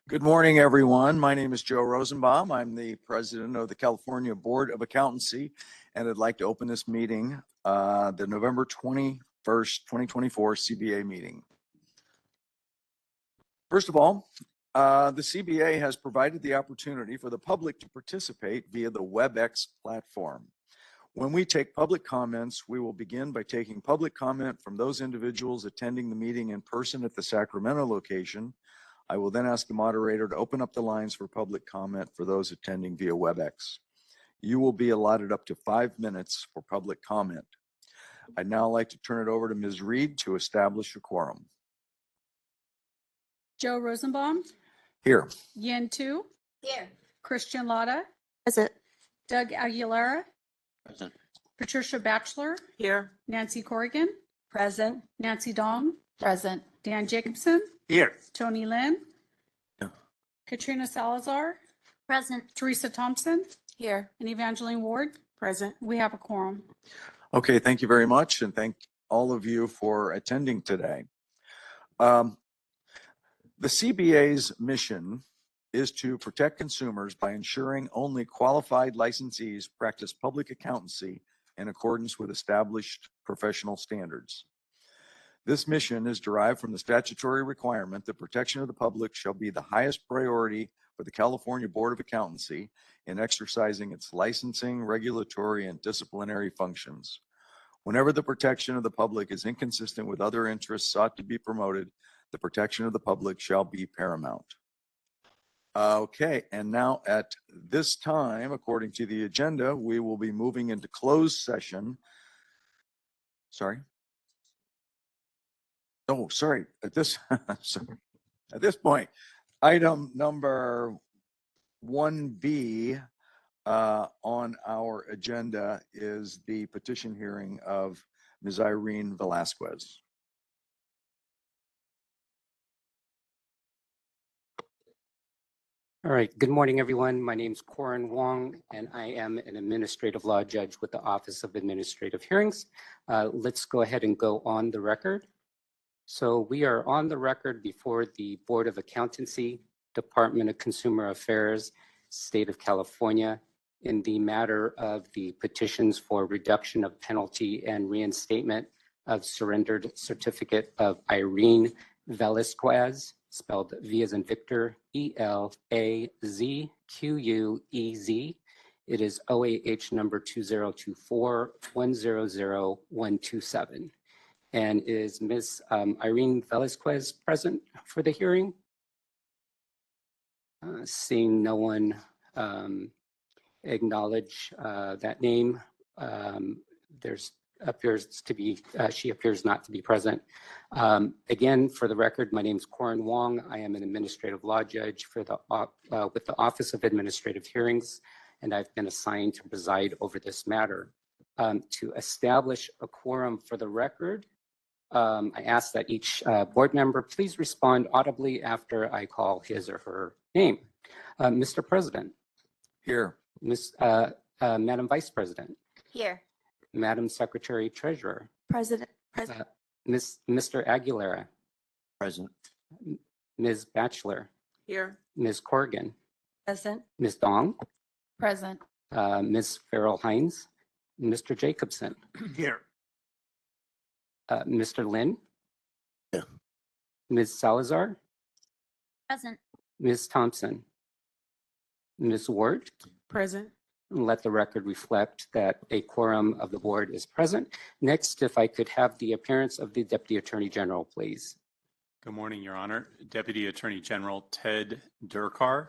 Good morning, everyone. My name is Joe Rosenbaum. I'm the president of the California Board of Accountancy, and I'd like to open this meeting, the November 21st, 2024 CBA meeting. First of all, the CBA has provided the opportunity for the public to participate via the WebEx platform. When we take public comments, we will begin by taking public comment from those individuals attending the meeting in person at the Sacramento location. I will then ask the moderator to open up the lines for public comment for those attending via WebEx. You will be allotted up to 5 minutes for public comment. I'd now like to turn it over to Ms. Reed to establish a quorum. Joe Rosenbaum. Here. Yin Tu. Here. Christian Lotta. Present. Doug Aguilera. Present. Patricia Batchelor. Here. Nancy Corrigan. Present. Nancy Dong. Present. Dan Jacobson. Here. Tony Lynn. Yeah. Katrina Salazar. Present. Teresa Thompson. Here. And Evangeline Ward. Present. We have a quorum. Okay, thank you very much, and thank all of you for attending today. The CBA's mission is to protect consumers by ensuring only qualified licensees practice public accountancy in accordance with established professional standards. This mission is derived from the statutory requirement that protection of the public shall be the highest priority for the California Board of Accountancy in exercising its licensing, regulatory, and disciplinary functions. Whenever the protection of the public is inconsistent with other interests sought to be promoted, the protection of the public shall be paramount. Okay, and now at this time, according to the agenda, we will be moving into closed session. Sorry. Oh, sorry. At this point, item number 1B on our agenda is the petition hearing of Ms. Irene Velasquez. All right. Good morning, everyone. My name is Corin Wong, and I am an administrative law judge with the Office of Administrative Hearings. Let's go ahead and go on the record. So we are on the record before the Board of Accountancy, Department of Consumer Affairs, State of California, in the matter of the petitions for reduction of penalty and reinstatement of surrendered certificate of Irene Velasquez, spelled V as in Victor, E-L-A-Z-Q-U-E-Z. It is OAH number 2024-100127. And is Ms. Irene Velasquez present for the hearing? Seeing no one acknowledge that name, she appears not to be present. Again, for the record, my name is Corin Wong. I am an administrative law judge with the Office of Administrative Hearings, and I've been assigned to preside over this matter. To establish a quorum for the record, I ask that each board member please respond audibly after I call his or her name. Mr. President. Here. Madam Vice President. Here. Madam Secretary Treasurer. Present. Mr. Aguilera. Present. Ms. Batchelor. Here. Ms. Corrigan. Present. Ms. Dong. Present. Ms. Farrell Hines. Mr. Jacobson. Here. Mr. Lynn. Yeah. Ms. Salazar. Present. Ms. Thompson. Ms. Ward. Present. Let the record reflect that a quorum of the board is present. Next, if I could have the appearance of the Deputy Attorney General, please. Good morning, Your Honor. Deputy Attorney General Ted Durkar.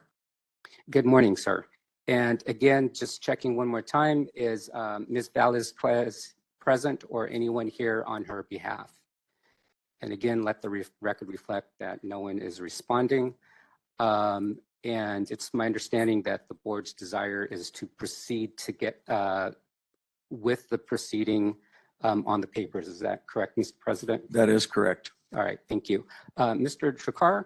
Good morning, sir. And again, just checking one more time, is Ms. Velasquez present or anyone here on her behalf? And again, let the record reflect that no one is responding. And it's my understanding that the board's desire is to proceed to get with the proceeding on the papers. Is that correct, Mr. President? That is correct. All right, thank you. Mr. Trukar,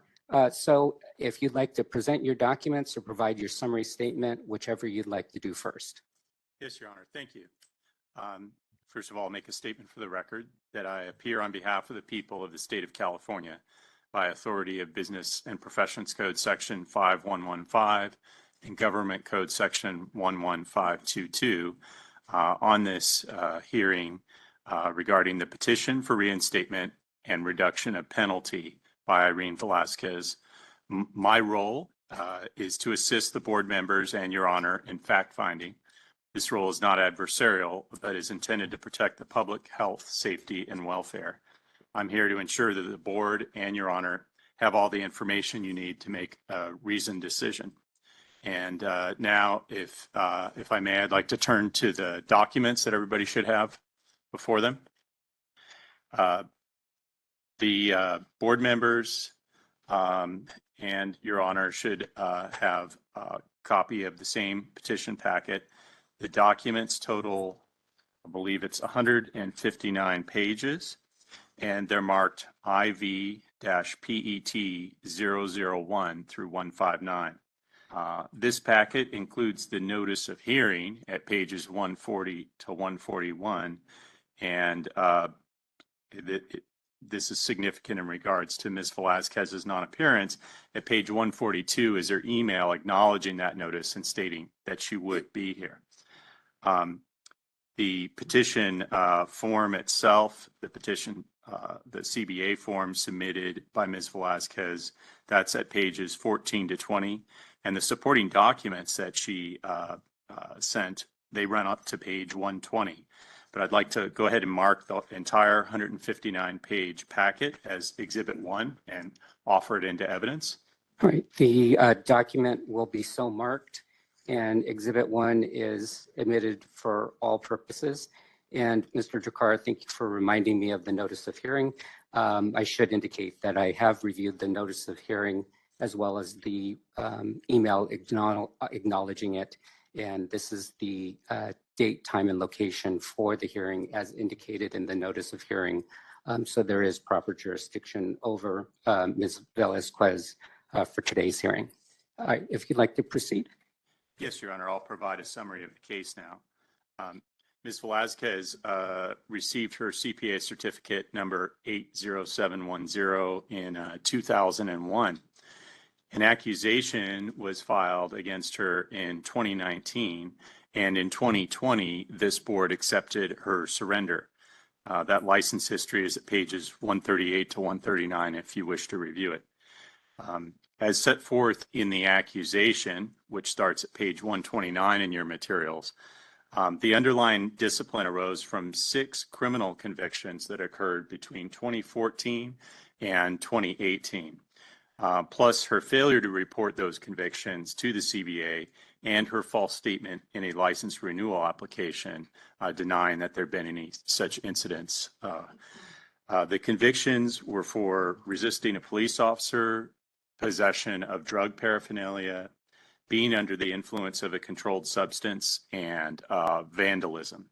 so if you'd like to present your documents or provide your summary statement, whichever you'd like to do first. Yes, Your Honor. Thank you. First of all, I'll make a statement for the record that I appear on behalf of the people of the state of California by authority of Business and Professions Code Section 5115 and Government Code Section 11522 on this hearing regarding the petition for reinstatement and reduction of penalty by Irene Velasquez. My role is to assist the board members and Your Honor in fact-finding. This role is not adversarial, but is intended to protect the public health, safety, and welfare. I'm here to ensure that the board and Your Honor have all the information you need to make a reasoned decision. And now, if I may, I'd like to turn to the documents that everybody should have before them. The board members and Your Honor should have a copy of the same petition packet. The documents total, I believe it's 159 pages, and they're marked IV-PET 001 through 159. This packet includes the notice of hearing at pages 140 to 141, and this is significant in regards to Ms. Velasquez's non-appearance. At page 142 is her email acknowledging that notice and stating that she would be here. The petition form itself, the CBA form submitted by Ms. Velasquez, that's at pages 14 to 20. And the supporting documents that she sent, they run up to page 120. But I'd like to go ahead and mark the entire 159-page packet as Exhibit 1 and offer it into evidence. All right, the document will be so marked, and Exhibit 1 is admitted for all purposes. And Mr. Jakar, thank you for reminding me of the notice of hearing. I should indicate that I have reviewed the notice of hearing as well as the email acknowledging it. And this is the date, time, and location for the hearing as indicated in the notice of hearing. So there is proper jurisdiction over Ms. Velasquez for today's hearing. All right, if you'd like to proceed. Yes, Your Honor, I'll provide a summary of the case now. Ms. Velasquez received her CPA certificate number 80710 in 2001. An accusation was filed against her in 2019, and in 2020, this board accepted her surrender. That license history is at pages 138 to 139 if you wish to review it. As set forth in the accusation, which starts at page 129 in your materials, the underlying discipline arose from 6 criminal convictions that occurred between 2014 and 2018. Plus her failure to report those convictions to the CBA and her false statement in a license renewal application denying that there had been any such incidents. The convictions were for resisting a police officer, possession of drug paraphernalia, being under the influence of a controlled substance, and vandalism.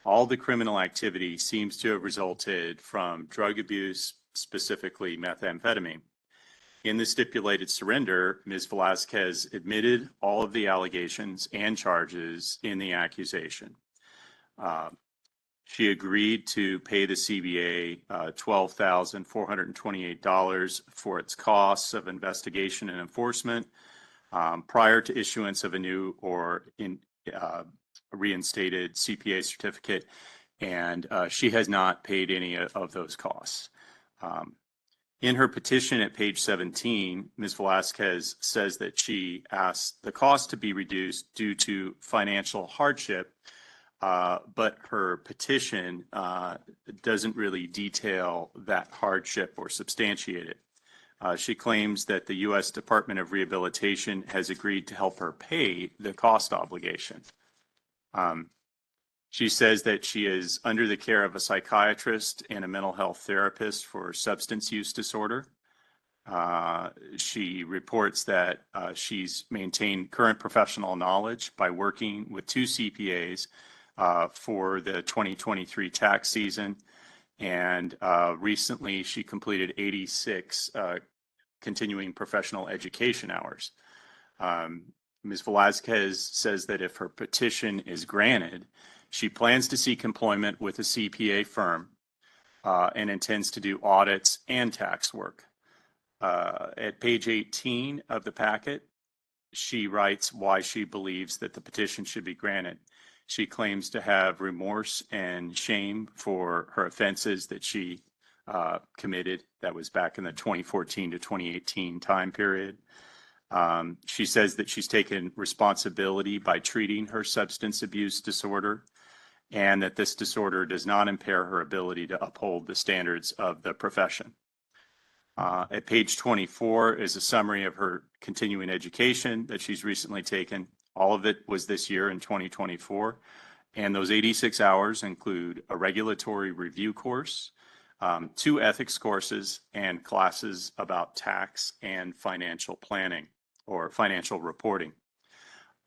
All the criminal activity seems to have resulted from drug abuse, specifically methamphetamine. In the stipulated surrender, Ms. Velasquez admitted all of the allegations and charges in the accusation. She agreed to pay the CBA $12,428 for its costs of investigation and enforcement prior to issuance of a new or reinstated CPA certificate, and she has not paid any of those costs. In her petition at page 17, Ms. Velasquez says that she asked the cost to be reduced due to financial hardship, but her petition doesn't really detail that hardship or substantiate it. She claims that the U.S. Department of Rehabilitation has agreed to help her pay the cost obligation. She says that she is under the care of a psychiatrist and a mental health therapist for substance use disorder. She reports that she's maintained current professional knowledge by working with 2 CPAs for the 2023 tax season. And recently she completed 86 continuing professional education hours. Ms. Velasquez says that if her petition is granted, she plans to seek employment with a CPA firm and intends to do audits and tax work. At page 18 of the packet, she writes why she believes that the petition should be granted. She claims to have remorse and shame for her offenses that she committed. That was back in the 2014 to 2018 time period. She says that she's taken responsibility by treating her substance abuse disorder, and that this disorder does not impair her ability to uphold the standards of the profession. At page 24 is a summary of her continuing education that she's recently taken. All of it was this year in 2024. And those 86 hours include a regulatory review course, 2 ethics courses, and classes about tax and financial planning or financial reporting.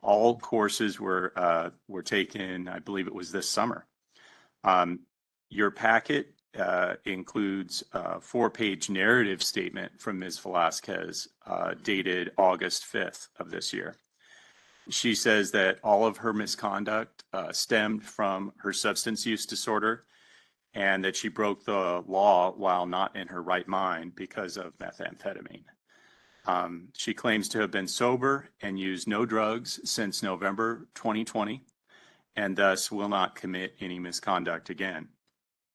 All courses were taken, I believe it was this summer. Your packet includes a 4-page narrative statement from Ms. Velasquez dated August 5th of this year. She says that all of her misconduct stemmed from her substance use disorder, and that she broke the law while not in her right mind because of methamphetamine. She claims to have been sober and used no drugs since November 2020, and thus will not commit any misconduct again.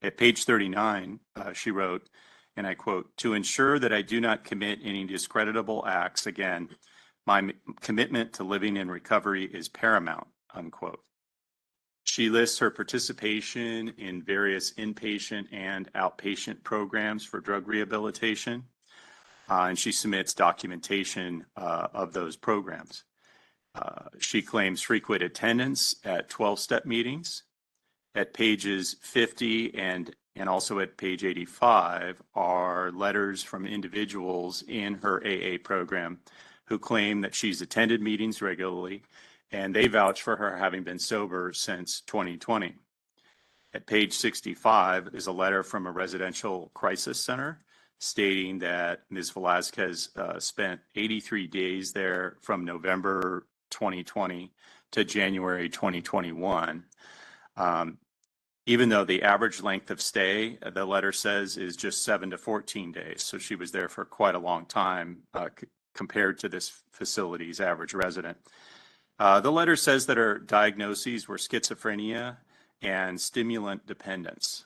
At page 39, she wrote, and I quote, "To ensure that I do not commit any discreditable acts again, my commitment to living in recovery is paramount," unquote. She lists her participation in various inpatient and outpatient programs for drug rehabilitation, and she submits documentation of those programs. She claims frequent attendance at 12-step meetings. At pages 50 and also at page 85 are letters from individuals in her AA program who claim that she's attended meetings regularly, and they vouch for her having been sober since 2020. At page 65 is a letter from a residential crisis center stating that Ms. Velasquez spent 83 days there from November 2020 to January 2021. Even though the average length of stay, the letter says, is just 7 to 14 days. So she was there for quite a long time compared to this facility's average resident. The letter says that her diagnoses were schizophrenia and stimulant dependence.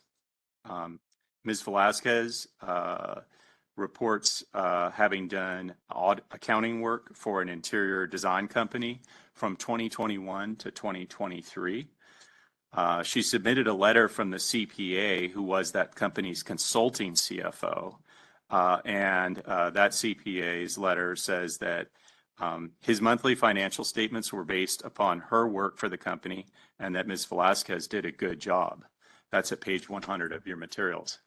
Ms. Velasquez reports having done accounting work for an interior design company from 2021 to 2023. She submitted a letter from the CPA, who was that company's consulting CFO, and that CPA's letter says that his monthly financial statements were based upon her work for the company, and that Ms. Velasquez did a good job. That's at page 100 of your materials.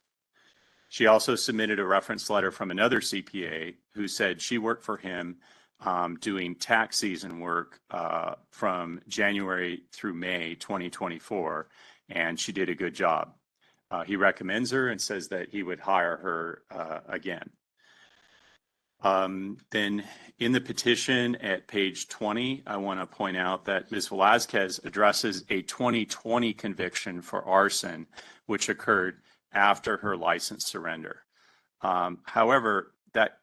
She also submitted a reference letter from another CPA who said she worked for him doing tax season work from January through May 2024, and she did a good job. He recommends her and says that he would hire her again. Then in the petition at page 20, I want to point out that Ms. Velasquez addresses a 2020 conviction for arson, which occurred after her license surrender. However, that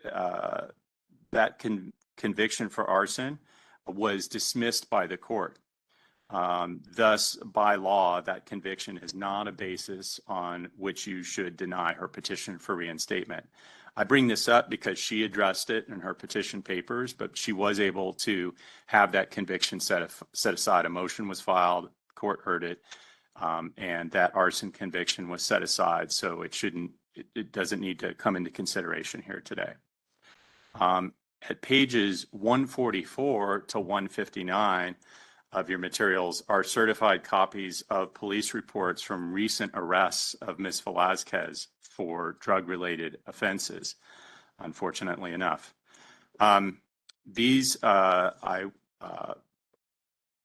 conviction for arson was dismissed by the court. Thus, by law, that conviction is not a basis on which you should deny her petition for reinstatement. I bring this up because she addressed it in her petition papers, but she was able to have that conviction set aside. A motion was filed, the court heard it, and that arson conviction was set aside, so it doesn't need to come into consideration here today. At pages 144 to 159 of your materials are certified copies of police reports from recent arrests of Ms. Velasquez for drug-related offenses, unfortunately enough. I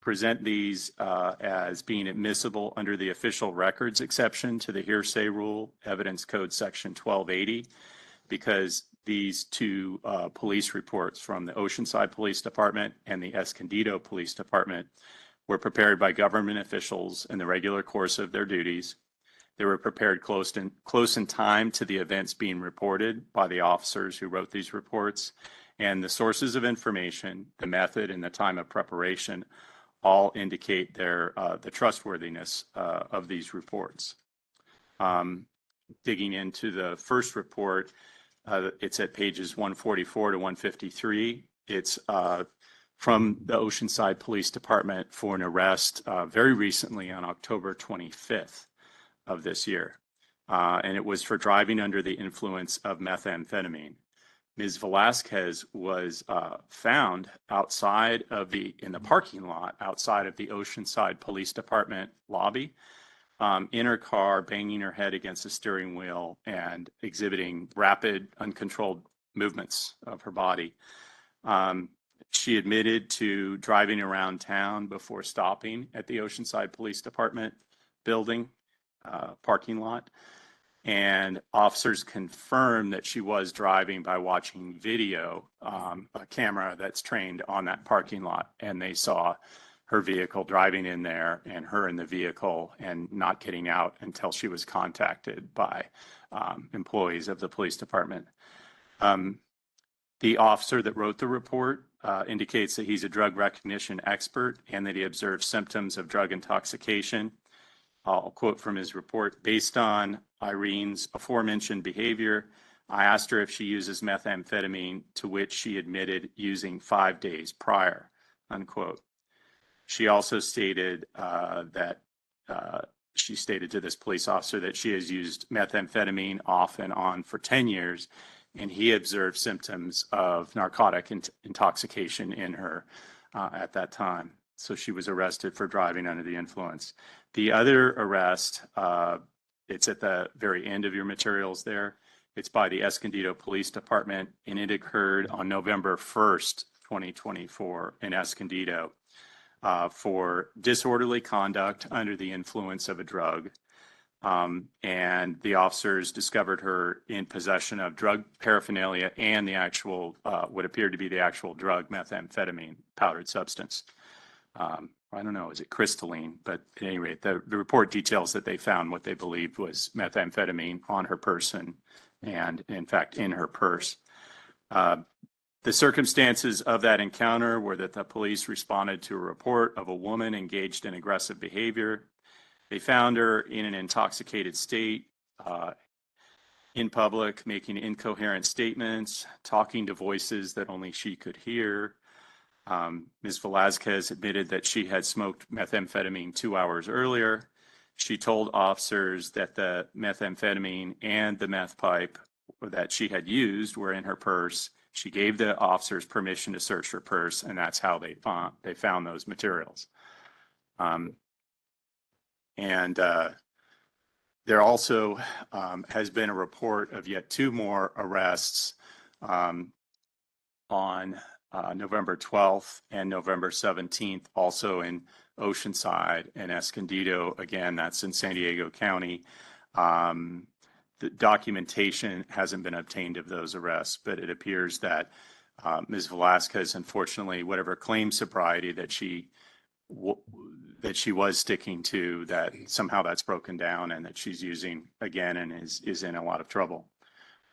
present these as being admissible under the official records exception to the hearsay rule, Evidence Code Section 1280, because these 2 police reports from the Oceanside Police Department and the Escondido Police Department were prepared by government officials in the regular course of their duties. They were prepared close in time to the events being reported by the officers who wrote these reports. And the sources of information, the method, and the time of preparation all indicate the trustworthiness of these reports. Digging into the first report, it's at pages 144 to 153. It's from the Oceanside Police Department for an arrest very recently on October 25th of this year. And it was for driving under the influence of methamphetamine. Ms. Velasquez was found in the parking lot outside of the Oceanside Police Department lobby, in her car, banging her head against the steering wheel and exhibiting rapid, uncontrolled movements of her body. She admitted to driving around town before stopping at the Oceanside Police Department building parking lot. And officers confirmed that she was driving by watching video, a camera that's trained on that parking lot. And they saw her vehicle driving in there and her in the vehicle and not getting out until she was contacted by employees of the police department. The officer that wrote the report indicates that he's a drug recognition expert and that he observed symptoms of drug intoxication. I'll quote from his report: based on Irene's aforementioned behavior, I asked her if she uses methamphetamine, to which she admitted using 5 days prior, unquote. She also stated she stated to this police officer that she has used methamphetamine off and on for 10 years, and he observed symptoms of narcotic intoxication in her at that time. So she was arrested for driving under the influence. The other arrest, it's at the very end of your materials there. It's by the Escondido Police Department, and it occurred on November 1st, 2024 in Escondido for disorderly conduct under the influence of a drug. And the officers discovered her in possession of drug paraphernalia and the actual, what appeared to be the actual drug, methamphetamine, powdered substance. I don't know, is it crystalline? But at any rate, the report details that they found what they believed was methamphetamine on her person and, in fact, in her purse. The circumstances of that encounter were that the police responded to a report of a woman engaged in aggressive behavior. They found her in an intoxicated state, in public, making incoherent statements, talking to voices that only she could hear. Ms. Velasquez admitted that she had smoked methamphetamine 2 hours earlier. She told officers that the methamphetamine and the meth pipe that she had used were in her purse. She gave the officers permission to search her purse, and that's how they found those materials. There also has been a report of yet 2 more arrests on November 12th and November 17th, also in Oceanside and Escondido. Again, that's in San Diego County. The documentation hasn't been obtained of those arrests, but it appears that Ms. Velasquez, unfortunately, whatever claim sobriety that she was sticking to, that somehow that's broken down and that she's using again and is in a lot of trouble.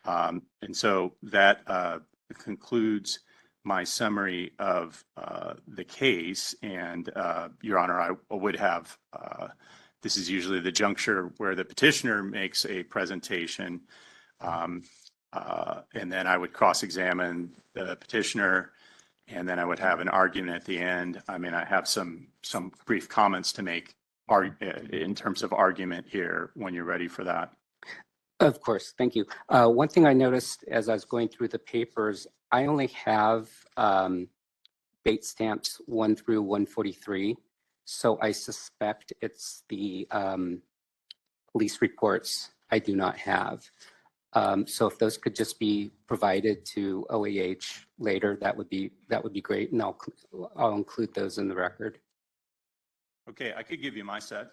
And so that concludes my summary of the case. And Your Honor, I would have, this is usually the juncture where the petitioner makes a presentation, and then I would cross-examine the petitioner, and then I would have an argument at the end. I mean, I have some brief comments to make in terms of argument here when you're ready for that. Of course, thank you. One thing I noticed as I was going through the papers, I only have bait stamps 1 through 143. So I suspect it's the police reports I do not have. So if those could just be provided to OAH later, that would be great, and I'll include those in the record. Okay, I could give you my set.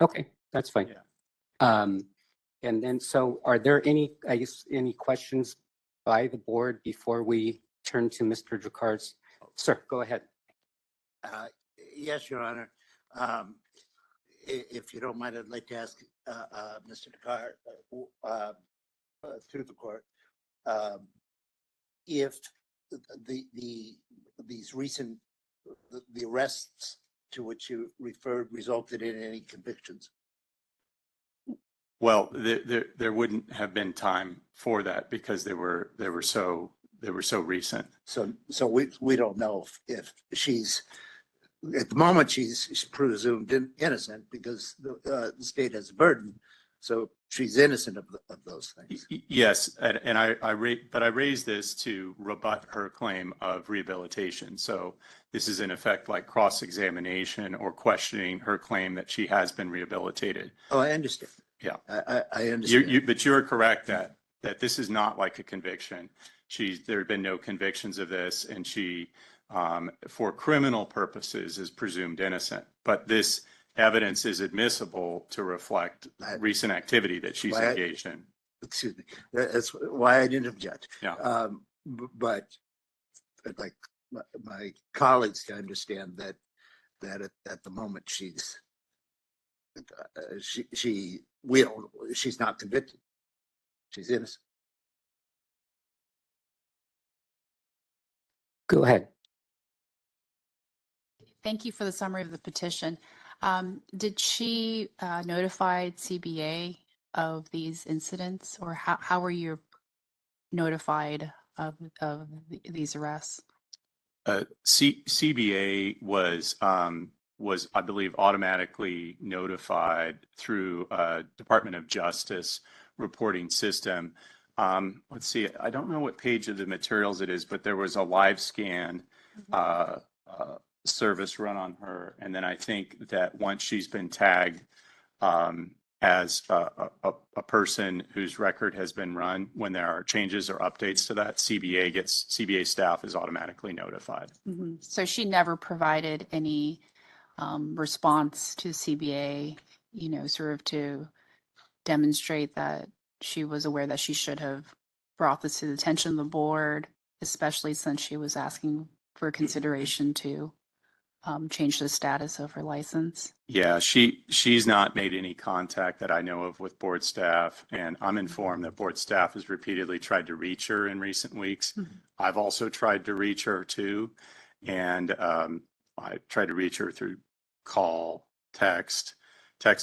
Okay, that's fine. Yeah. And then, so are there any questions by the board before we turn to Mr. Dracar's? Sir, go ahead. Yes, Your Honor. if you don't mind, I'd like to ask Mr. Dakar, through the court, if these recent the arrests to which you referred resulted in any convictions. Well, there wouldn't have been time for that because they were so recent. So we don't know if she's at the moment she's presumed innocent because the state has a burden. So she's innocent of those things. Yes, and I raised this to rebut her claim of rehabilitation. So this is in effect like cross-examination or questioning her claim that she has been rehabilitated. Oh, I understand. Yeah. I understand. But you're correct that this is not like a conviction. There have been no convictions of this, and she, for criminal purposes, is presumed innocent. But this evidence is admissible to reflect recent activity that she's engaged in. Excuse me. That's why I didn't object. Yeah. But like my colleagues to understand that at the moment she's not convicted. She's innocent. Go ahead. Thank you for the summary of the petition. Did she notify CBA of these incidents, or how were you notified of these arrests? CBA was, I believe, automatically notified through Department of Justice reporting system. Let's see, I don't know what page of the materials it is, but there was a live scan service run on her. And then I think that once she's been tagged as a person whose record has been run, when there are changes or updates to that, CBA staff is automatically notified. Mm-hmm. So she never provided any response to CBA, sort of to demonstrate that she was aware that she should have brought this to the attention of the board, especially since she was asking for consideration to change the status of her license. Yeah, she's not made any contact that I know of with board staff, and I'm informed that board staff has repeatedly tried to reach her in recent weeks. Mm-hmm. I've also tried to reach her too, and I tried to reach her through call, text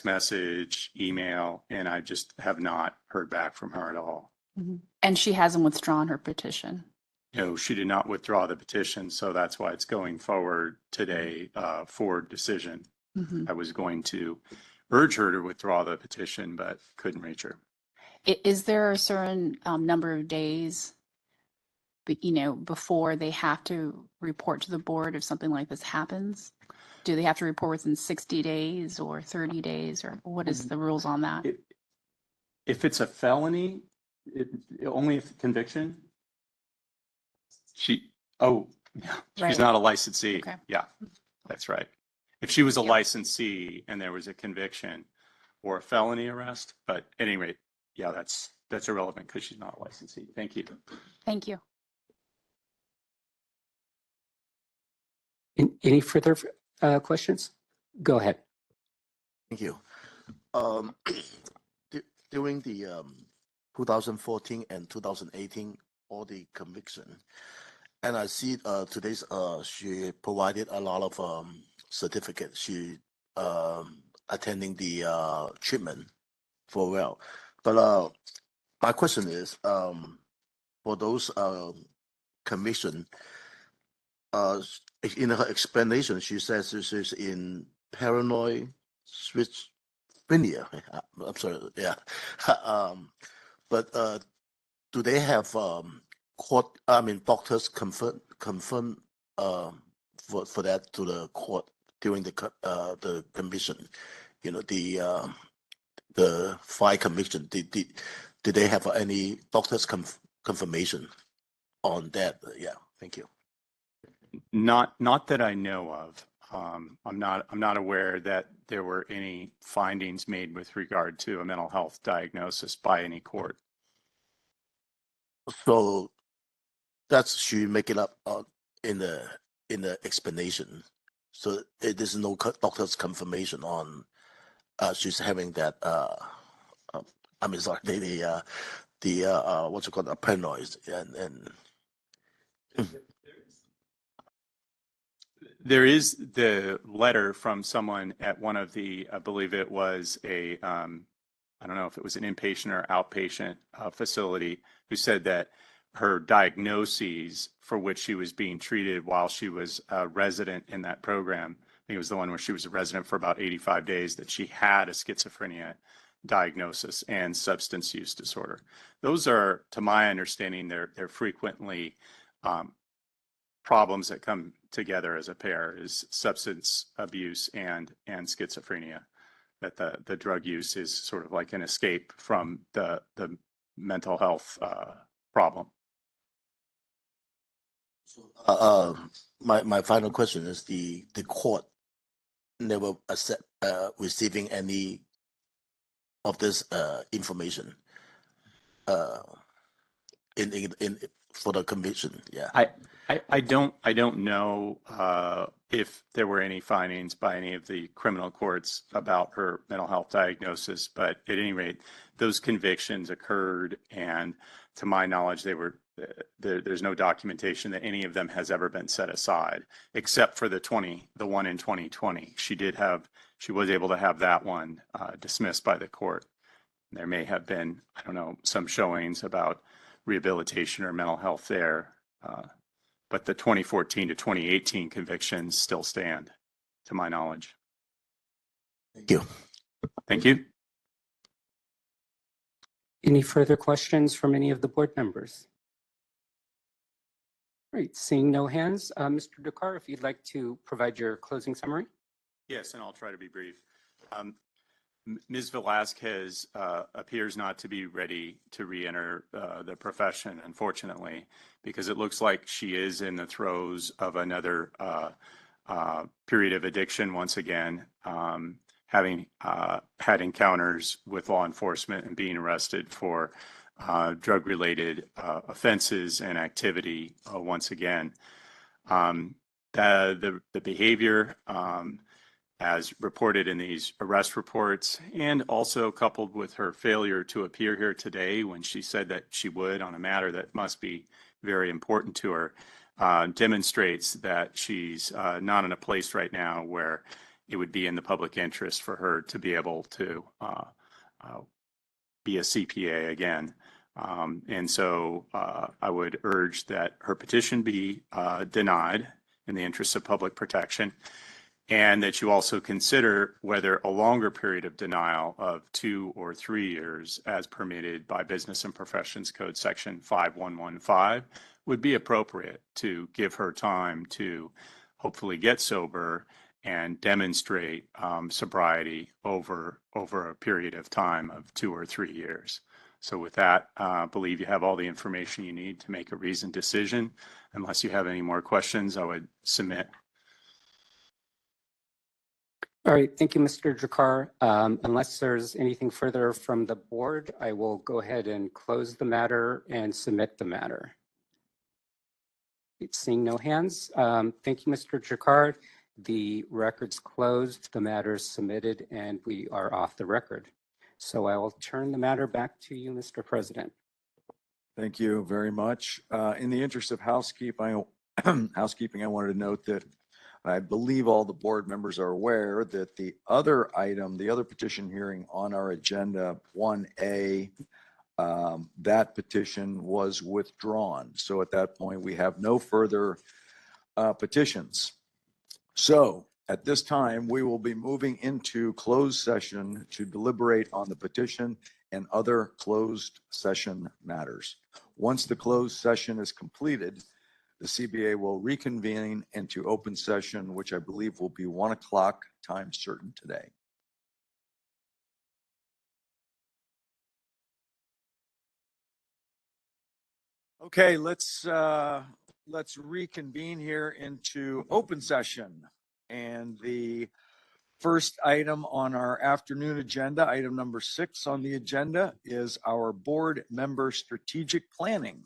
message, email, and I just have not heard back from her at all. Mm-hmm. And she hasn't withdrawn her petition. No, she did not withdraw the petition, so that's why it's going forward today for decision. Mm-hmm. I was going to urge her to withdraw the petition, but couldn't reach her. Is there a certain number of days, before they have to report to the board if something like this happens? Do they have to report within 60 days or 30 days, or what is the rules on that? If it's a felony, only if conviction. She's Right. not a licensee. Okay. Yeah, that's right. If she was a Yeah. licensee and there was a conviction or a felony arrest, but at any rate, yeah, that's irrelevant because she's not a licensee. Thank you. Thank you. Any further questions? Go ahead. Thank you. During the 2014 and 2018, all the conviction, and I see today's she provided a lot of certificates. She attending the treatment for well, but my question is for those conviction. In her explanation, she says this is in paranoid schizophrenia. I'm sorry, yeah. But do they have doctors confirm for that to the court during the conviction? The five conviction. Did they have any doctors confirmation on that? Yeah, thank you. Not that I know of. I'm not aware that there were any findings made with regard to a mental health diagnosis by any court. So that's she make it up in the explanation. So there's no doctor's confirmation on she's having that, I mean, sorry, what's it called, paranoid, and There is the letter from someone at one of the, I believe it was I don't know if it was an inpatient or outpatient facility, who said that her diagnoses for which she was being treated while she was a resident in that program, I think it was the one where she was a resident for about 85 days, that she had a schizophrenia diagnosis and substance use disorder. Those are, to my understanding, they're frequently problems that come together as a pair, is substance abuse and schizophrenia. That the drug use is sort of like an escape from the mental health problem. my final question is the court never accept receiving any of this information uh, in for the conviction. Yeah. I don't know if there were any findings by any of the criminal courts about her mental health diagnosis, but at any rate, those convictions occurred, and to my knowledge, there's no documentation that any of them has ever been set aside, except for the one in 2020. She was able to have that one dismissed by the court. There may have been, I don't know, some showings about rehabilitation or mental health there. But the 2014 to 2018 convictions still stand, to my knowledge. Thank you. Thank you. Any further questions from any of the board members? All right, seeing no hands, Mr. Dakar, if you'd like to provide your closing summary. Yes, and I'll try to be brief. Ms. Velasquez appears not to be ready to re-enter the profession, unfortunately, because it looks like she is in the throes of another period of addiction once again, having had encounters with law enforcement and being arrested for drug-related offenses and activity once again. The behavior as reported in these arrest reports, and also coupled with her failure to appear here today when she said that she would on a matter that must be very important to her, demonstrates that she's not in a place right now where it would be in the public interest for her to be able to be a CPA again. And so I would urge that her petition be denied in the interest of public protection, and that you also consider whether a longer period of denial of 2 or 3 years, as permitted by Business and Professions Code Section 5115, would be appropriate to give her time to hopefully get sober and demonstrate sobriety over a period of time of 2 or 3 years. So with that, I believe you have all the information you need to make a reasoned decision. Unless you have any more questions, I would submit. All right, thank you, Mr. Jakar. Unless there's anything further from the board, I will go ahead and close the matter and submit the matter. Seeing no hands, thank you, Mr. Jakar. The record's closed, the matter is submitted, and we are off the record. So I will turn the matter back to you, Mr. President. Thank you very much. In the interest of housekeeping, I wanted to note that I believe all the board members are aware that the other item, the other petition hearing on our agenda, 1A, that petition was withdrawn. So at that point, we have no further petitions. So at this time, we will be moving into closed session to deliberate on the petition and other closed session matters. Once the closed session is completed, the CBA will reconvene into open session, which I believe will be 1 o'clock time certain today. Okay, let's reconvene here into open session. And the first item on our afternoon agenda, item number 6 on the agenda, is our board member strategic planning.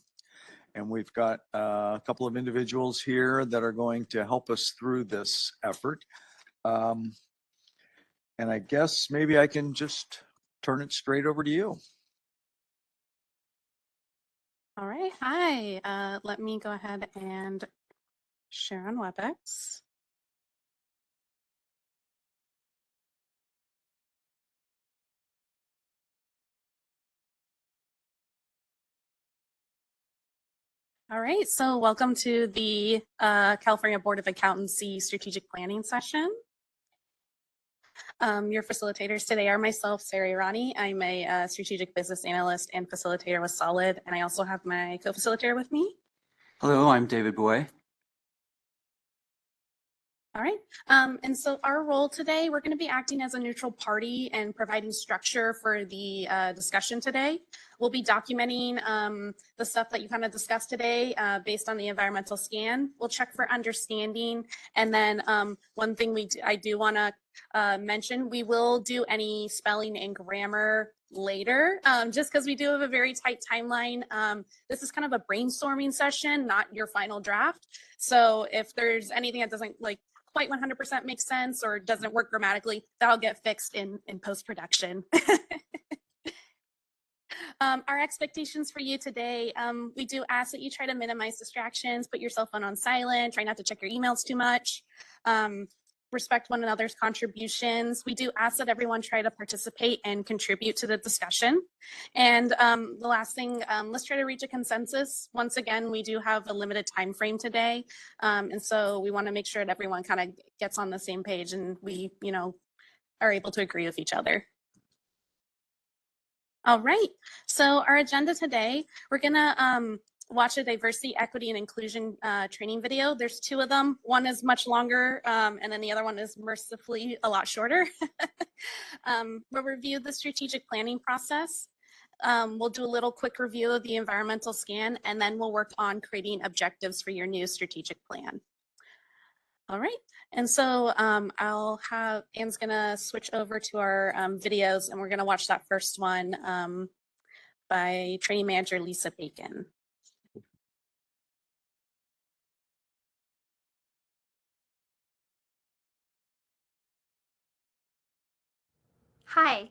And we've got a couple of individuals here that are going to help us through this effort. And And I guess maybe I can just turn it straight over to you. All right, hi. Let me go ahead and share on WebEx. All right, so welcome to the California Board of Accountancy Strategic Planning session. Your facilitators today are myself, Sarah Irani. I'm a strategic business analyst and facilitator with Solid, and I also have my co-facilitator with me. Hello, I'm David Boy. All right, and so our role today, we're going to be acting as a neutral party and providing structure for the discussion today. We'll be documenting the stuff that you kind of discussed today based on the environmental scan. We'll check for understanding, and then one thing I do want to mention, we will do any spelling and grammar later, just because we do have a very tight timeline. This is kind of a brainstorming session, not your final draft. So if there's anything that doesn't quite 100% make sense or doesn't work grammatically, that'll get fixed in post-production. Our expectations for you today, we do ask that you try to minimize distractions, put your cell phone on silent, try not to check your emails too much, respect one another's contributions. We do ask that everyone try to participate and contribute to the discussion. And the last thing, let's try to reach a consensus. Once again, we do have a limited time frame today. And so we want to make sure that everyone kind of gets on the same page and we, are able to agree with each other. All right, so our agenda today, we're gonna watch a diversity, equity, and inclusion training video. There's two of them. One is much longer, and then the other one is mercifully a lot shorter. We'll review the strategic planning process. We'll do a little quick review of the environmental scan, and then we'll work on creating objectives for your new strategic plan. All right, and so Anne's gonna switch over to our videos, and we're gonna watch that first one by training manager Lisa Bacon. Hi,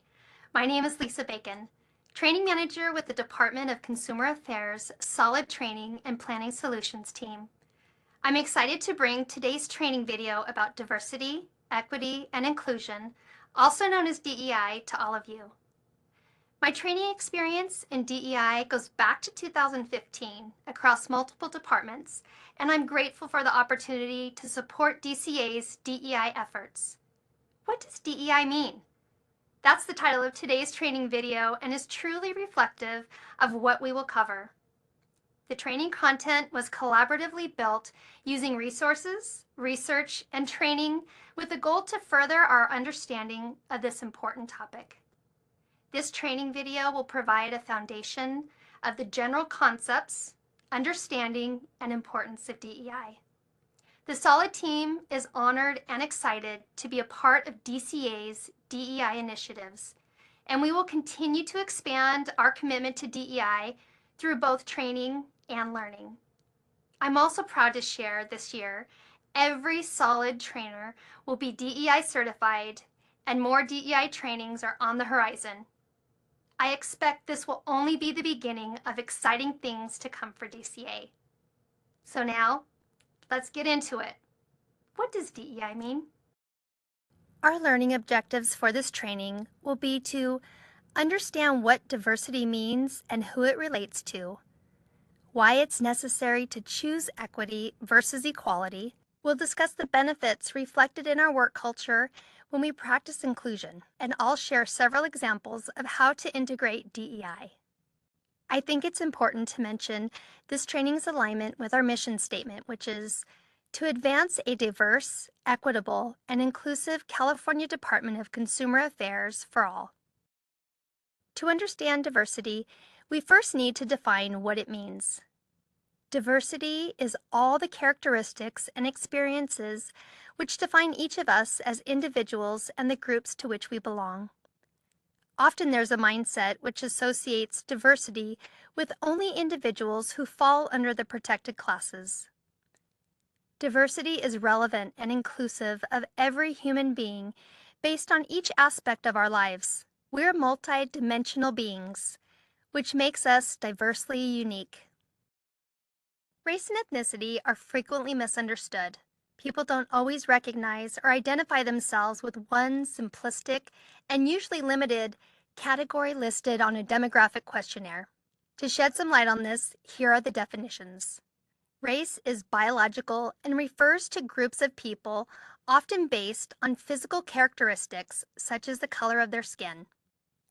my name is Lisa Bacon, Training Manager with the Department of Consumer Affairs Solid Training and Planning Solutions team. I'm excited to bring today's training video about diversity, equity, and inclusion, also known as DEI, to all of you. My training experience in DEI goes back to 2015 across multiple departments, and I'm grateful for the opportunity to support DCA's DEI efforts. What does DEI mean? That's the title of today's training video and is truly reflective of what we will cover. The training content was collaboratively built using resources, research, and training with the goal to further our understanding of this important topic. This training video will provide a foundation of the general concepts, understanding, and importance of DEI. The Solid team is honored and excited to be a part of DCA's DEI initiatives, and we will continue to expand our commitment to DEI through both training and learning. I'm also proud to share this year, every Solid trainer will be DEI certified, and more DEI trainings are on the horizon. I expect this will only be the beginning of exciting things to come for DCA. So now, let's get into it. What does DEI mean? Our learning objectives for this training will be to understand what diversity means and who it relates to, why it's necessary to choose equity versus equality. We'll discuss the benefits reflected in our work culture when we practice inclusion, and I'll share several examples of how to integrate DEI. I think it's important to mention this training's alignment with our mission statement, which is to advance a diverse, equitable, and inclusive California Department of Consumer Affairs for all. To understand diversity, we first need to define what it means. Diversity is all the characteristics and experiences which define each of us as individuals and the groups to which we belong. Often there's a mindset which associates diversity with only individuals who fall under the protected classes. Diversity is relevant and inclusive of every human being based on each aspect of our lives. We're multi-dimensional beings, which makes us diversely unique. Race and ethnicity are frequently misunderstood. People don't always recognize or identify themselves with one simplistic and usually limited category listed on a demographic questionnaire. To shed some light on this, here are the definitions. Race is biological and refers to groups of people often based on physical characteristics such as the color of their skin.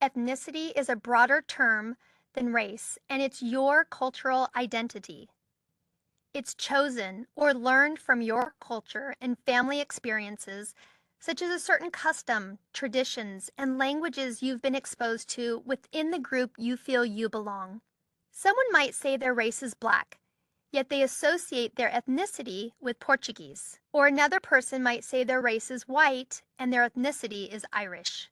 Ethnicity is a broader term than race, and it's your cultural identity. It's chosen or learned from your culture and family experiences, such as a certain custom, traditions, and languages you've been exposed to within the group you feel you belong. Someone might say their race is black, yet they associate their ethnicity with Portuguese. Or another person might say their race is white and their ethnicity is Irish.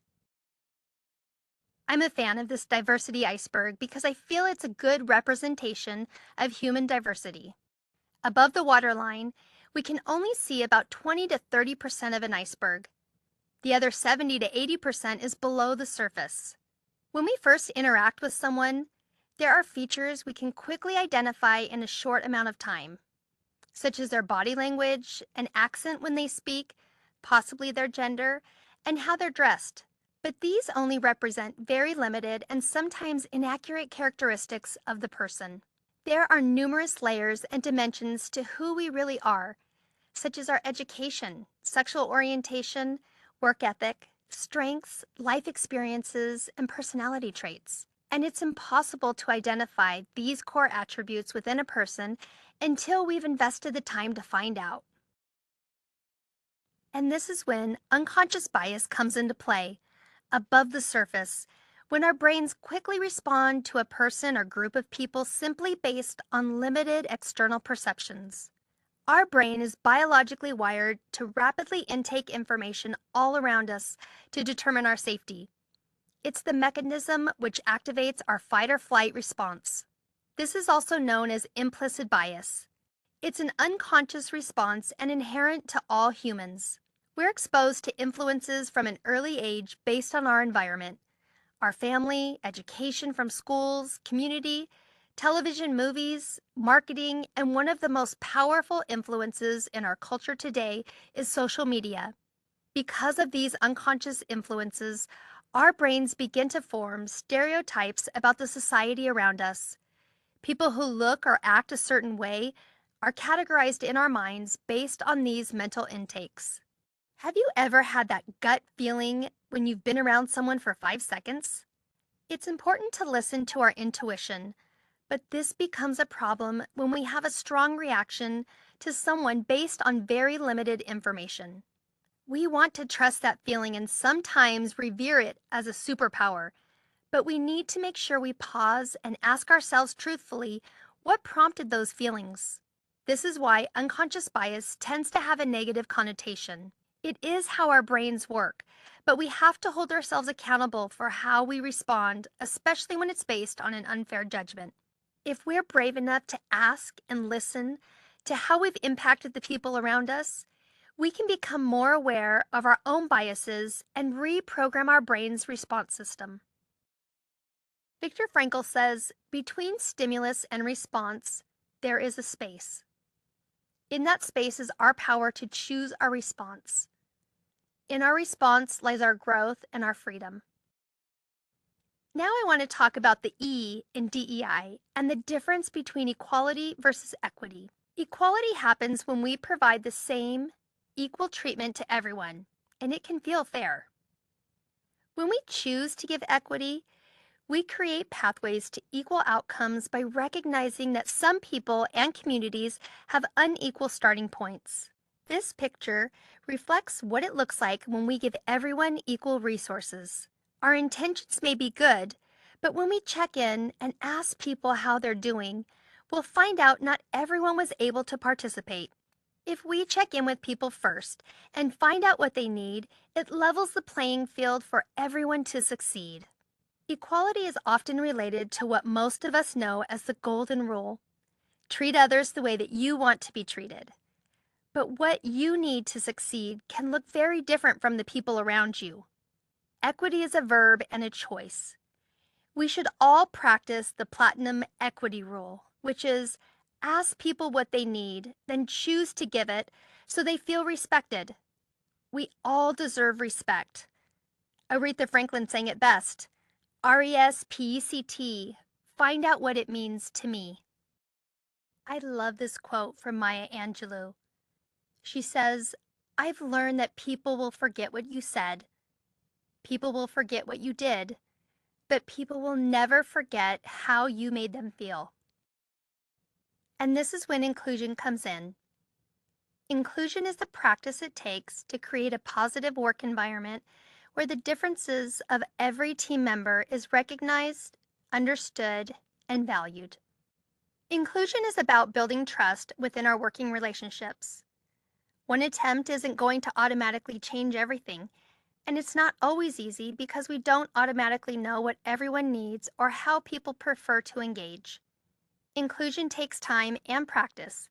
I'm a fan of this diversity iceberg because I feel it's a good representation of human diversity. Above the waterline, we can only see about 20 to 30% of an iceberg. The other 70 to 80% is below the surface. When we first interact with someone, there are features we can quickly identify in a short amount of time, such as their body language, an accent when they speak, possibly their gender, and how they're dressed. But these only represent very limited and sometimes inaccurate characteristics of the person. There are numerous layers and dimensions to who we really are, such as our education, sexual orientation, work ethic, strengths, life experiences, and personality traits. And it's impossible to identify these core attributes within a person until we've invested the time to find out. And this is when unconscious bias comes into play, above the surface, when our brains quickly respond to a person or group of people simply based on limited external perceptions. Our brain is biologically wired to rapidly intake information all around us to determine our safety. It's the mechanism which activates our fight or flight response. This is also known as implicit bias. It's an unconscious response and inherent to all humans. We're exposed to influences from an early age based on our environment, our family, education from schools, community, television, movies, marketing, and one of the most powerful influences in our culture today is social media. Because of these unconscious influences, our brains begin to form stereotypes about the society around us. People who look or act a certain way are categorized in our minds based on these mental intakes. Have you ever had that gut feeling when you've been around someone for 5 seconds? It's important to listen to our intuition, but this becomes a problem when we have a strong reaction to someone based on very limited information. We want to trust that feeling and sometimes revere it as a superpower, but we need to make sure we pause and ask ourselves truthfully what prompted those feelings. This is why unconscious bias tends to have a negative connotation. It is how our brains work, but we have to hold ourselves accountable for how we respond, especially when it's based on an unfair judgment. If we're brave enough to ask and listen to how we've impacted the people around us, we can become more aware of our own biases and reprogram our brain's response system. Viktor Frankl says, between stimulus and response, there is a space. In that space is our power to choose our response. In our response lies our growth and our freedom. Now I want to talk about the E in DEI and the difference between equality versus equity. Equality happens when we provide the same, equal treatment to everyone, and it can feel fair. When we choose to give equity, we create pathways to equal outcomes by recognizing that some people and communities have unequal starting points. This picture reflects what it looks like when we give everyone equal resources. Our intentions may be good, but when we check in and ask people how they're doing, we'll find out not everyone was able to participate. If we check in with people first and find out what they need, it levels the playing field for everyone to succeed. Equality is often related to what most of us know as the golden rule. Treat others the way that you want to be treated. But what you need to succeed can look very different from the people around you. Equity is a verb and a choice. We should all practice the platinum equity rule, which is ask people what they need, then choose to give it so they feel respected. We all deserve respect. Aretha Franklin sang it best. RESPECT. Find out what it means to me. I love this quote from Maya Angelou. She says, I've learned that people will forget what you said. People will forget what you did, but people will never forget how you made them feel. And this is when inclusion comes in. Inclusion is the practice it takes to create a positive work environment where the differences of every team member is recognized, understood, and valued. Inclusion is about building trust within our working relationships. One attempt isn't going to automatically change everything, and it's not always easy because we don't automatically know what everyone needs or how people prefer to engage. Inclusion takes time and practice.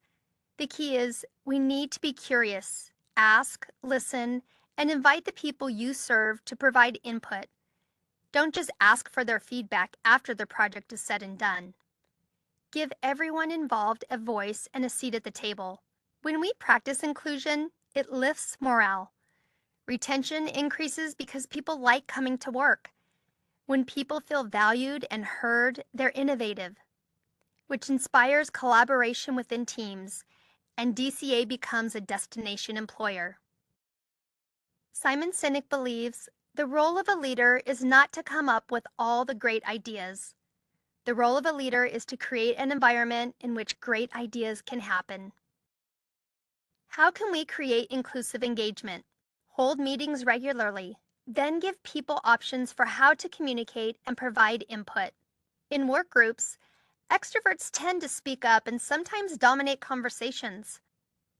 The key is we need to be curious, ask, listen, and invite the people you serve to provide input. Don't just ask for their feedback after the project is said and done. Give everyone involved a voice and a seat at the table. When we practice inclusion, it lifts morale. Retention increases because people like coming to work. When people feel valued and heard, they're innovative, which inspires collaboration within teams, and DCA becomes a destination employer. Simon Sinek believes the role of a leader is not to come up with all the great ideas. The role of a leader is to create an environment in which great ideas can happen. How can we create inclusive engagement? Hold meetings regularly, then give people options for how to communicate and provide input. In work groups, extroverts tend to speak up and sometimes dominate conversations.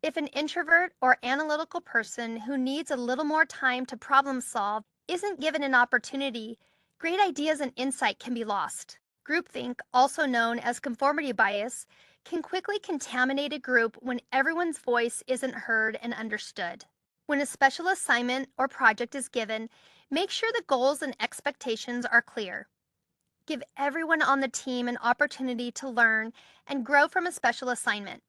If an introvert or analytical person who needs a little more time to problem solve isn't given an opportunity, great ideas and insight can be lost. Groupthink, also known as conformity bias, can quickly contaminate a group when everyone's voice isn't heard and understood. When a special assignment or project is given, make sure the goals and expectations are clear. Give everyone on the team an opportunity to learn and grow from a special assignment.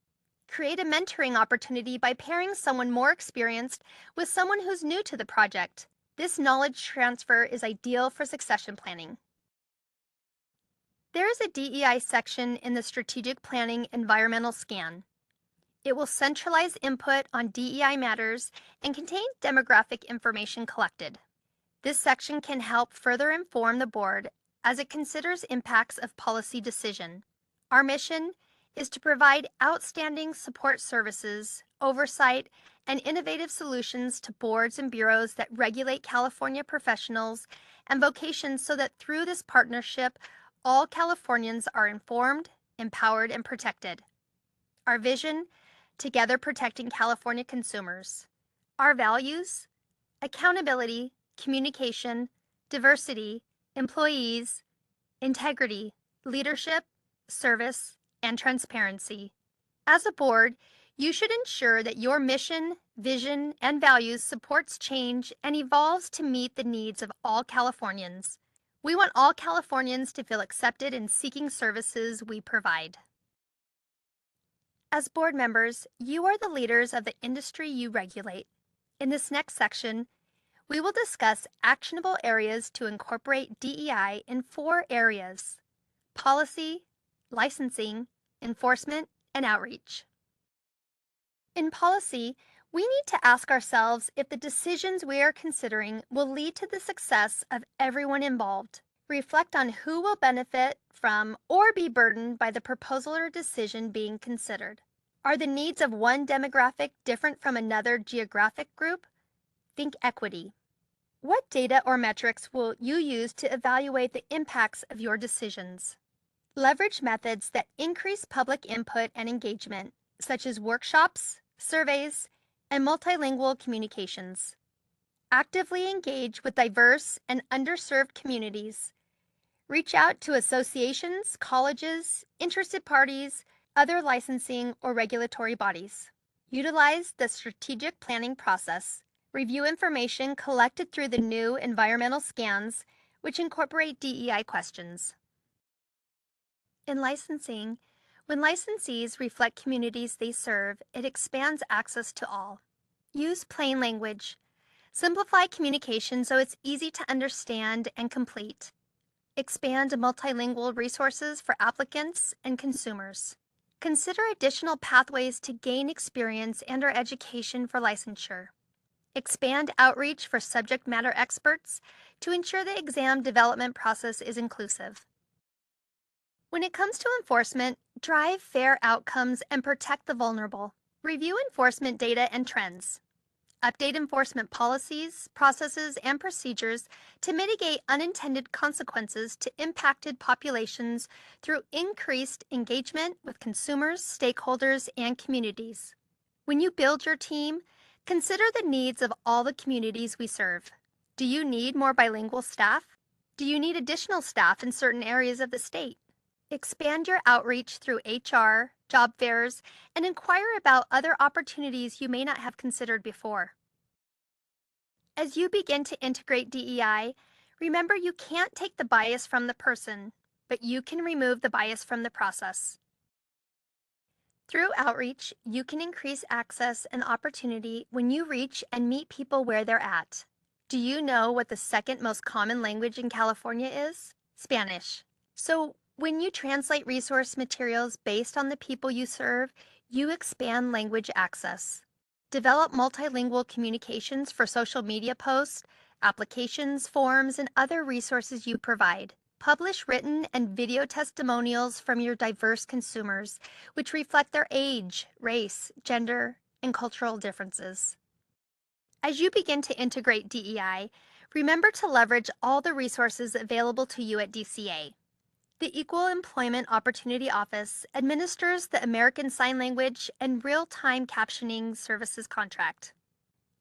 Create a mentoring opportunity by pairing someone more experienced with someone who's new to the project. This knowledge transfer is ideal for succession planning. There is a DEI section in the Strategic Planning Environmental Scan. It will centralize input on DEI matters and contain demographic information collected. This section can help further inform the board as it considers impacts of policy decision. Our mission is to provide outstanding support services, oversight, and innovative solutions to boards and bureaus that regulate California professionals and vocations so that through this partnership, all Californians are informed, empowered, and protected. Our vision, together protecting California consumers. Our values, accountability, communication, diversity, employees, integrity, leadership, service, and transparency. As a board, you should ensure that your mission, vision, and values supports change and evolves to meet the needs of all Californians. We want all Californians to feel accepted in seeking services we provide. As board members, you are the leaders of the industry you regulate. In this next section, we will discuss actionable areas to incorporate DEI in 4 areas: policy, licensing, enforcement, and outreach. In policy, we need to ask ourselves if the decisions we are considering will lead to the success of everyone involved. Reflect on who will benefit from or be burdened by the proposal or decision being considered. Are the needs of one demographic different from another geographic group? Think equity. What data or metrics will you use to evaluate the impacts of your decisions? Leverage methods that increase public input and engagement, such as workshops, surveys, and multilingual communications. Actively engage with diverse and underserved communities. Reach out to associations, colleges, interested parties, other licensing or regulatory bodies. Utilize the strategic planning process. Review information collected through the new environmental scans, which incorporate DEI questions. In licensing, when licensees reflect communities they serve, it expands access to all. Use plain language. Simplify communication so it's easy to understand and complete. Expand multilingual resources for applicants and consumers. Consider additional pathways to gain experience and/or education for licensure. Expand outreach for subject matter experts to ensure the exam development process is inclusive. When it comes to enforcement, drive fair outcomes and protect the vulnerable. Review enforcement data and trends. Update enforcement policies, processes, and procedures to mitigate unintended consequences to impacted populations through increased engagement with consumers, stakeholders, and communities. When you build your team, consider the needs of all the communities we serve. Do you need more bilingual staff? Do you need additional staff in certain areas of the state? Expand your outreach through HR, job fairs, and inquire about other opportunities you may not have considered before. As you begin to integrate DEI, remember you can't take the bias from the person, but you can remove the bias from the process. Through outreach, you can increase access and opportunity when you reach and meet people where they're at. Do you know what the second most common language in California is? Spanish. So when you translate resource materials based on the people you serve, you expand language access. Develop multilingual communications for social media posts, applications, forms, and other resources you provide. Publish written and video testimonials from your diverse consumers, which reflect their age, race, gender, and cultural differences. As you begin to integrate DEI, remember to leverage all the resources available to you at DCA. The Equal Employment Opportunity Office administers the American Sign Language and Real-Time Captioning Services contract.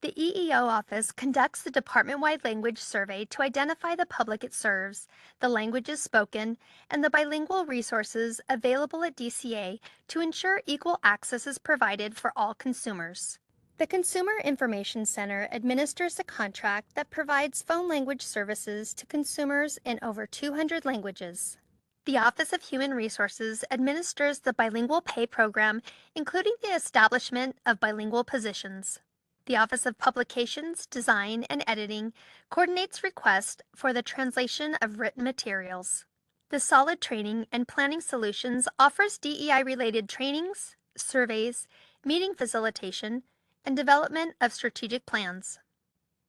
The EEO office conducts the department-wide language survey to identify the public it serves, the languages spoken, and the bilingual resources available at DCA to ensure equal access is provided for all consumers. The Consumer Information Center administers the contract that provides phone language services to consumers in over 200 languages. The Office of Human Resources administers the bilingual pay program, including the establishment of bilingual positions. The Office of Publications, Design, and Editing coordinates requests for the translation of written materials. The Solid Training and Planning Solutions offers DEI-related trainings, surveys, meeting facilitation, and development of strategic plans.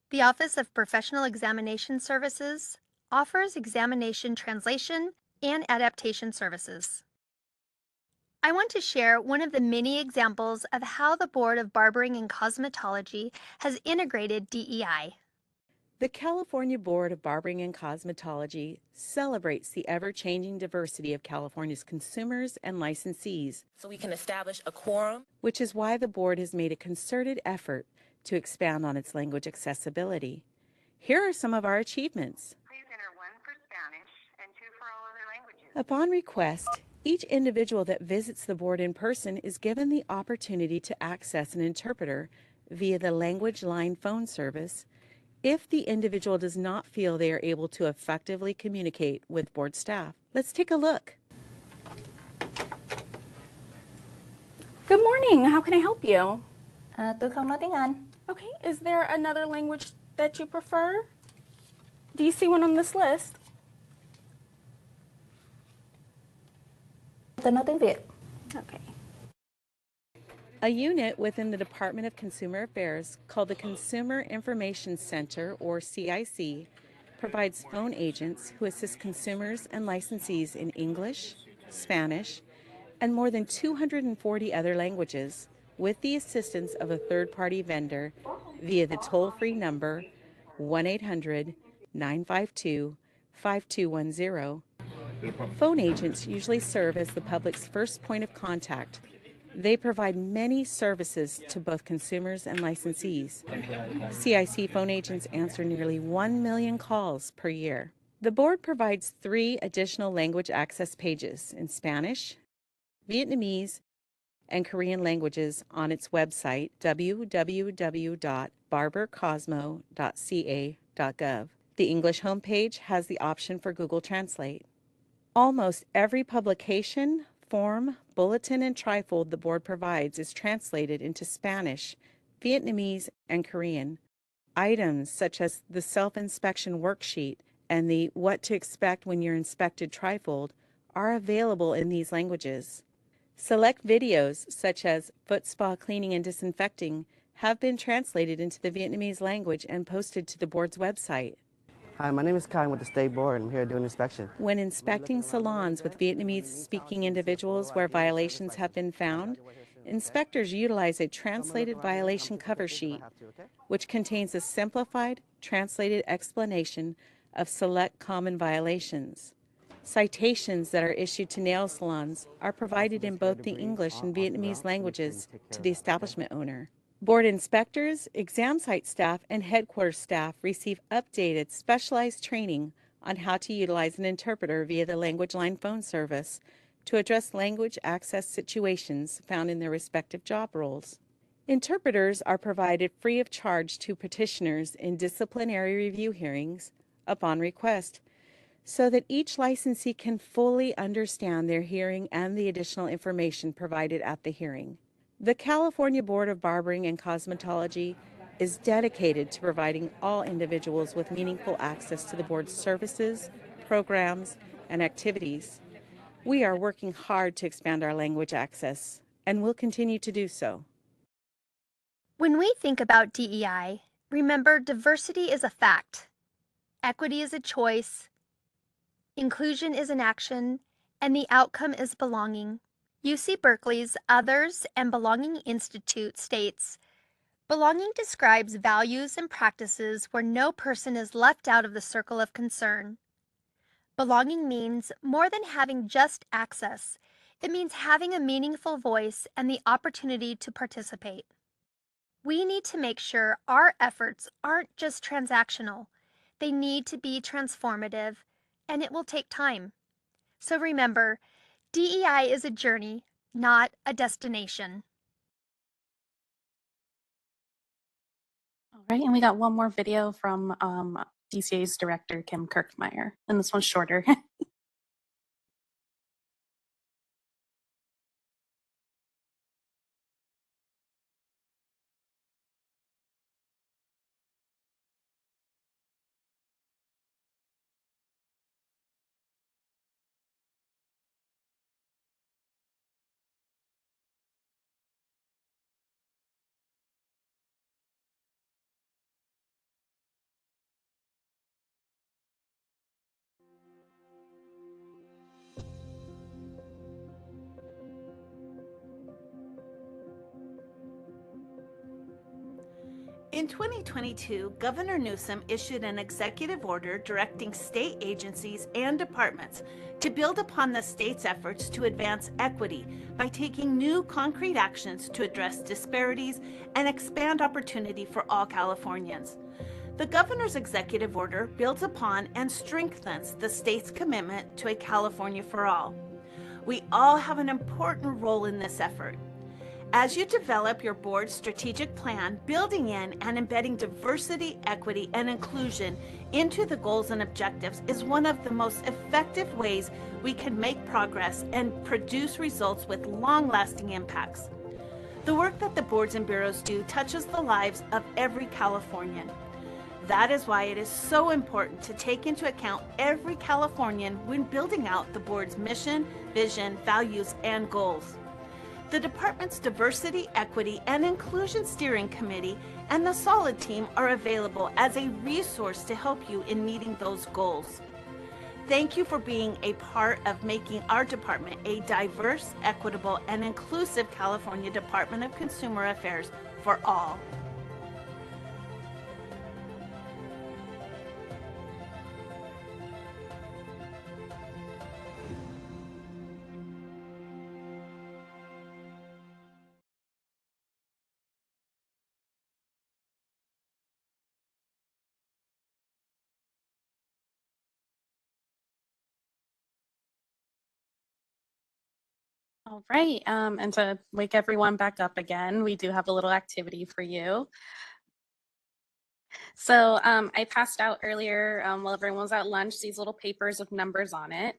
The Office of Professional Examination Services offers examination translation and adaptation services. I want to share one of the many examples of how the Board of Barbering and Cosmetology has integrated DEI. The California Board of Barbering and Cosmetology celebrates the ever-changing diversity of California's consumers and licensees, So we can establish a quorum. which is why the board has made a concerted effort to expand on its language accessibility. Here are some of our achievements. Please enter 1 for Spanish and 2 for all other languages. Upon request, each individual that visits the board in person is given the opportunity to access an interpreter via the Language Line phone service if the individual does not feel they are able to effectively communicate with board staff. Let's take a look. Good morning. How can I help you? Tôi không nói tiếng Anh. Okay. Is there another language that you prefer? Do you see one on this list? Tôi nói tiếng Việt. Okay. A unit within the Department of Consumer Affairs called the Consumer Information Center, or CIC, provides phone agents who assist consumers and licensees in English, Spanish, and more than 240 other languages with the assistance of a third-party vendor via the toll-free number 1-800-952-5210. Phone agents usually serve as the public's first point of contact. They provide many services to both consumers and licensees. CIC phone agents answer nearly 1 million calls per year. The board provides 3 additional language access pages in Spanish, Vietnamese, and Korean languages on its website, www.barbercosmo.ca.gov. The English homepage has the option for Google Translate. Almost every publication, form, bulletin, and trifold the board provides is translated into Spanish, Vietnamese, and Korean. Items such as the self-inspection worksheet and the What to Expect When You're Inspected trifold are available in these languages. Select videos such as foot spa cleaning and disinfecting have been translated into the Vietnamese language and posted to the board's website. Hi, my name is Kai with the State Board. I'm here doing inspection. When inspecting salons with Vietnamese-speaking individuals where violations have been found, inspectors utilize a translated violation cover sheet, which contains a simplified, translated explanation of select common violations. Citations that are issued to nail salons are provided in both the English and Vietnamese languages to the establishment owner. Board inspectors, exam site staff, and headquarters staff receive updated, specialized training on how to utilize an interpreter via the Language Line phone service to address language access situations found in their respective job roles. Interpreters are provided free of charge to petitioners in disciplinary review hearings upon request, so that each licensee can fully understand their hearing and the additional information provided at the hearing. The California Board of Barbering and Cosmetology is dedicated to providing all individuals with meaningful access to the board's services, programs, and activities. We are working hard to expand our language access, and will continue to do so. When we think about DEI, remember diversity is a fact, equity is a choice, inclusion is an action, and the outcome is belonging. UC Berkeley's Others and Belonging Institute states, belonging describes values and practices where no person is left out of the circle of concern. Belonging means more than having just access. It means having a meaningful voice and the opportunity to participate. We need to make sure our efforts aren't just transactional. They need to be transformative, and it will take time. So remember, DEI is a journey, not a destination. All right, and we got one more video from DCA's director, Kim Kirkmeyer, and this one's shorter. In 2022, Governor Newsom issued an executive order directing state agencies and departments to build upon the state's efforts to advance equity by taking new concrete actions to address disparities and expand opportunity for all Californians. The governor's executive order builds upon and strengthens the state's commitment to a California for all. We all have an important role in this effort. As you develop your board's strategic plan, building in and embedding diversity, equity, and inclusion into the goals and objectives is one of the most effective ways we can make progress and produce results with long-lasting impacts. The work that the boards and bureaus do touches the lives of every Californian. That is why it is so important to take into account every Californian when building out the board's mission, vision, values, and goals. The department's Diversity, Equity, and Inclusion Steering Committee and the SOLID team are available as a resource to help you in meeting those goals. Thank you for being a part of making our department a diverse, equitable, and inclusive California Department of Consumer Affairs for all. All right, and to wake everyone back up again, we do have a little activity for you. So I passed out earlier while everyone was at lunch these little papers with numbers on it.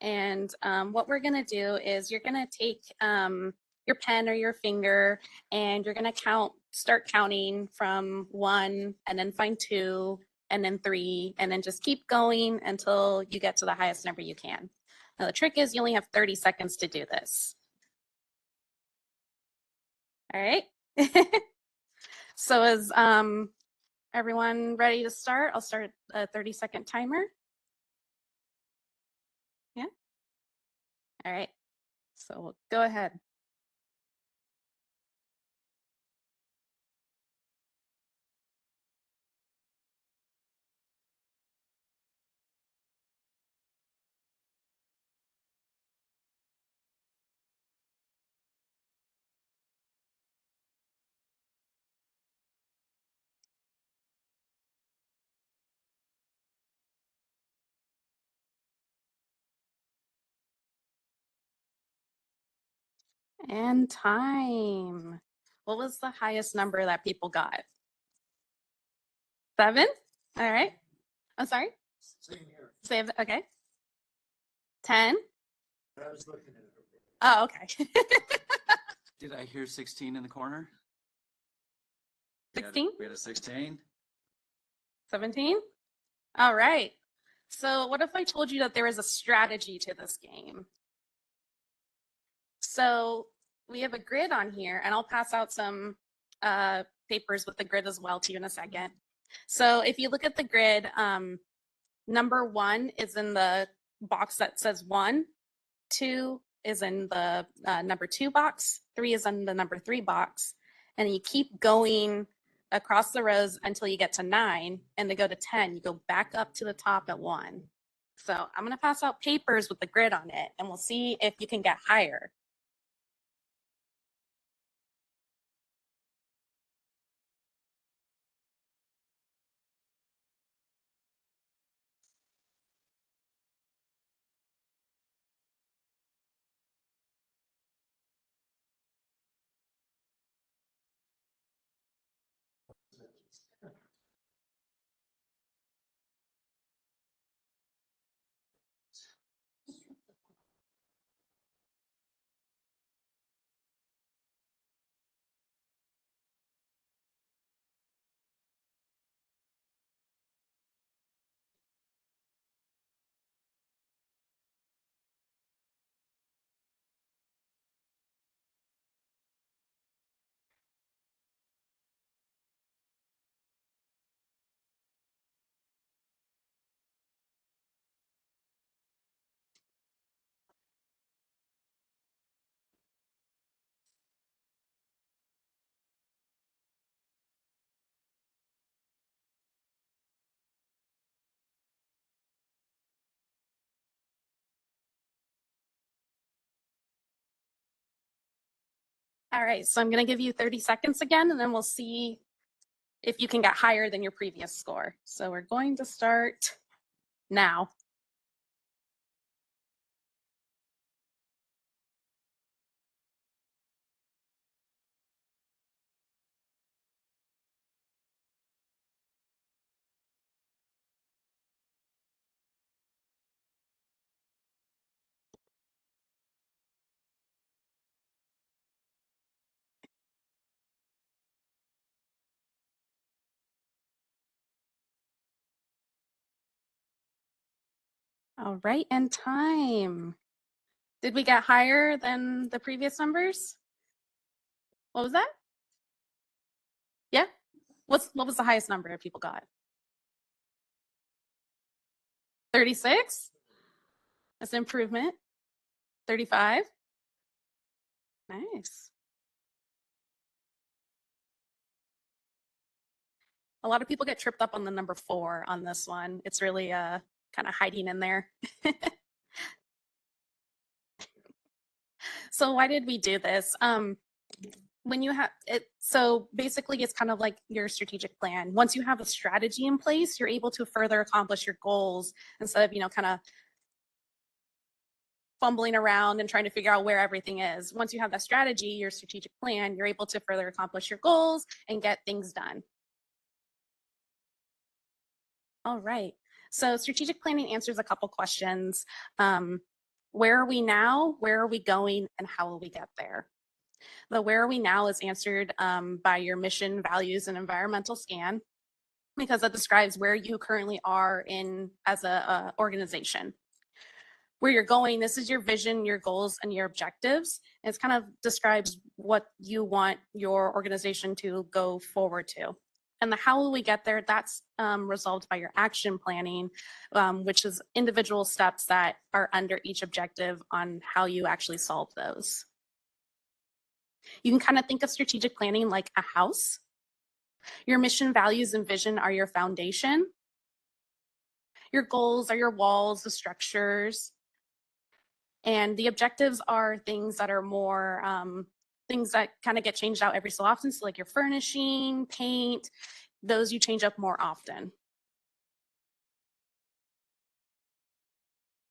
And what we're gonna do is you're gonna take your pen or your finger and you're gonna start counting from 1 and then find 2 and then 3 and then just keep going until you get to the highest number you can. Now the trick is you only have 30 seconds to do this. All right. So is everyone ready to start? I'll start a 30-second timer. Yeah. All right. So go ahead. And time. What was the highest number that people got? 7? All right. I'm sorry? Same here. 7, okay. 10? I was looking at it. Oh, okay. Did I hear 16 in the corner? 16? We had a 16. 17? All right. So what if I told you that there is a strategy to this game? So we have a grid on here, and I'll pass out some papers with the grid as well to you in a second. So if you look at the grid, number 1 is in the box that says 1, 2 is in the number 2 box, 3 is in the number 3 box, and you keep going across the rows until you get to 9, and to go to 10, you go back up to the top at 1. So I'm going to pass out papers with the grid on it, and we'll see if you can get higher. All right, so I'm going to give you 30 seconds again, and then we'll see if you can get higher than your previous score. So we're going to start now. All right, and time. Did we get higher than the previous numbers? What was that? Yeah? What was the highest number that people got? 36? That's an improvement. 35? Nice. A lot of people get tripped up on the number 4 on this one. It's really kind of hiding in there. So why did we do this? When you have it, so basically it's kind of like your strategic plan. Once you have a strategy in place, you're able to further accomplish your goals instead of, kind of fumbling around and trying to figure out where everything is. Once you have that strategy, your strategic plan, you're able to further accomplish your goals and get things done. All right. So strategic planning answers a couple questions. Where are we now? Where are we going? And how will we get there? The where are we now is answered by your mission, values, and environmental scan, because that describes where you currently are in as a organization. Where you're going, this is your vision, your goals, and your objectives. And it kind of describes what you want your organization to go forward to. And the how will we get there, that's resolved by your action planning, which is individual steps that are under each objective on how you actually solve those. You can kind of think of strategic planning like a house. Your mission, values, and vision are your foundation. Your goals are your walls, the structures. And the objectives are things that are more, things that kind of get changed out every so often. So like your furnishing, paint, those you change up more often.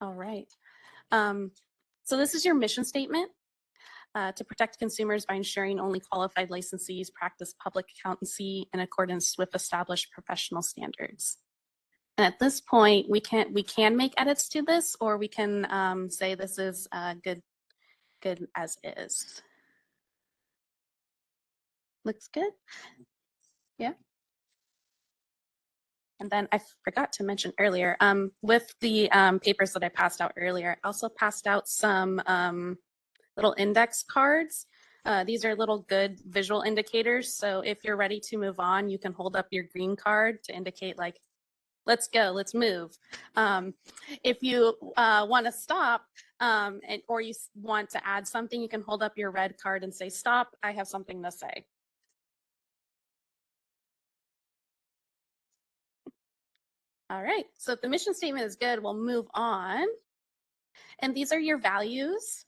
All right. So this is your mission statement. To protect consumers by ensuring only qualified licensees practice public accountancy in accordance with established professional standards. And at this point, we can make edits to this, or we can say this is good as is. Looks good. Yeah. And then I forgot to mention earlier, with the papers that I passed out earlier, I also passed out some little index cards. These are little good visual indicators. So if you're ready to move on, you can hold up your green card to indicate like, let's go, let's move. If you want to stop or you want to add something, you can hold up your red card and say, stop, I have something to say. All right, so if the mission statement is good, we'll move on. And these are your values.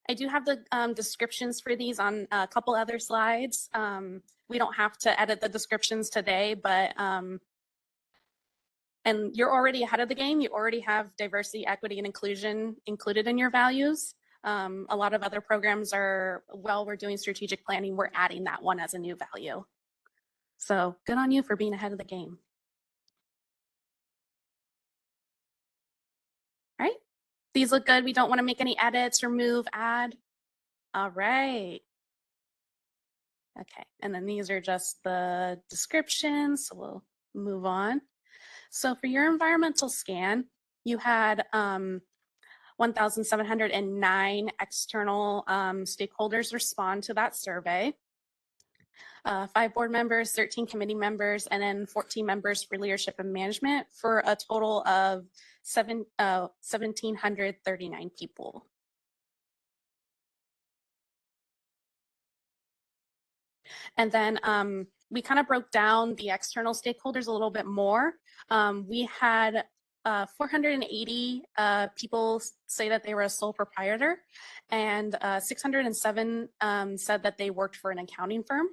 I do have the descriptions for these on a couple other slides. We don't have to edit the descriptions today, but and you're already ahead of the game. You already have diversity, equity, and inclusion included in your values. A lot of other programs are, while we're doing strategic planning, we're adding that one as a new value. So good on you for being ahead of the game. All right, these look good. We don't want to make any edits, remove, add. All right. Okay, and then these are just the descriptions, so we'll move on. So for your environmental scan, you had 1,709 external stakeholders respond to that survey. 5 board members, 13 committee members, and then 14 members for leadership and management, for a total of 1,739 people. And then we kind of broke down the external stakeholders a little bit more. We had 480 people say that they were a sole proprietor, and 607 said that they worked for an accounting firm.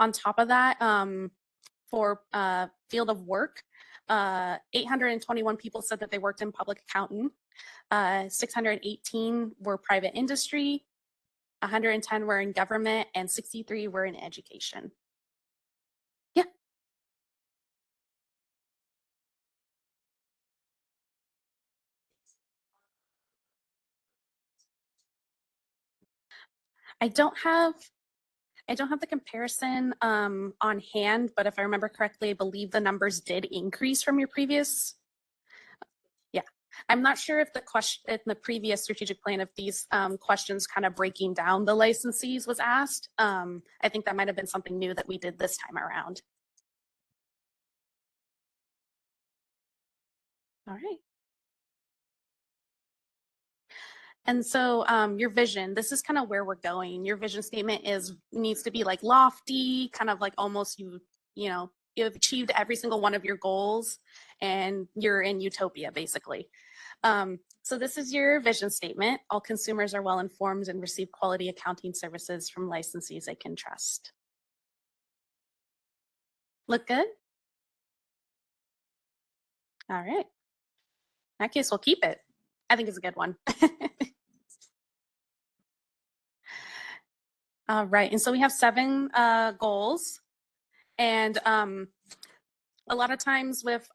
On top of that, for field of work, 821 people said that they worked in public accounting. 618 were private industry, 110 were in government, and 63 were in education. Yeah. I don't have the comparison on hand, but if I remember correctly, I believe the numbers did increase from your previous. Yeah, I'm not sure if the question in the previous strategic plan, if these questions kind of breaking down the licensees was asked. I think that might have been something new that we did this time around. All right. And so your vision, this is kind of where we're going. Your vision statement needs to be like lofty, kind of like almost you know, you've achieved every single one of your goals and you're in utopia, basically. So this is your vision statement. All consumers are well informed and receive quality accounting services from licensees they can trust. Look good? All right. that case, we'll keep it. I think it's a good one. All right, and so we have 7 goals. And a lot of times with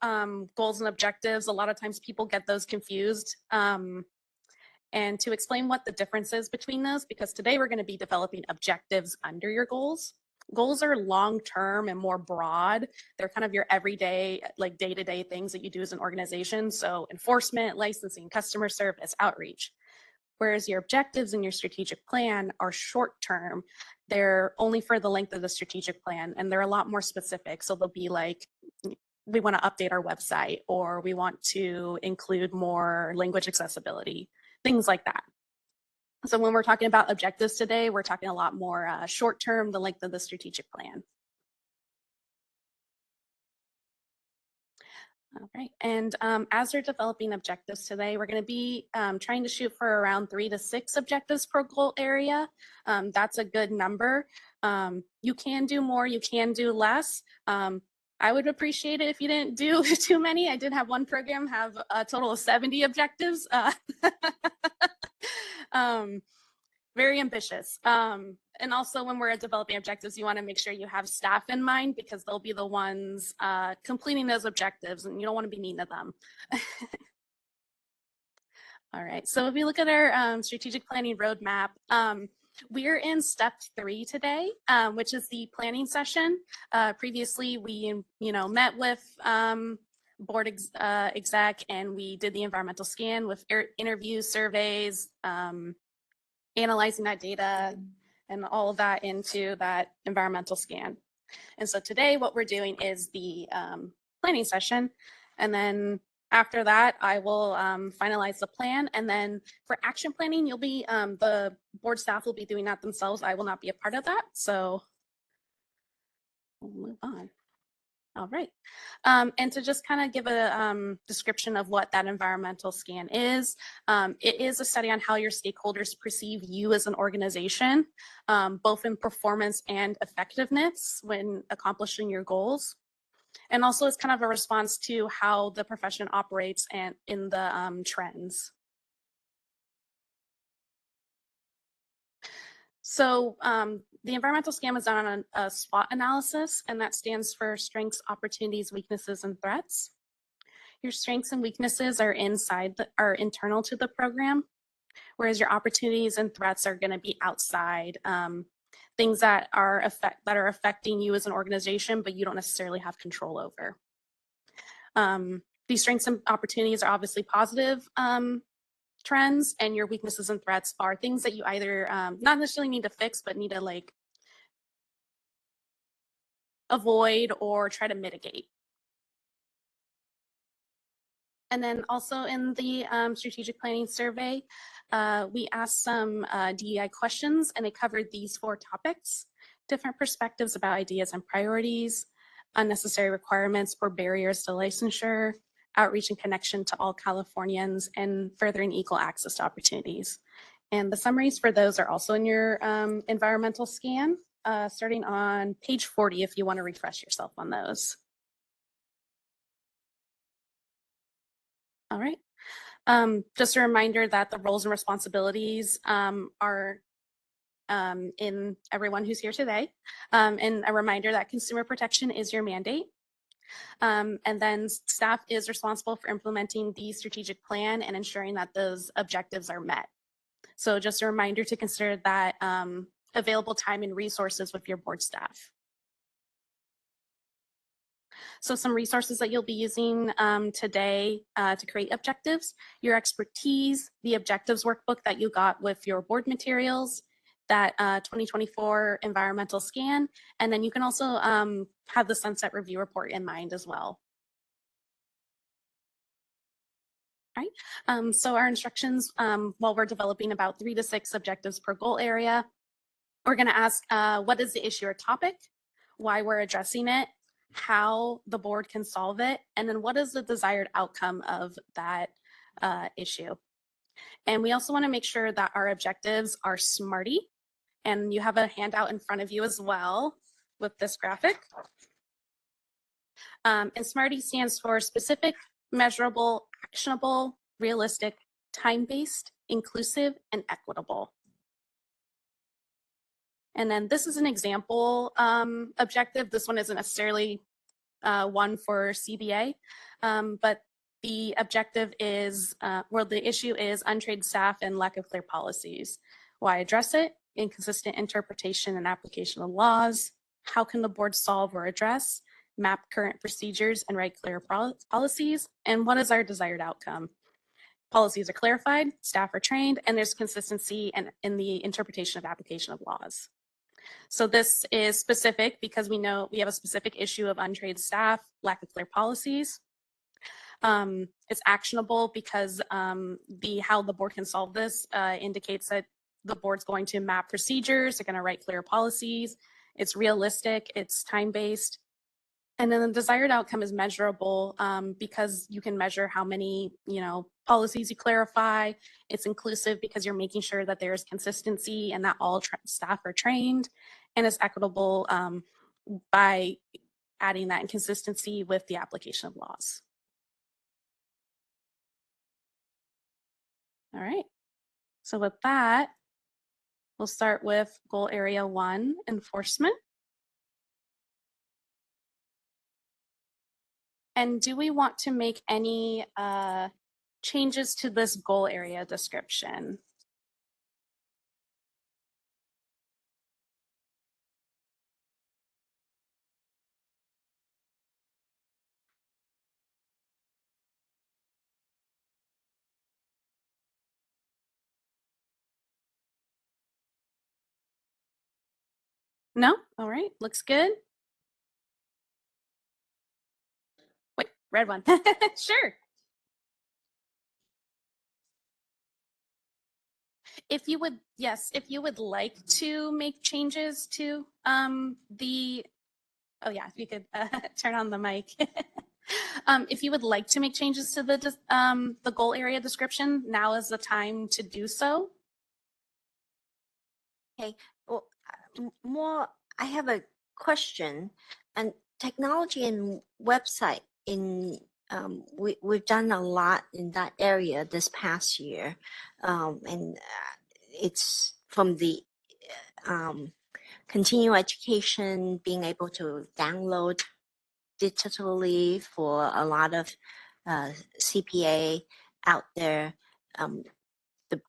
goals and objectives, a lot of times people get those confused. And to explain what the difference is between those, because today we're going to be developing objectives under your goals. Goals are long-term and more broad. They're kind of your everyday, like day-to-day things that you do as an organization. So enforcement, licensing, customer service, outreach. Whereas your objectives in your strategic plan are short-term. They're only for the length of the strategic plan, and they're a lot more specific. So they'll be like, we want to update our website, or we want to include more language accessibility, things like that. So when we're talking about objectives today, we're talking a lot more short-term, the length of the strategic plan. All right, and as we're developing objectives today, we're going to be trying to shoot for around 3 to 6 objectives per goal area. That's a good number. You can do more, you can do less. I would appreciate it if you didn't do too many. I did have one program have a total of 70 objectives. Very ambitious. And also when we're developing objectives, you want to make sure you have staff in mind, because they'll be the ones completing those objectives, and you don't want to be mean to them. All right, so if we look at our strategic planning roadmap, we're in step 3 today, which is the planning session. Previously, we met with board exec, and we did the environmental scan with interviews, surveys, analyzing that data and all of that into that environmental scan. And so today what we're doing is the planning session. And then after that, I will finalize the plan. And then for action planning, you'll be, the board staff will be doing that themselves. I will not be a part of that. So we'll move on. All right. And to just kind of give a description of what that environmental scan is, it is a study on how your stakeholders perceive you as an organization, both in performance and effectiveness when accomplishing your goals. And also it's kind of a response to how the profession operates and in the trends. So the environmental scan was done on a SWOT analysis, and that stands for strengths, opportunities, weaknesses, and threats. Your strengths and weaknesses are internal to the program, whereas your opportunities and threats are going to be outside, things that are affecting you as an organization, but you don't necessarily have control over. These strengths and opportunities are obviously positive trends, and your weaknesses and threats are things that you either not necessarily need to fix, but need to like avoid or try to mitigate. And then also in the strategic planning survey, we asked some DEI questions, and they covered these 4 topics: different perspectives about ideas and priorities, unnecessary requirements or barriers to licensure, outreach and connection to all Californians, and furthering equal access to opportunities. And the summaries for those are also in your environmental scan, starting on page 40 if you want to refresh yourself on those. All right. Just a reminder that the roles and responsibilities are in everyone who's here today. And a reminder that consumer protection is your mandate. And then staff is responsible for implementing the strategic plan and ensuring that those objectives are met. So just a reminder to consider that available time and resources with your board staff. So some resources that you'll be using today to create objectives: your expertise, the objectives workbook that you got with your board materials, that 2024 environmental scan, and then you can also have the sunset review report in mind as well. All right, so our instructions while we're developing about 3 to 6 objectives per goal area, we're going to ask what is the issue or topic, why we're addressing it, how the board can solve it, and then what is the desired outcome of that issue. And we also want to make sure that our objectives are SMARTY, and you have a handout in front of you as well with this graphic. And SMARTY stands for specific, measurable, actionable, realistic, time-based, inclusive, and equitable. And then this is an example objective. This one isn't necessarily one for CBA, but the objective is, well, the issue is untrained staff and lack of clear policies. Why address it? Inconsistent interpretation and application of laws. How can the board solve or address? Map current procedures and write clear policies. And what is our desired outcome? Policies are clarified, staff are trained, and there's consistency in the interpretation of application of laws. So this is specific because we know we have a specific issue of untrained staff, lack of clear policies. It's actionable because how the board can solve this indicates that the board's going to map procedures, they're going to write clear policies, it's realistic, it's time-based. And then the desired outcome is measurable because you can measure how many, policies you clarify. It's inclusive because you're making sure that there's consistency and that all staff are trained, and it's equitable by adding that inconsistency with the application of laws. All right. So with that, we'll start with goal area 1, enforcement. And do we want to make any changes to this goal area description? No? All right, looks good. Wait, red one. Sure. If you would, yes, if you would like to make changes to oh yeah, if you could turn on the mic. If you would like to make changes to the goal area description, now is the time to do so. Okay, well, I have a question. And technology and website we've done a lot in that area this past year, and it's from the continuing education, being able to download digitally for a lot of CPA out there. The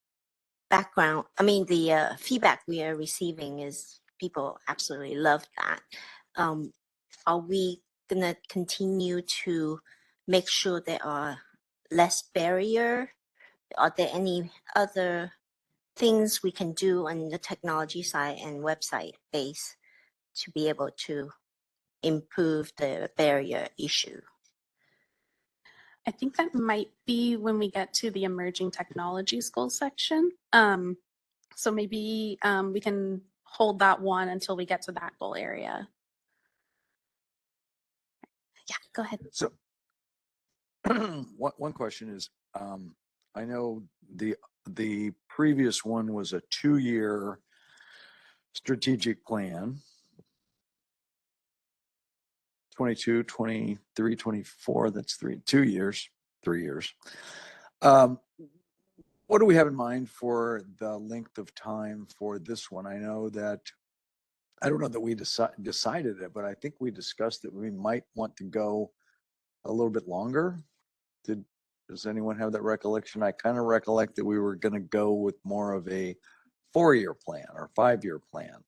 feedback we are receiving is people absolutely love that. Are we going to continue to make sure there are less barrier? Are there any other things we can do on the technology side and website base to be able to improve the barrier issue? I think that might be when we get to the emerging technologies goal section. So maybe we can hold that one until we get to that goal area. Yeah, go ahead. So one question is, I know the previous one was a 2-year strategic plan, 22, 23, 24, that's 2 years, 3 years. What do we have in mind for the length of time for this one? I know that, I don't know that we decided it, but I think we discussed that we might want to go a little bit longer. Does anyone have that recollection? I kind of recollect that we were going to go with more of a 4-year plan or 5-year plan.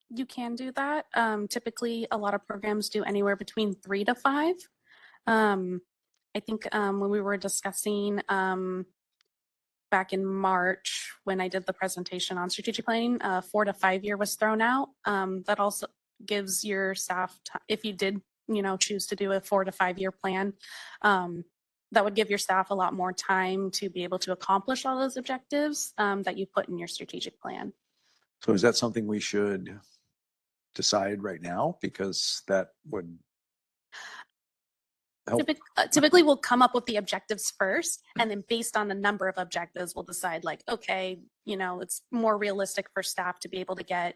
You can do that. Typically, a lot of programs do anywhere between 3 to 5. I think when we were discussing back in March, when I did the presentation on strategic planning, 4 to 5 year was thrown out. That also gives your staff, if you did, choose to do a 4 to 5 year plan, that would give your staff a lot more time to be able to accomplish all those objectives that you put in your strategic plan. So is that something we should decide right now? Because that would help. Typically, we'll come up with the objectives first, and then based on the number of objectives, we'll decide like, okay, it's more realistic for staff to be able to get,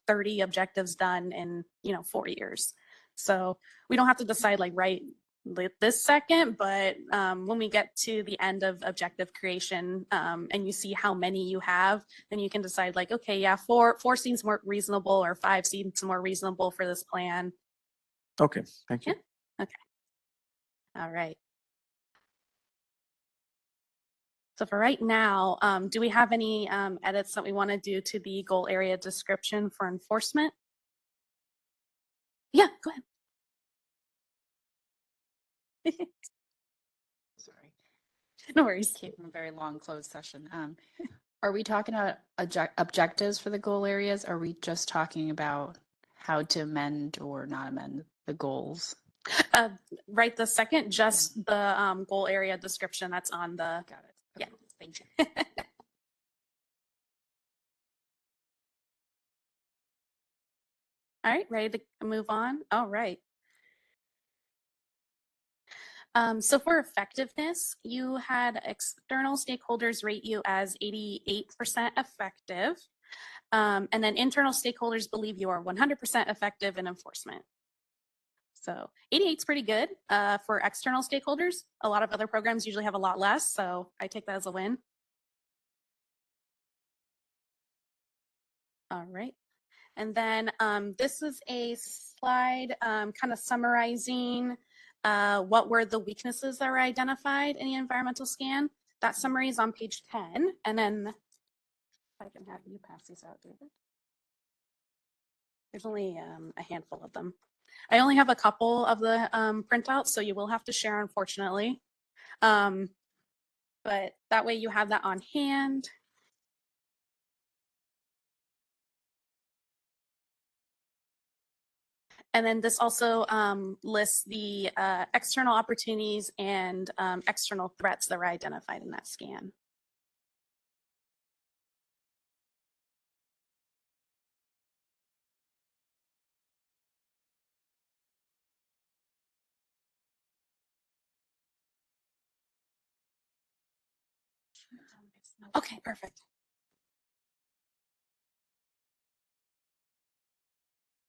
30 objectives done in, 4 years. So we don't have to decide like right this second, but when we get to the end of objective creation and you see how many you have, then you can decide like, okay, yeah, four seems more reasonable or 5 seems more reasonable for this plan. Okay, thank you. Yeah. Okay. All right. So for right now, do we have any edits that we want to do to the goal area description for enforcement? Yeah, go ahead. Sorry. No worries. Keeping a very long closed session. Are we talking about objectives for the goal areas? Are we just talking about how to amend or not amend the goals? Right this second, just the goal area description that's on the. Got it. Yeah. Thank you. All right, ready to move on? All right. So for effectiveness, you had external stakeholders rate you as 88% effective. And then internal stakeholders believe you are 100% effective in enforcement. So 88 is pretty good for external stakeholders. A lot of other programs usually have a lot less, so I take that as a win. All right. And then this is a slide kind of summarizing what were the weaknesses that were identified in the environmental scan. That summary is on page 10. And then I can have you pass these out, David. There's only a handful of them. I only have a couple of the printouts, so you will have to share, unfortunately. But that way you have that on hand. And then this also lists the external opportunities and external threats that were identified in that scan. Okay, perfect.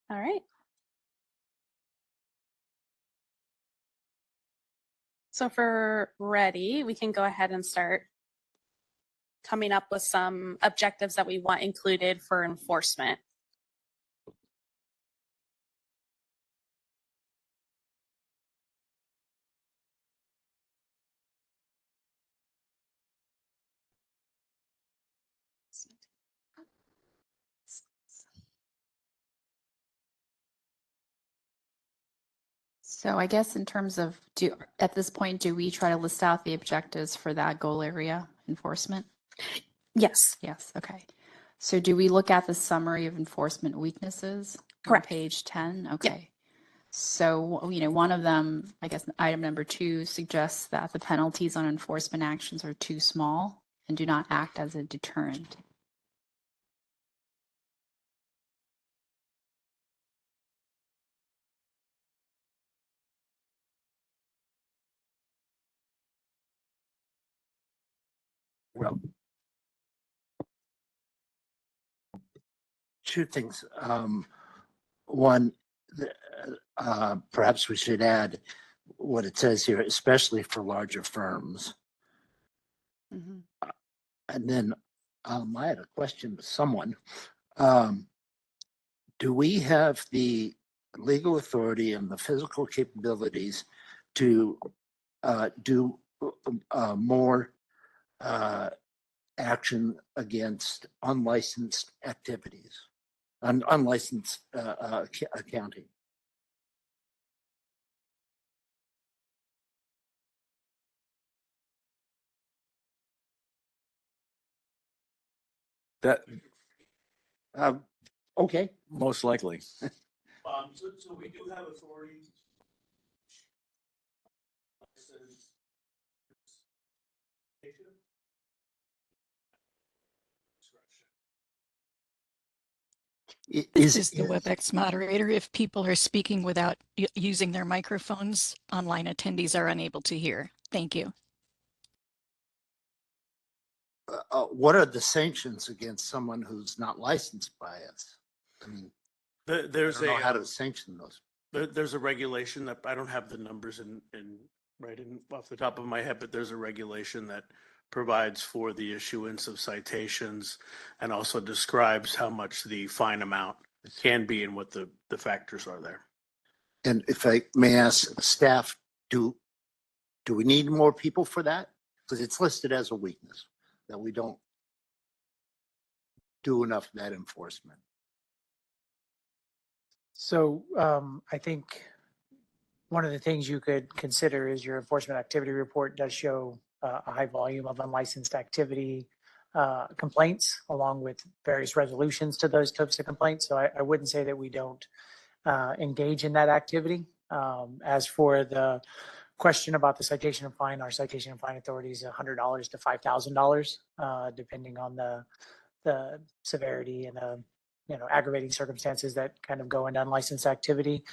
All right. So for ready, we can go ahead and start coming up with some objectives that we want included for enforcement. So I guess in terms of, at this point, do we try to list out the objectives for that goal area enforcement? Yes. Yes, okay. So do we look at the summary of enforcement weaknesses? Correct. On page 10? Okay. So, one of them, I guess, item number 2 suggests that the penalties on enforcement actions are too small and do not act as a deterrent. Well, two things. One, perhaps we should add what it says here, especially for larger firms. Mhm. And then I had a question to someone. Do we have the legal authority and the physical capabilities to do more action against unlicensed activities, unlicensed accounting? That Okay. most likely. So we do have authority. This is the WebEx moderator. If people are speaking without using their microphones, online attendees are unable to hear. Thank you. What are the sanctions against someone who's not licensed by us? I mean, There's I don't know how to sanction those. There's a regulation that I don't have the numbers off the top of my head, but there's a regulation that provides for the issuance of citations and also describes how much the fine amount can be and what the factors are there. And if I may ask staff, do we need more people for that? Because it's listed as a weakness that we don't do enough of that enforcement. So I think one of the things you could consider is your enforcement activity report does show a high volume of unlicensed activity complaints, along with various resolutions to those types of complaints. So I wouldn't say that we don't engage in that activity. As for the question about the citation and fine, our citation and fine authority is $100 to $5,000, depending on the severity and aggravating circumstances that kind of go into unlicensed activity.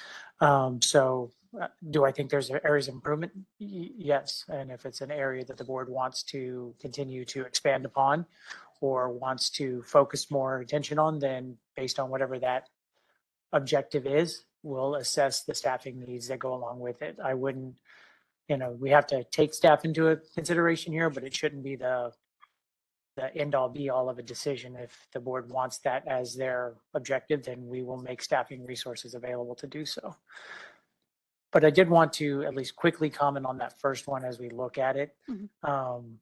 Do I think there's areas of improvement? Yes. And if it's an area that the board wants to continue to expand upon or wants to focus more attention on, then based on whatever that objective is, we'll assess the staffing needs that go along with it. I wouldn't, we have to take staff into a consideration here, but it shouldn't be the end all be all of a decision. If the board wants that as their objective, then we will make staffing resources available to do so. But I did want to at least quickly comment on that first one as we look at it. And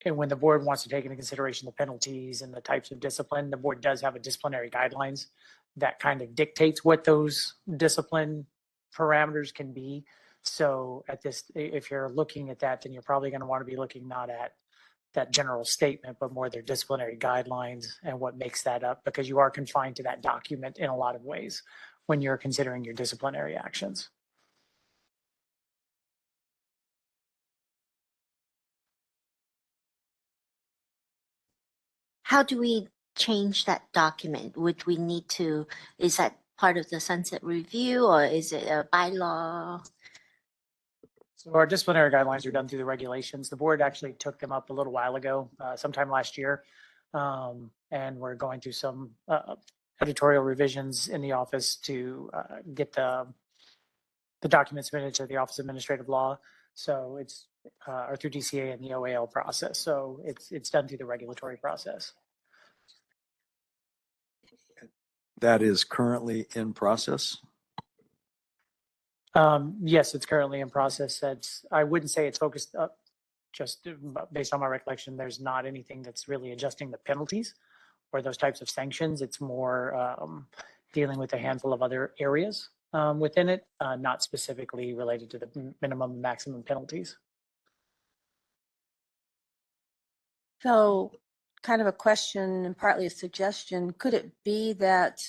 when the board wants to take into consideration the penalties and the types of discipline, the board does have a disciplinary guidelines that kind of dictates what those discipline parameters can be. So if you're looking at that, then you're probably going to want to be looking not at that general statement, but more their disciplinary guidelines and what makes that up, because you are confined to that document in a lot of ways when you're considering your disciplinary actions. How do we change that document? Would we need to, is that part of the sunset review or is it a bylaw? So our disciplinary guidelines are done through the regulations. The board actually took them up a little while ago, sometime last year. And we're going through some editorial revisions in the office to get the documents submitted to the Office of Administrative Law. So it's or through DCA and the OAL process. So it's done through the regulatory process. That is currently in process. Yes, it's currently in process. I wouldn't say it's focused up, just based on my recollection, there's not anything that's really adjusting the penalties or those types of sanctions. It's more dealing with a handful of other areas within it, not specifically related to the minimum and maximum penalties. So kind of a question and partly a suggestion, could it be that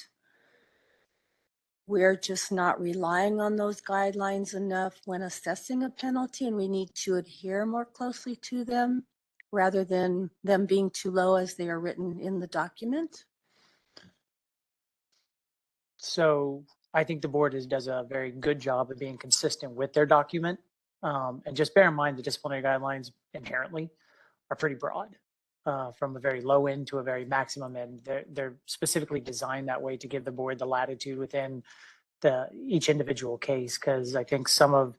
we're just not relying on those guidelines enough when assessing a penalty and we need to adhere more closely to them rather than them being too low as they are written in the document? So I think the board does a very good job of being consistent with their document. And just bear in mind the disciplinary guidelines inherently are pretty broad, from a very low end to a very maximum end. They're specifically designed that way to give the board the latitude within each individual case, because I think some of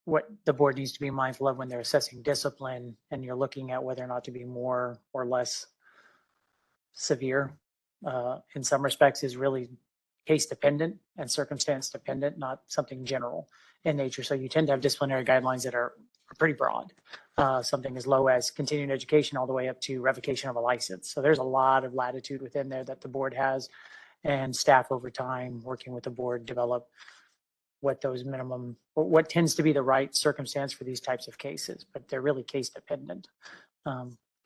what the board needs to be mindful of when they're assessing discipline and you're looking at whether or not to be more or less severe in some respects is really case dependent and circumstance dependent, not something general in nature. So you tend to have disciplinary guidelines that are pretty broad, something as low as continuing education all the way up to revocation of a license. So there's a lot of latitude within there that the board has, and staff over time working with the board develop what those minimum, or what tends to be the right circumstance for these types of cases, but they're really case dependent.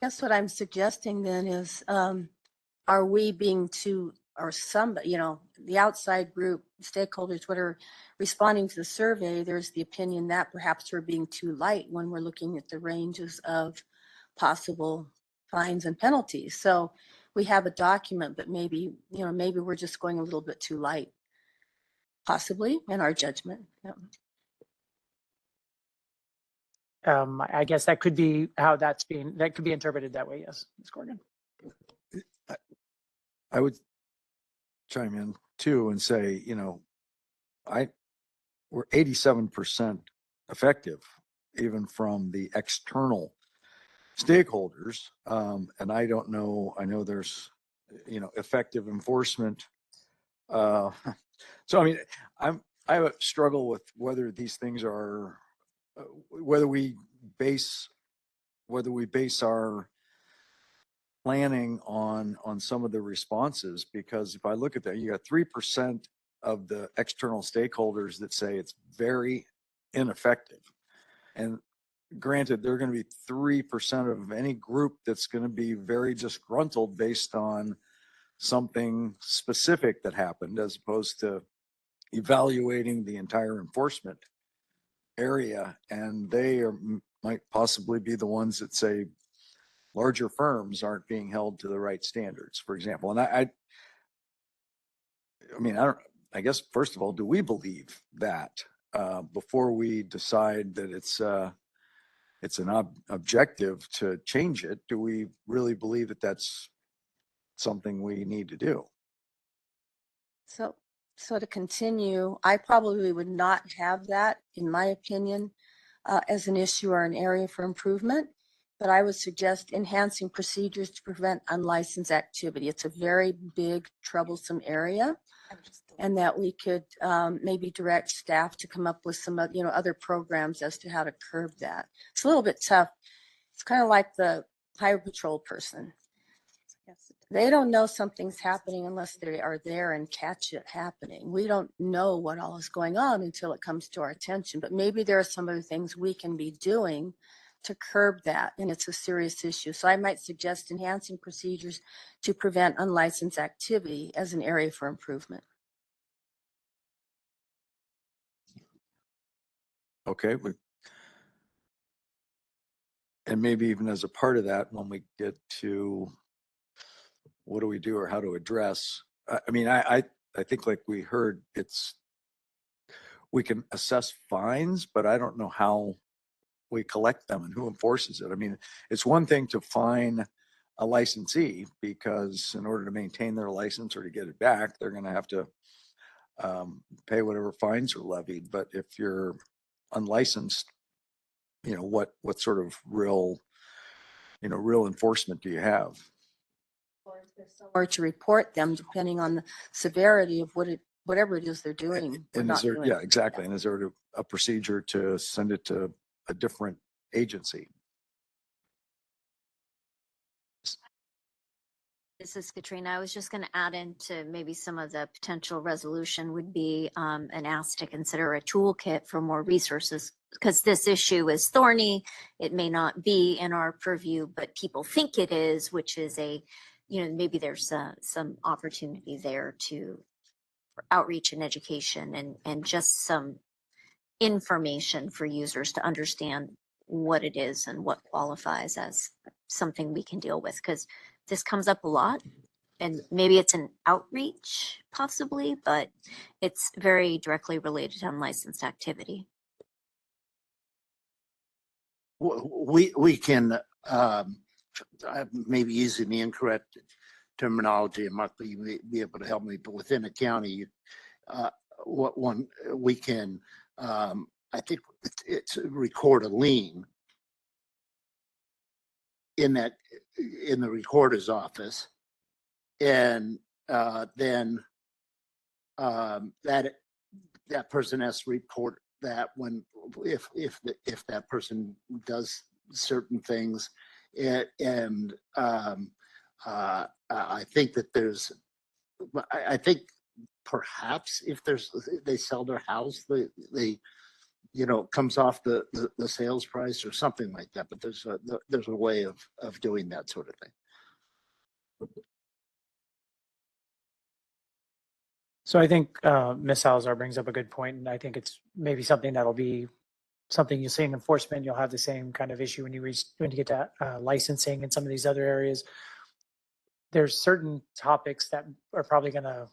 That's what I'm suggesting then is, are we being too, or somebody, the outside group, stakeholders, what are responding to the survey, there's the opinion that perhaps we're being too light when we're looking at the ranges of possible fines and penalties. So we have a document, but maybe we're just going a little bit too light, possibly in our judgment. Yeah. I guess that could be how that could be interpreted that way. Yes, Ms. Corrigan. I would chime in too and say, we're 87% effective, even from the external stakeholders. And I don't know, I know there's, effective enforcement. So, I mean, I have a struggle with whether these things are, whether we base our planning on some of the responses, because if I look at that, you got 3% of the external stakeholders that say it's very ineffective. And granted, there are going to be 3% of any group that's going to be very disgruntled based on something specific that happened, as opposed to evaluating the entire enforcement area. And they might possibly be the ones that say larger firms aren't being held to the right standards, for example. And I mean, I guess, first of all, do we believe that before we decide that it's an objective to change it? Do we really believe that that's something we need to do? So to continue, I probably would not have that, in my opinion, as an issue or an area for improvement. But I would suggest enhancing procedures to prevent unlicensed activity. It's a very big, troublesome area. And that we could maybe direct staff to come up with some, other programs as to how to curb that. It's a little bit tough. It's kind of like the highway patrol person. They don't know something's happening unless they are there and catch it happening. We don't know what all is going on until it comes to our attention. But maybe there are some other things we can be doing to curb that, and it's a serious issue. So I might suggest enhancing procedures to prevent unlicensed activity as an area for improvement. Okay. And maybe even as a part of that, when we get to what do we do or how to address, I mean, I think, like we heard, we can assess fines, but I don't know how we collect them and who enforces it. I mean, it's one thing to fine a licensee, because in order to maintain their license or to get it back, they're going to have to pay whatever fines are levied. But if you're unlicensed, what sort of real enforcement do you have? Or to report them, depending on the severity of whatever it is they're doing. And is there, yeah, exactly. And is there a procedure to send it to a different agency? This is Katrina. I was just going to add into maybe some of the potential resolution would be an ask to consider a toolkit for more resources, because this issue is thorny. It may not be in our purview, but people think it is, which is maybe there's some for outreach and education and just some information for users to understand what it is and what qualifies as something we can deal with, because this comes up a lot, and maybe it's an outreach possibly, but it's very directly related to unlicensed activity. We can, maybe using the incorrect terminology, and Mark, you may be able to help me, but within a county, we can, I think it's record a lien in the recorder's office, and then that person has to report that if that person does certain things, and I think that I think perhaps if they sell their house, they comes off the sales price or something like that. But there's a way of doing that sort of thing. So I think Ms. Salazar brings up a good point, and I think it's maybe something that'll be something you'll see in enforcement. You'll have the same kind of issue when you get to licensing and some of these other areas. There's certain topics that are probably going to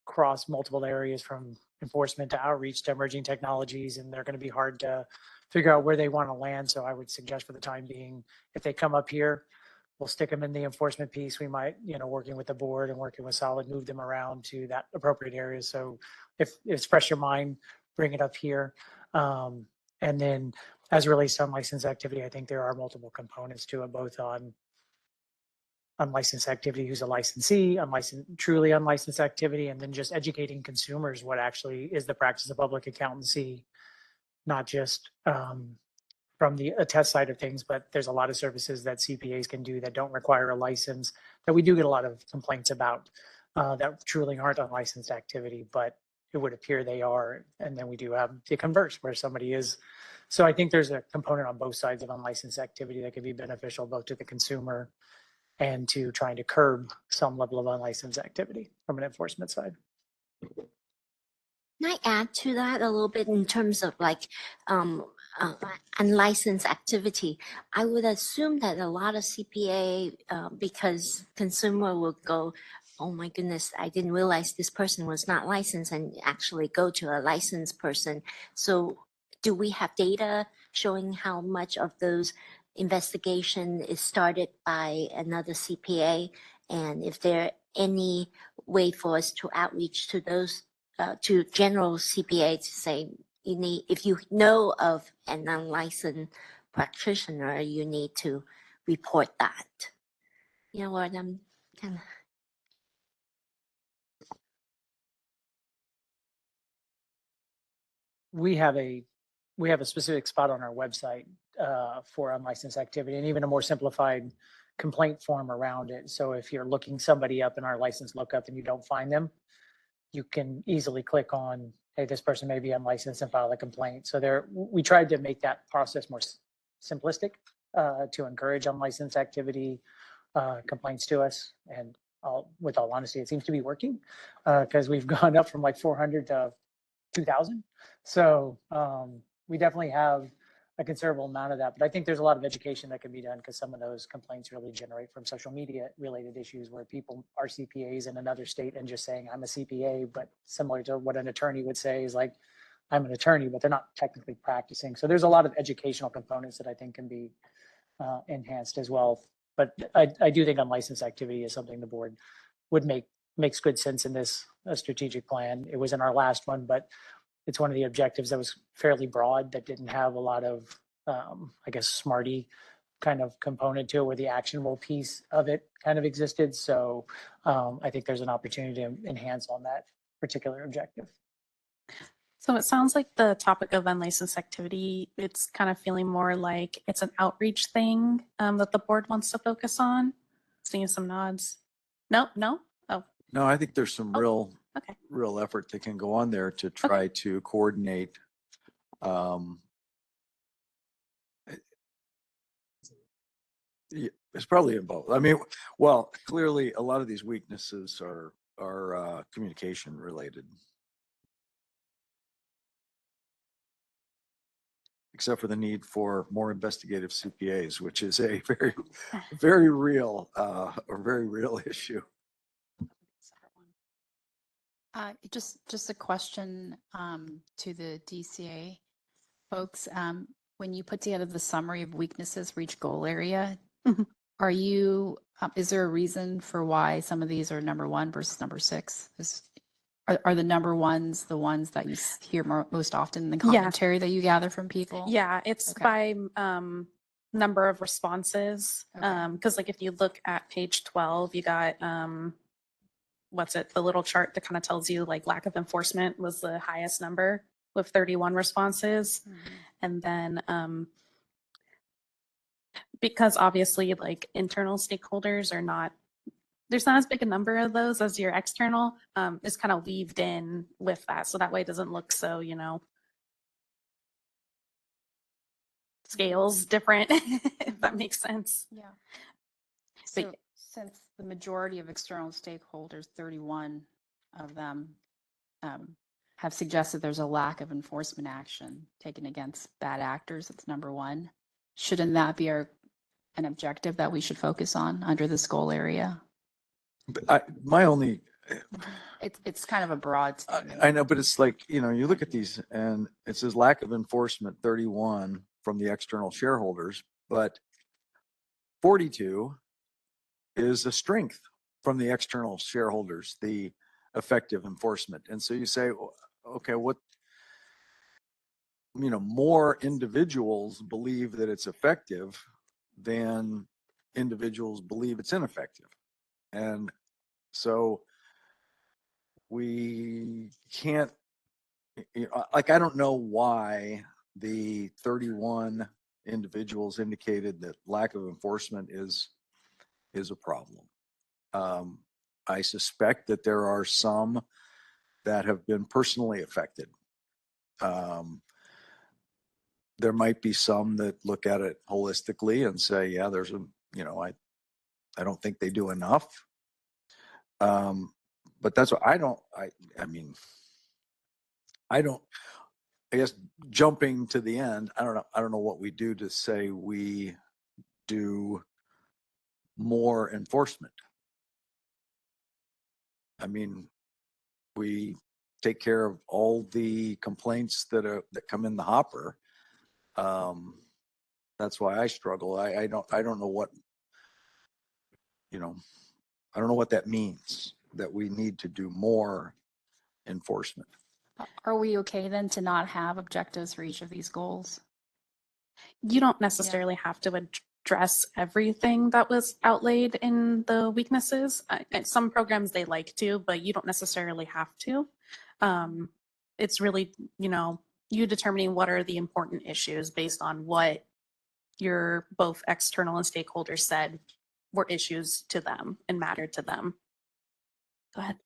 cross multiple areas, from enforcement to outreach to emerging technologies, and they're going to be hard to figure out where they want to land. So I would suggest, for the time being, if they come up here, we'll stick them in the enforcement piece. We might, working with the board and working with Solid, move them around to that appropriate area. So if it's fresh your mind, bring it up here. And then as it relates to unlicensed activity, I think there are multiple components to it, both on unlicensed activity, who's a licensee, truly unlicensed activity, and then just educating consumers what actually is the practice of public accountancy, not just from the attest side of things, but there's a lot of services that CPAs can do that don't require a license that we do get a lot of complaints about that truly aren't unlicensed activity, but it would appear they are. And then we do have the converse where somebody is. So I think there's a component on both sides of unlicensed activity that can be beneficial both to the consumer and to trying to curb some level of unlicensed activity from an enforcement side. Can I add to that a little bit in terms of like unlicensed activity? I would assume that a lot of CPA, because consumer will go, oh my goodness, I didn't realize this person was not licensed, and actually go to a licensed person. So do we have data showing how much of those investigation is started by another CPA? And if there any way for us to outreach to those to general CPA to say, if you know of an unlicensed practitioner, you need to report that. You know what I'm kind of. We have a specific spot on our website for unlicensed activity, and even a more simplified complaint form around it. So if you're looking somebody up in our license lookup and you don't find them, you can easily click on, hey, this person may be unlicensed, and file a complaint. So we tried to make that process more simplistic to encourage unlicensed activity complaints to us. And with all honesty, it seems to be working because we've gone up from like 400 to 2,000. So we definitely have a considerable amount of that. But I think there's a lot of education that can be done because some of those complaints really generate from social media related issues where people are CPAs in another state and just saying, I'm a CPA, but similar to what an attorney would say is like, I'm an attorney, but they're not technically practicing. So there's a lot of educational components that I think can be enhanced as well. But I do think unlicensed activity is something the board would makes good sense in this strategic plan. It was in our last one, but it's one of the objectives that was fairly broad that didn't have a lot of, I guess, smarty kind of component to it where the actionable piece of it kind of existed. So I think there's an opportunity to enhance on that particular objective. So it sounds like the topic of unlicensed activity, it's kind of feeling more like it's an outreach thing that the board wants to focus on. Seeing some nods. No. Oh, No, I think there's some real okay. real effort that can go on there to try to coordinate. It's probably in both. I mean, well, clearly a lot of these weaknesses are communication related. Except for the need for more investigative CPAs, which is a very, very real, issue. Just a question to the DCA folks. When you put together the summary of weaknesses for each goal area, are you, is there a reason for why some of these are number 1 versus number 6? Are the number ones the ones that you hear most often in the commentary that you gather from people? Yeah, it's by number of responses. Because like if you look at page 12, you got the little chart that kind of tells you like lack of enforcement was the highest number with 31 responses. And then because obviously like internal stakeholders are not, there's not as big a number of those as your external, is kind of weaved in with that. So that way it doesn't look so, scales different, if that makes sense. Yeah. So since the majority of external stakeholders, 31 of them, have suggested there's a lack of enforcement action taken against bad actors, that's number 1. Shouldn't that be an objective that we should focus on under this goal area? My only, it's kind of a broad statement. I know, but it's like, you look at these and it says lack of enforcement, 31 from the external shareholders, but 42 is a strength from the external shareholders, the effective enforcement. And so you say, okay, what, more individuals believe that it's effective than individuals believe it's ineffective. And so we can't, like, I don't know why the 31 individuals indicated that lack of enforcement is a problem. I suspect that there are some that have been personally affected. There might be some that look at it holistically and say, yeah, there's I don't think they do enough. But that's what I guess jumping to the end, I don't know what we do to say we do more enforcement. I mean, we take care of all the complaints that come in the hopper. That's why I struggle. I don't know what, I don't know what that means, that we need to do more enforcement. Are we okay then to not have objectives for each of these goals? You don't necessarily have to address everything that was outlaid in the weaknesses. Some programs they like to, but you don't necessarily have to. It's really, you determining what are the important issues based on what your both external and stakeholders said were issues to them and mattered to them. Go ahead.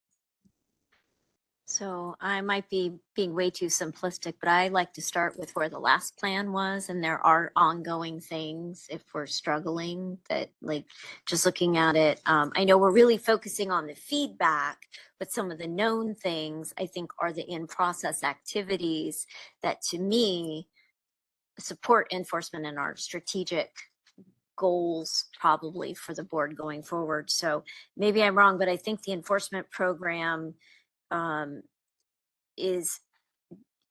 So I might be being way too simplistic, but I like to start with where the last plan was, and there are ongoing things if we're struggling that, like, just looking at it. I know we're really focusing on the feedback, but some of the known things I think are the in-process activities that, to me, support enforcement in our strategic goals probably for the board going forward. So maybe I'm wrong, but I think the enforcement program is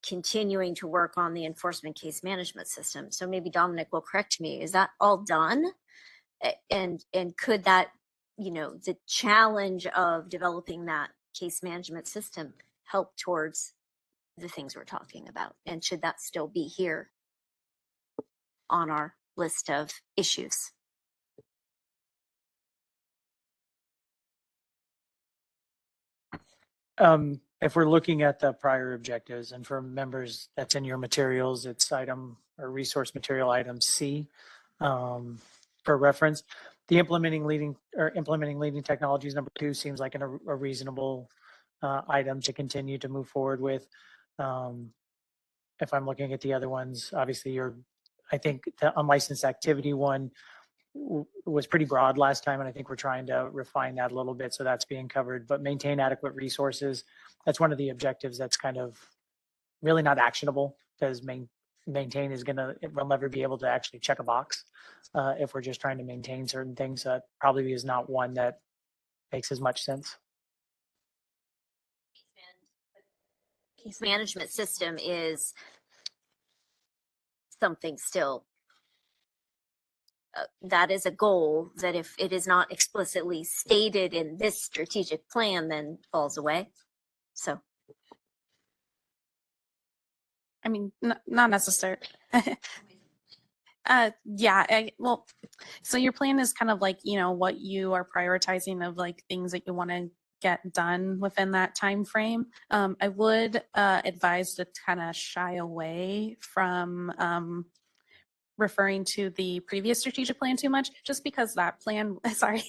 continuing to work on the enforcement case management system. So maybe Dominic will correct me. Is that all done? And could that, the challenge of developing that case management system help towards the things we're talking about? And should that still be here on our list of issues? If we're looking at the prior objectives, and for members that's in your materials, it's item or resource material item C for reference. The implementing leading technologies number 2 seems like a reasonable item to continue to move forward with. If I'm looking at the other ones, obviously I think the unlicensed activity one was pretty broad last time, and I think we're trying to refine that a little bit, so that's being covered. But maintain adequate resources, that's one of the objectives that's kind of really not actionable, because maintain we'll never be able to actually check a box if we're just trying to maintain certain things. That probably is not one that makes as much sense. Case management system is something still that is a goal that, if it is not explicitly stated in this strategic plan, then falls away. So, I mean, not necessarily. Yeah, well, so your plan is kind of like, what you are prioritizing of like things that you want to get done within that time frame. I would advise to kind of shy away from referring to the previous strategic plan too much, just because that plan, sorry,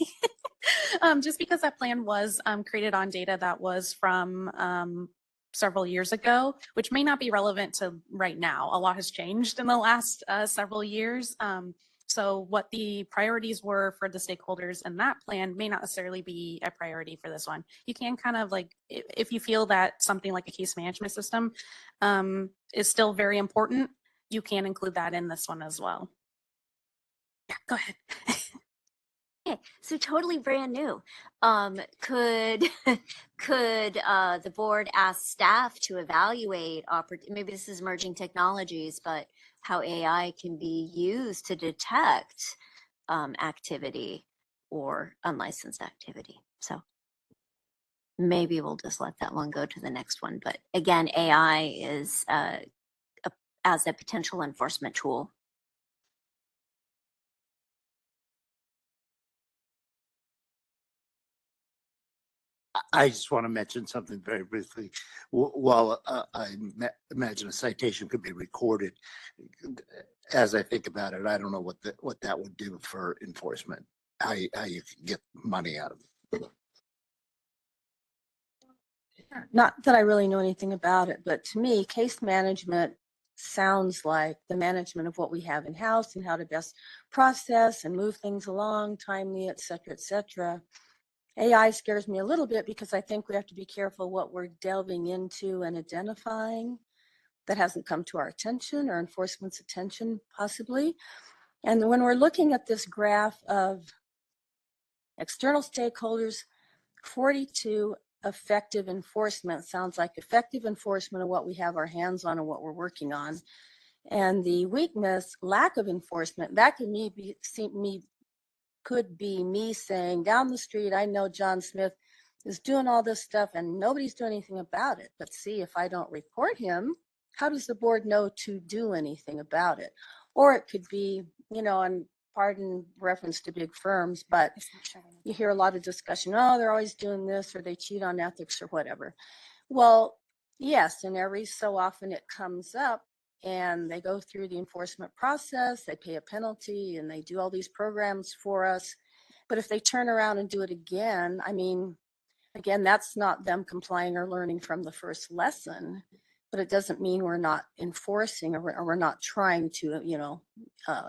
just because that plan was created on data that was from several years ago, which may not be relevant to right now. A lot has changed in the last several years. So what the priorities were for the stakeholders in that plan may not necessarily be a priority for this one. You can kind of like, if you feel that something like a case management system is still very important, you can include that in this one as well. Yeah, go ahead. okay, so totally brand new. Could the board ask staff to evaluate maybe this is emerging technologies, but how AI can be used to detect activity or unlicensed activity. So maybe we'll just let that one go to the next one. But again, AI is as a potential enforcement tool. I just want to mention something very briefly. While imagine a citation could be recorded, as I think about it, I don't know what that would do for enforcement, how you can get money out of it. Not that I really know anything about it, but to me, case management sounds like the management of what we have in house and how to best process and move things along, timely, et cetera, et cetera. AI scares me a little bit because I think we have to be careful what we're delving into and identifying that hasn't come to our attention or enforcement's attention, possibly. And when we're looking at this graph of external stakeholders, 42 effective enforcement sounds like effective enforcement of what we have our hands on and what we're working on. And the weakness, lack of enforcement, that could be me saying down the street, I know John Smith is doing all this stuff and nobody's doing anything about it. But see, if I don't report him, how does the board know to do anything about it? Or it could be, and pardon reference to big firms, but you hear a lot of discussion, oh, they're always doing this or they cheat on ethics or whatever. Well, yes, and every so often it comes up and they go through the enforcement process, they pay a penalty and they do all these programs for us. But if they turn around and do it again, again, that's not them complying or learning from the first lesson, but it doesn't mean we're not enforcing or we're not trying to,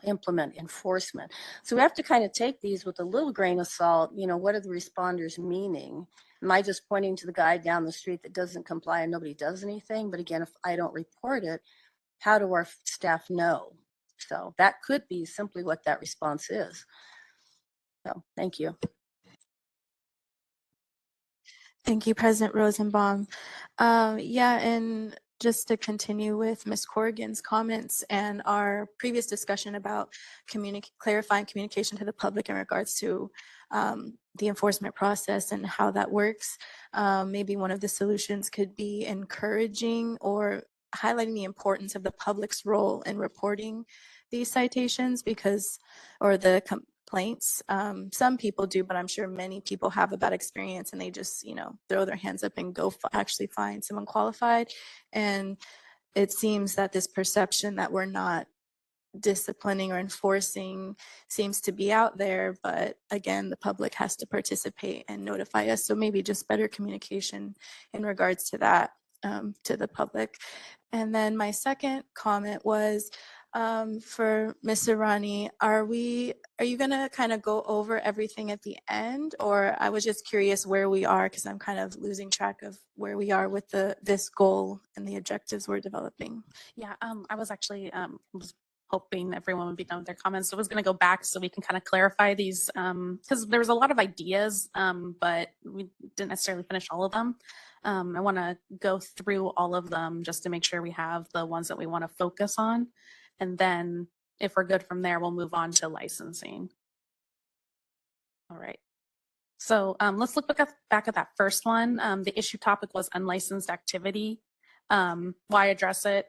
implement enforcement. So we have to kind of take these with a little grain of salt. What are the responders meaning? Am I just pointing to the guy down the street that doesn't comply and nobody does anything? But again, if I don't report it, how do our staff know? So that could be simply what that response is. So thank you. Thank you, President Rosenbaum. Yeah, and just to continue with Ms. Corrigan's comments and our previous discussion about clarifying communication to the public in regards to the enforcement process and how that works, maybe one of the solutions could be encouraging or highlighting the importance of the public's role in reporting these citations or the complaints. Some people do, but I'm sure many people have a bad experience and they just, throw their hands up and go actually find someone qualified. And it seems that this perception that we're not disciplining or enforcing seems to be out there, but again, the public has to participate and notify us. So maybe just better communication in regards to that to the public. And then my second comment was for Ms. Irani, are you going to kind of go over everything at the end? Or I was just curious where we are because I'm kind of losing track of where we are with this goal and the objectives we're developing. Yeah, I was actually was hoping everyone would be done with their comments. So I was going to go back so we can kind of clarify these because there was a lot of ideas, but we didn't necessarily finish all of them. I want to go through all of them just to make sure we have the ones that we want to focus on. And then if we're good from there, we'll move on to licensing. All right. So let's look back at that first one. The issue topic was unlicensed activity. Why address it?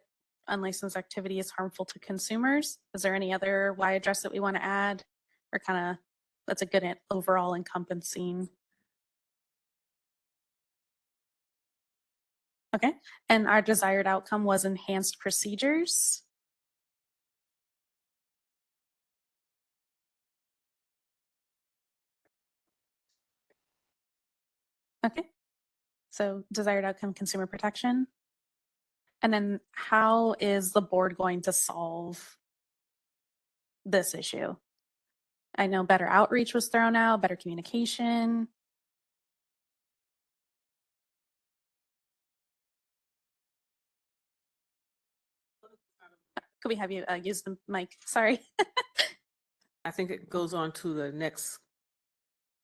Unlicensed activity is harmful to consumers. Is there any other why address that we want to add? Or kind of, that's a good overall encompassing. Okay. And our desired outcome was enhanced procedures. Okay. So desired outcome, consumer protection. And then how is the board going to solve this issue? I know better outreach was thrown out, better communication. Could we have you use the mic? Sorry. I think it goes on to the next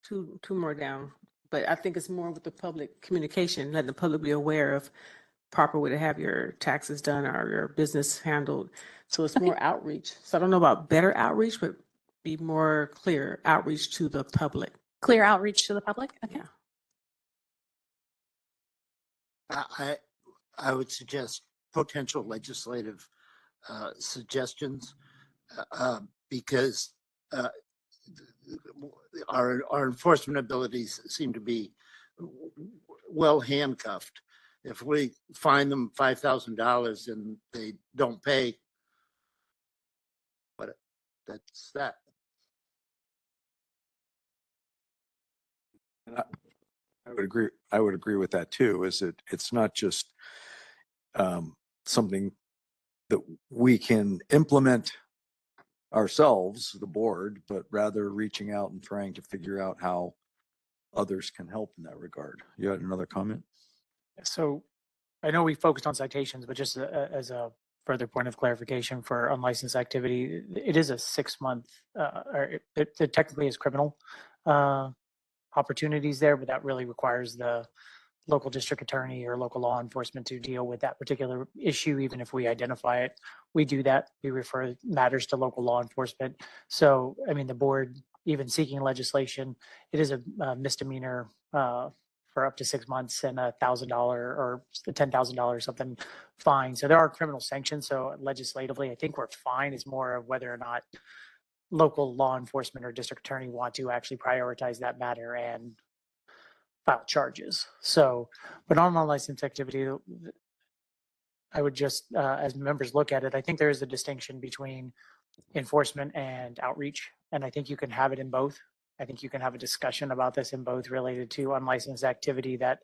two more down, but I think it's more with the public communication, letting the public be aware of proper way to have your taxes done or your business handled. So it's more outreach. So I don't know about better outreach, but be more clear outreach to the public. Clear outreach to the public? Okay. I would suggest potential legislative suggestions because our enforcement abilities seem to be well handcuffed. If we fine them $5,000 and they don't pay, but that's that. And I would agree with that too, is that it's not just something that we can implement ourselves, the board, but rather reaching out and trying to figure out how others can help in that regard. You had another comment? So I know we focused on citations, but just as a further point of clarification for unlicensed activity, it is a 6-month, or it technically is criminal opportunities there, but that really requires the local district attorney or local law enforcement to deal with that particular issue, even if we identify it. We do that. We refer matters to local law enforcement. So, I mean, the board, even seeking legislation, it is a misdemeanor for up to 6 months and $1,000 or $10,000 something fine. So there are criminal sanctions. So legislatively, I think we're fine. It's more of whether or not local law enforcement or district attorney want to actually prioritize that matter and file charges. So, but on unlicensed activity, I would just, as members look at it, I think there is a distinction between enforcement and outreach. And I think you can have it in both. I think you can have a discussion about this in both related to unlicensed activity that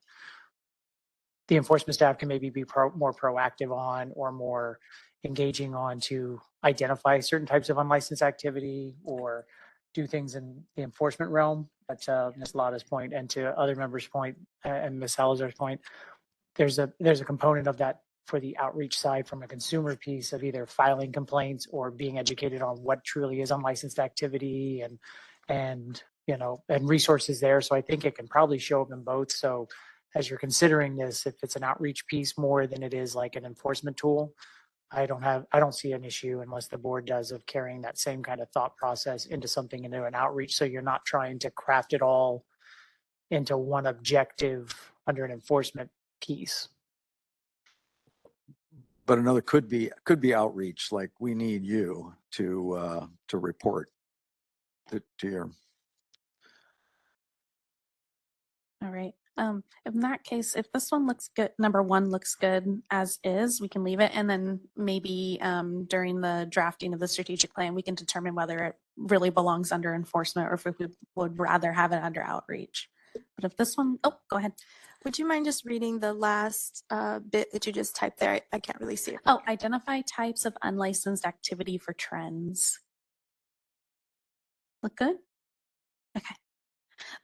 the enforcement staff can maybe be more proactive on or more engaging on to identify certain types of unlicensed activity or do things in the enforcement realm. But to Ms. Lada's point and to other members' point and Ms. Salazar's point, there's a component of that for the outreach side from a consumer piece of either filing complaints or being educated on what truly is unlicensed activity and you know, and resources there. So I think it can probably show up in both. So as you're considering this, if it's an outreach piece more than it is like an enforcement tool, I don't see an issue unless the board does of carrying that same kind of thought process into something into an outreach. So you're not trying to craft it all into one objective under an enforcement piece. But another could be outreach, like we need you to report to your. All right. In that case, if this one looks good, number one looks good as is, we can leave it. And then maybe during the drafting of the strategic plan, we can determine whether it really belongs under enforcement or if we would rather have it under outreach. But if this one, oh, go ahead. Would you mind just reading the last bit that you just typed there? I can't really see it. Oh, identify types of unlicensed activity for trends. Look good? Okay.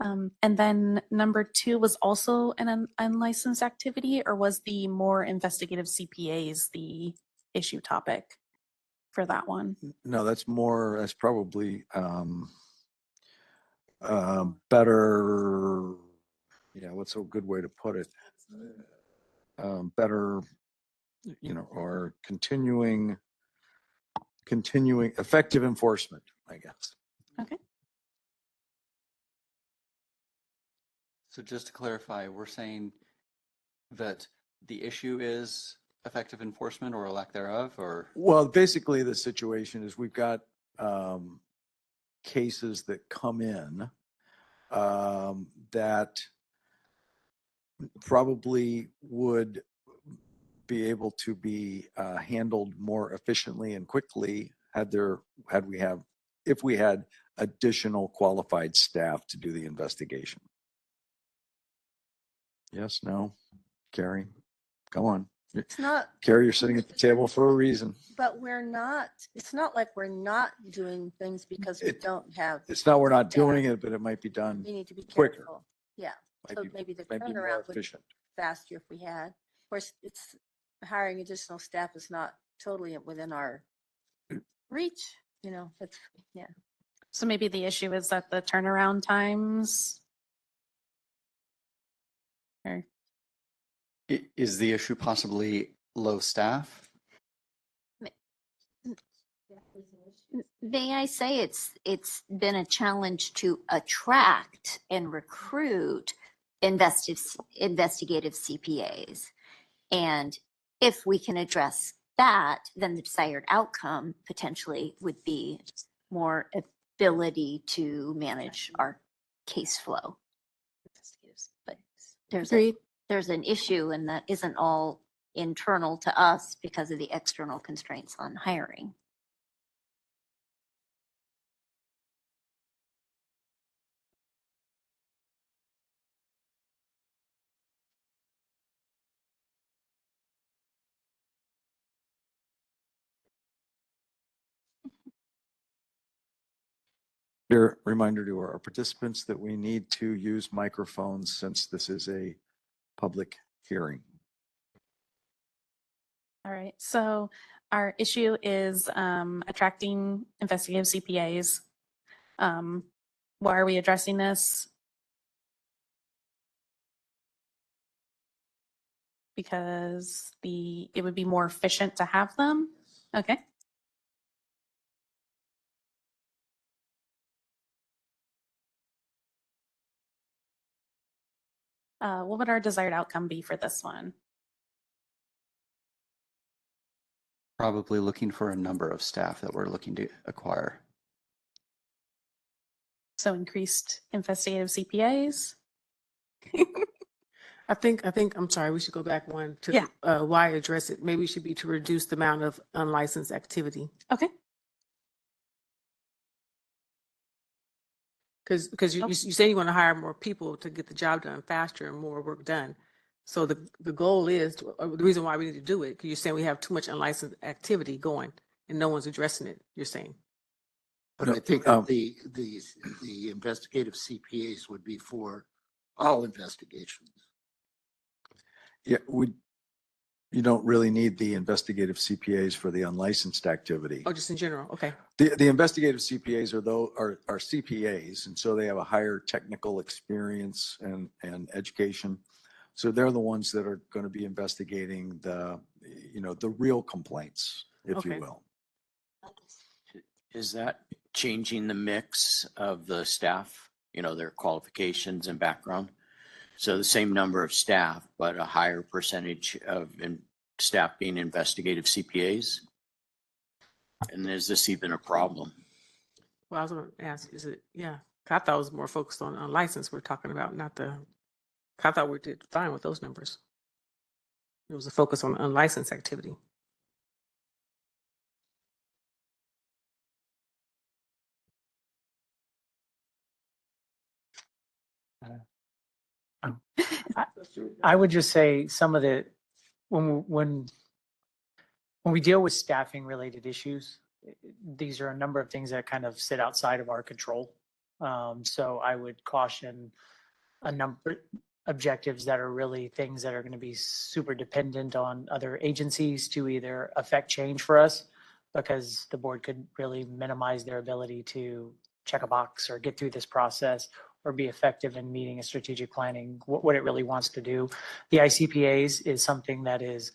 And then number 2 was also an unlicensed activity, or was the more investigative CPAs the issue topic for that one? No, that's probably better. Yeah, what's a good way to put it? Better, you know, or continuing effective enforcement, I guess. Okay. So just to clarify, we're saying that the issue is effective enforcement or a lack thereof, or? Well, basically the situation is we've got cases that come in that probably would be able to be handled more efficiently and quickly if we had additional qualified staff to do the investigation. Yes, no, Carrie, come on. It's not, Carrie, you're sitting at the table for a reason. but it's not like we're not doing things because we don't have. It's not we're not doing it, but it might be done We need to be quicker. careful. Yeah. Might So be- maybe the might be more turnaround would be efficient. faster if we had. Of course, it's hiring additional staff is not totally within our reach, you know, it's, yeah. So maybe the issue is that the turnaround times. Or Is the issue possibly low staff? May I say it's been a challenge to attract and recruit investigative CPAs. And if we can address that, then the desired outcome potentially would be more ability to manage our case flow. But Agreed. there's an issue, and that isn't all internal to us because of the external constraints on hiring. Here, reminder to our participants that we need to use microphones since this is a public hearing. All right, so our issue is attracting investigative CPAs. Why are we addressing this? Because it would be more efficient to have them. Okay. What would our desired outcome be for this one? Probably looking for a number of staff that we're looking to acquire. So increased investigative CPAs. I think, I'm sorry, we should go back one to Yeah. why address it. Maybe it should be to reduce the amount of unlicensed activity. Okay. Because you say you want to hire more people to get the job done faster and more work done. So the goal is, the reason why we need to do it, because you're saying we have too much unlicensed activity going and no one's addressing it, you're saying. But I think that the investigative CPAs would be for all investigations. Yeah, you don't really need the investigative CPAs for the unlicensed activity. Oh, just in general, okay. The investigative CPAs are CPAs, and so they have a higher technical experience and education. So they're the ones that are going to be investigating the real complaints, if you Okay. will. Is that changing the mix of the staff, their qualifications and background? So the same number of staff, but a higher percentage of staff being investigative CPAs? And is this even a problem? Well, I was going to ask, is it, yeah, I thought it was more focused on unlicensed we're talking about, I thought we did fine with those numbers. It was a focus on unlicensed activity. I would just say some of the, when we deal with staffing related issues, these are a number of things that kind of sit outside of our control. So I would caution a number objectives that are really things that are going to be super dependent on other agencies to either affect change for us, because the board could really minimize their ability to check a box or get through this process or be effective in meeting a strategic planning, what it really wants to do. The ICPAs is something that is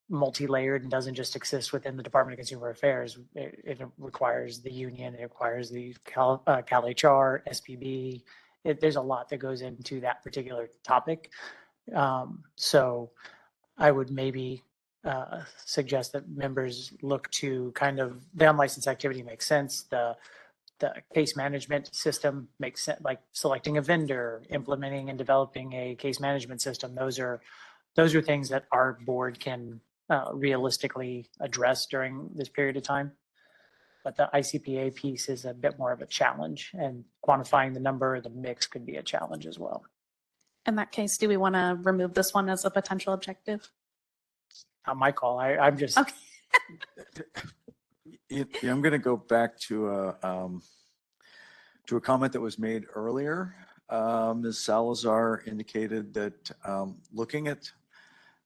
multi-layered and doesn't just exist within the Department of Consumer Affairs. It requires the union, it requires the Cal HR, SPB. There's a lot that goes into that particular topic. So I would maybe suggest that members look to kind of the unlicensed activity makes sense. The case management system makes sense, like selecting a vendor, implementing and developing a case management system. Those are things that our board can realistically address during this period of time. But the ICPA piece is a bit more of a challenge, and quantifying the number of the mix could be a challenge as well. In that case, do we want to remove this one as a potential objective? Not my call. I'm just. Okay. Yeah, I'm going to go back to a comment that was made earlier. Ms. Salazar indicated that looking at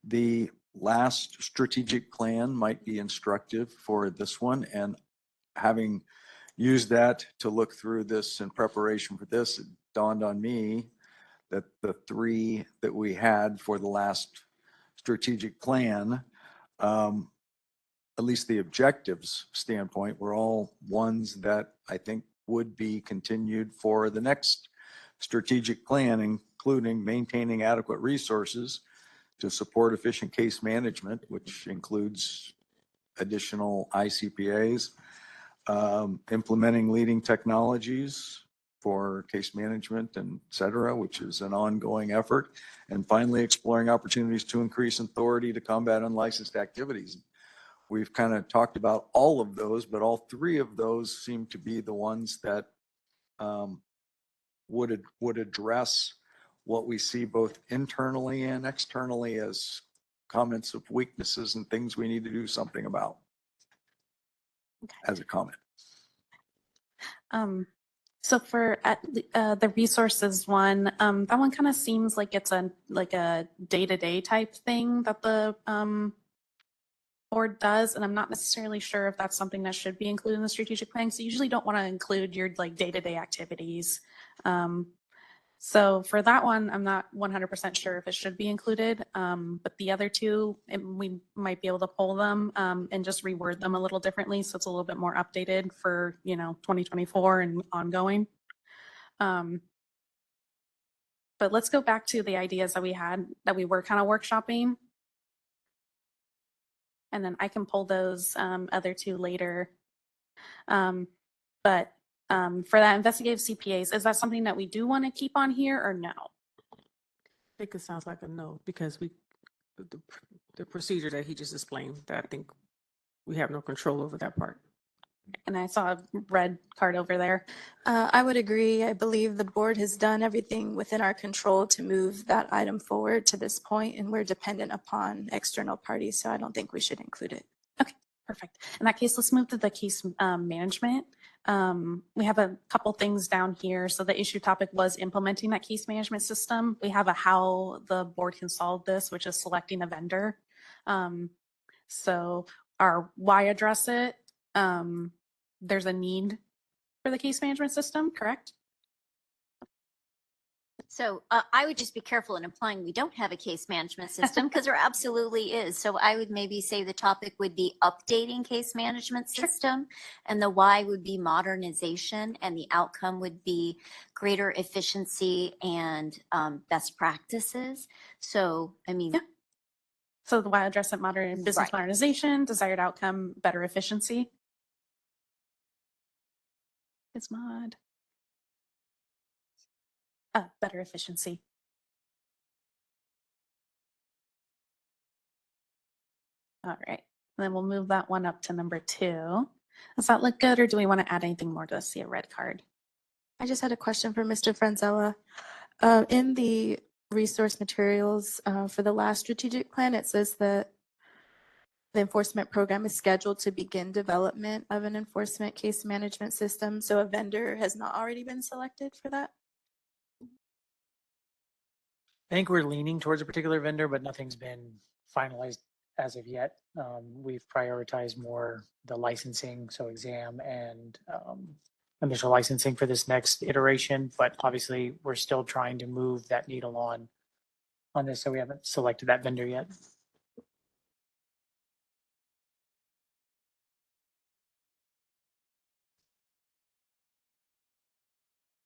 the last strategic plan might be instructive for this one, and having used that to look through this in preparation for this, it dawned on me that the three that we had for the last strategic plan at least the objectives standpoint, were all ones that I think would be continued for the next strategic plan, including maintaining adequate resources to support efficient case management, which includes additional ICPAs, implementing leading technologies for case management and et cetera, which is an ongoing effort. And finally, exploring opportunities to increase authority to combat unlicensed activities. We've kind of talked about all of those, but all three of those seem to be the ones that would address what we see both internally and externally as comments of weaknesses and things we need to do something about as a comment. So for the resources one, that one kind of seems like it's a day-to-day type thing that the board does, and I'm not necessarily sure if that's something that should be included in the strategic plan. So you usually don't want to include your like day-to-day activities. So for that one, I'm not 100% sure if it should be included, but the other two, we might be able to pull them and just reword them a little differently, so it's a little bit more updated for 2024 and ongoing. But let's go back to the ideas that we had that we were kind of workshopping, and then I can pull those other two later. But for that investigative CPAs, is that something that we do want to keep on here or no? I think it sounds like a no, because the procedure that he just explained, that I think we have no control over that part. And I saw a red card over there. I would agree. I believe the board has done everything within our control to move that item forward to this point, and we're dependent upon external parties, so I don't think we should include it. Okay, perfect. In that case, let's move to the case management. We have a couple things down here. So the issue topic was implementing that case management system. We have a how the board can solve this, which is selecting a vendor. So our why address it, there's a need for the case management system, correct? So I would just be careful in implying we don't have a case management system, because there absolutely is. So I would maybe say the topic would be updating case management system, and the why would be modernization, and the outcome would be greater efficiency and best practices. So, I mean. Yeah. So the why address it, business modernization, desired outcome, better efficiency. It's mod. Better efficiency. All right, and then we'll move that one up to number 2. Does that look good, or do we want to add anything more to see a red card? I just had a question for Mr. Franzella. In the resource materials for the last strategic plan, it says that the enforcement program is scheduled to begin development of an enforcement case management system. So a vendor has not already been selected for that? I think we're leaning towards a particular vendor, but nothing's been finalized as of yet. We've prioritized more the licensing, so exam and initial licensing for this next iteration, but obviously we're still trying to move that needle on this, so we haven't selected that vendor yet.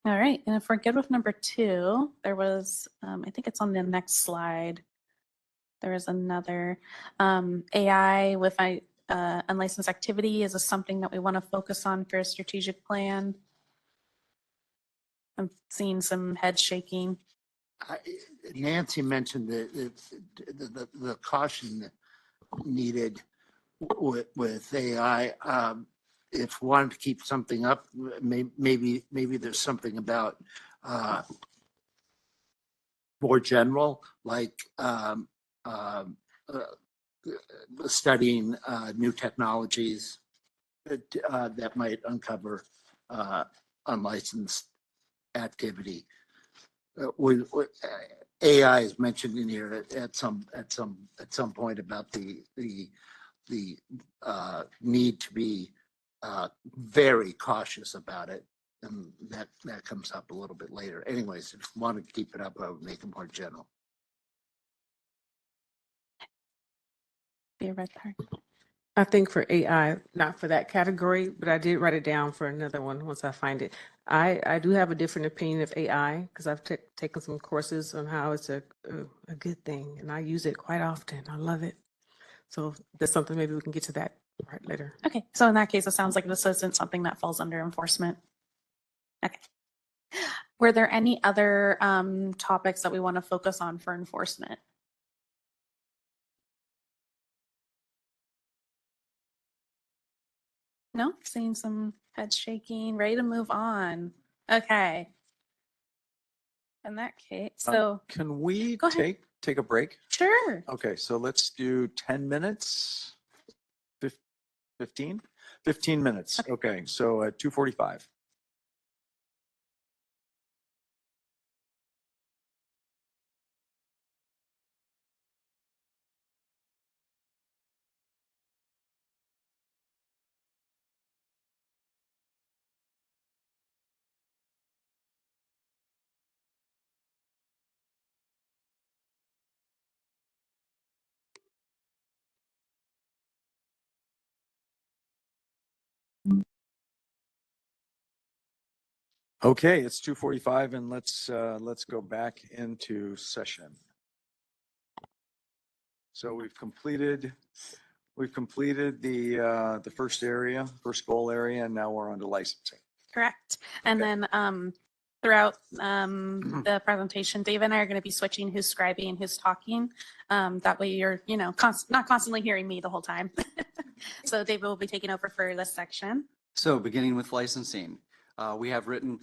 All right, and if we're good with number 2, there was, I think it's on the next slide. There is another AI with unlicensed activity. Is this something that we want to focus on for a strategic plan? I'm seeing some head shaking. Nancy mentioned the caution needed with AI. If one to keep something up, maybe there's something about more general, like studying new technologies that might uncover unlicensed activity. AI is mentioned in here at some point about the need to be very cautious about it, and that comes up a little bit later. Anyways, if you want to keep it up, I would make it more general. Be a red card. I think for AI, not for that category, but I did write it down for another one once I find it. I do have a different opinion of AI because I've taken some courses on how it's a good thing, and I use it quite often. I love it. So that's something maybe we can get to that part later. Okay, so in that case, it sounds like this isn't something that falls under enforcement. Okay. Were there any other topics that we want to focus on for enforcement? No, seeing some head shaking, ready to move on. Okay. In that case, so Can we Go ahead. take a break? Sure. Okay, so let's do 10 minutes. 15? 15 minutes. Okay, so at 2:45. Okay, it's 2:45 and let's go back into session. So we've completed the first area, first goal area, and now we're on to licensing. Correct. And then throughout the presentation, Dave and I are going to be switching who's scribing and who's talking. That way you're, not constantly hearing me the whole time. So David will be taking over for this section. So beginning with licensing, we have written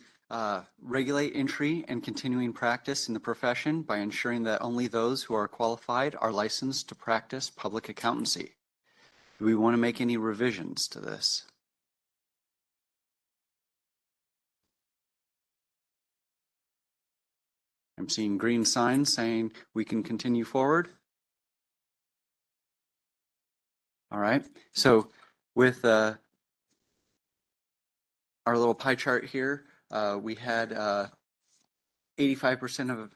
regulate entry and continuing practice in the profession by ensuring that only those who are qualified are licensed to practice public accountancy. Do we want to make any revisions to this? I'm seeing green signs saying we can continue forward. All right, so with our little pie chart here, we had 85% of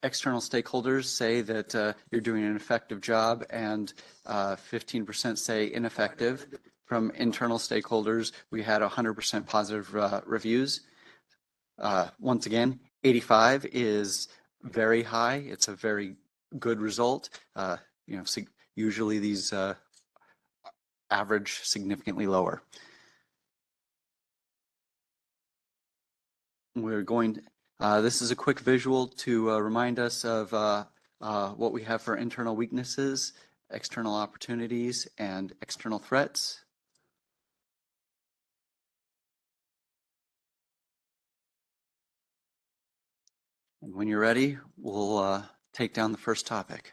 external stakeholders say that you're doing an effective job, and 15% say ineffective. From internal stakeholders, we had 100% positive reviews. Once again, 85 is very high. It's a very good result. Usually these average significantly lower. We're going, this is a quick visual to remind us of what we have for internal weaknesses, external opportunities, and external threats. And when you're ready, we'll take down the first topic.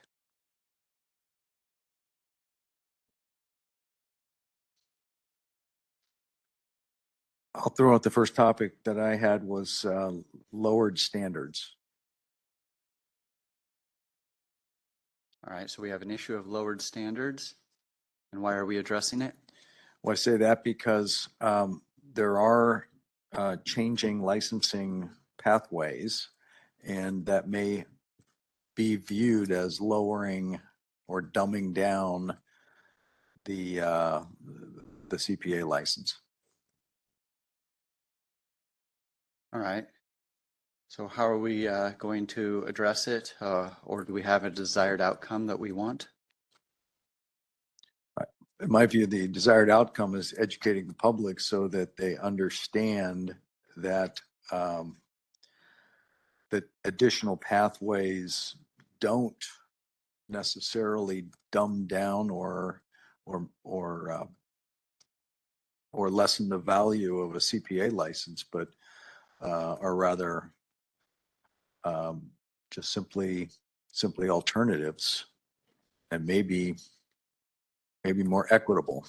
I'll throw out the first topic that I had was lowered standards. All right, so we have an issue of lowered standards. And why are we addressing it? Well, I say that because there are changing licensing pathways, and that may be viewed as lowering or dumbing down the CPA license. All right. So how are we going to address it? Or do we have a desired outcome that we want? In my view, the desired outcome is educating the public so that they understand that that additional pathways don't necessarily dumb down or lessen the value of a CPA license, but are rather just simply alternatives, and maybe more equitable.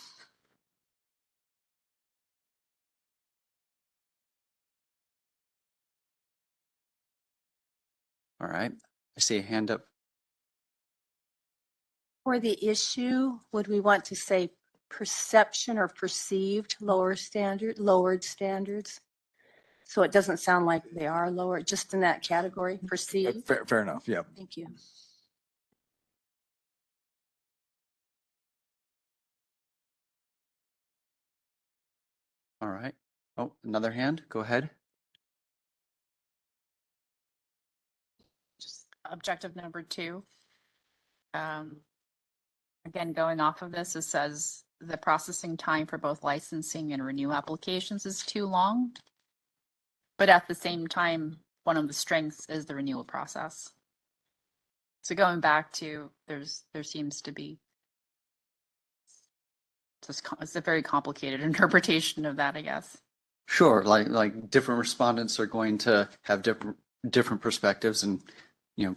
All right. I see a hand up. For the issue, would we want to say perception or perceived lowered standards? So it doesn't sound like they are lower, just in that category, perceived? Fair enough, yeah. Thank you. All right. Oh, another hand. Go ahead. Just objective number 2. Again, going off of this, it says the processing time for both licensing and renew applications is too long. But at the same time, one of the strengths is the renewal process. So going back to there seems to be it's a very complicated interpretation of that, I guess. Sure, like different respondents are going to have different perspectives, and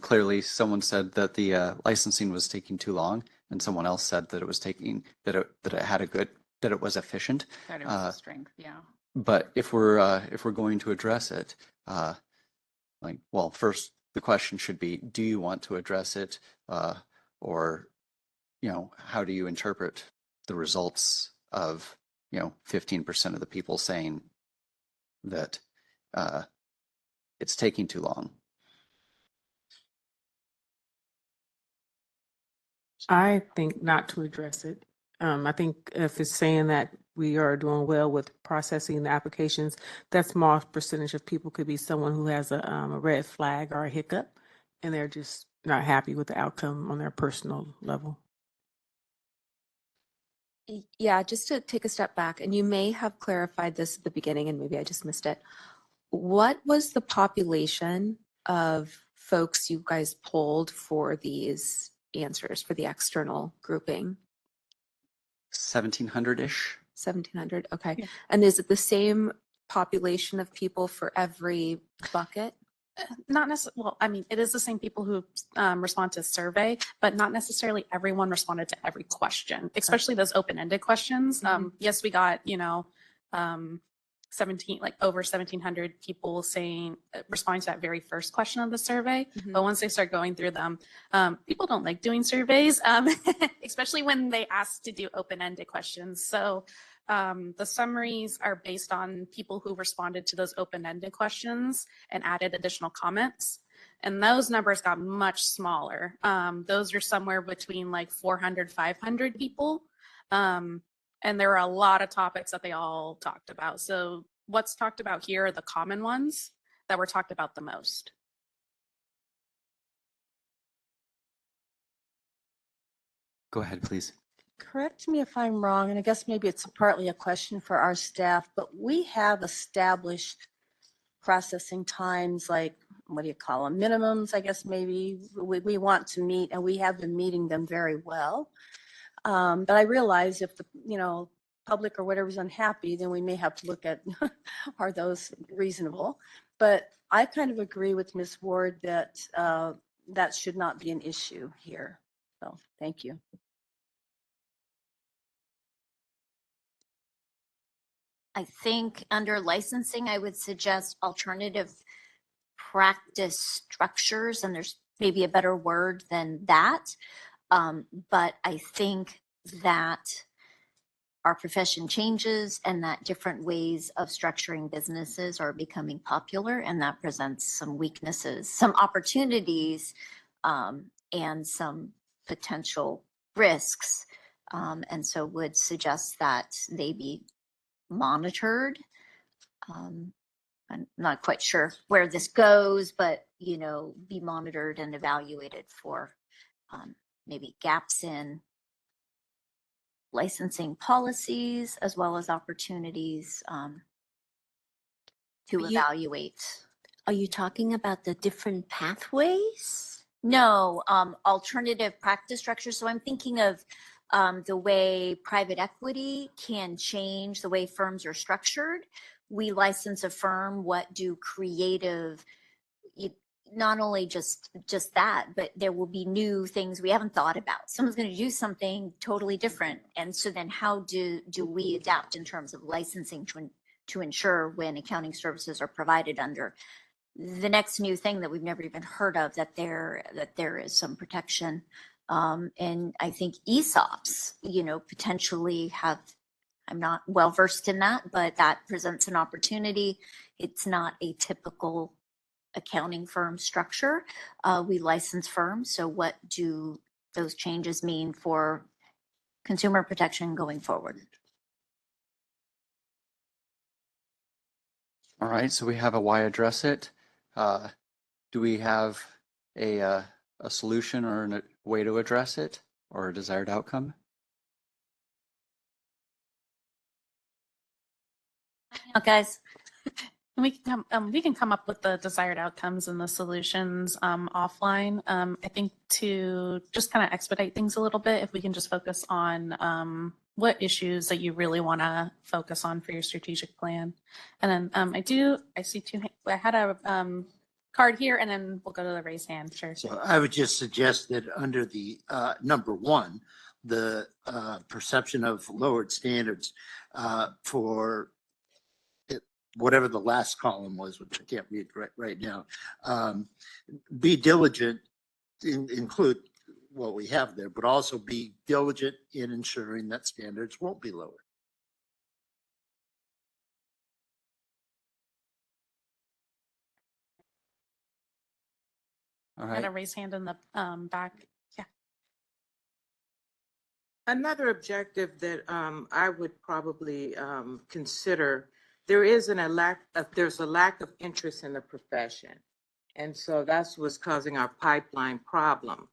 clearly someone said that the licensing was taking too long, and someone else said that it was taking that it was efficient. That it was a strength, yeah. But if we're going to address it, well, first the question should be, do you want to address it, or how do you interpret the results of 15% of the people saying that it's taking too long? I think not to address it. I think if it's saying that we are doing well with processing the applications, that small percentage of people could be someone who has a red flag or a hiccup, and they're just not happy with the outcome on their personal level. Yeah, just to take a step back, and you may have clarified this at the beginning and maybe I just missed it. What was the population of folks you guys polled for these answers for the external grouping? 1,700-ish. 1,700, okay. Yeah. And is it the same population of people for every bucket? Not necessarily, well, I mean, it is the same people who respond to the survey, but not necessarily everyone responded to every question, especially those open-ended questions. Yes, we got, 17, like over 1,700 people saying, responding to that very first question of the survey. But once they start going through them, people don't like doing surveys, especially when they ask to do open-ended questions. So the summaries are based on people who responded to those open-ended questions and added additional comments. And those numbers got much smaller. Those are somewhere between like 400, 500 people. And there are a lot of topics that they all talked about. So what's talked about here are the common ones that were talked about the most. Go ahead, please. Correct me if I'm wrong, and I guess maybe it's partly a question for our staff, but we have established processing times, like, what do you call them, minimums, I guess maybe we want to meet, and we have been meeting them very well. But I realize if the, public or whatever is unhappy, then we may have to look at, are those reasonable? But I kind of agree with Ms. Ward that that should not be an issue here. So, thank you. I think under licensing, I would suggest alternative practice structures, and there's maybe a better word than that. But I think that our profession changes and that different ways of structuring businesses are becoming popular, and that presents some weaknesses, some opportunities, and some potential risks. And so would suggest that they be monitored. I'm not quite sure where this goes, but, be monitored and evaluated for maybe gaps in licensing policies, as well as opportunities to evaluate. Are you talking about the different pathways? No, alternative practice structures. So I'm thinking of the way private equity can change the way firms are structured. We license a firm, what do creative, not only just that, but there will be new things we haven't thought about. Someone's going to do something totally different. And so then how do we adapt in terms of licensing to ensure when accounting services are provided under the next new thing that we've never even heard of, that there is some protection. And I think ESOPs, potentially have, I'm not well versed in that, but that presents an opportunity. It's not a typical accounting firm structure. We license firms. So what do those changes mean for consumer protection going forward? All right, so we have a why address it. Do we have a solution or a way to address it or a desired outcome? Guys, we can come up with the desired outcomes and the solutions offline. I think to just kind of expedite things a little bit, if we can just focus on what issues that you really want to focus on for your strategic plan. And then I see I had a card here, and then we'll go to the raised hand. Sure. So I would just suggest that under the number one, the perception of lowered standards for whatever the last column was, which I can't read right now, be diligent, include what we have there, but also be diligent in ensuring that standards won't be lowered. All Had right. a raised hand in the back. Yeah. Another objective that I would probably consider, there's a lack of interest in the profession. And so that's what's causing our pipeline problem.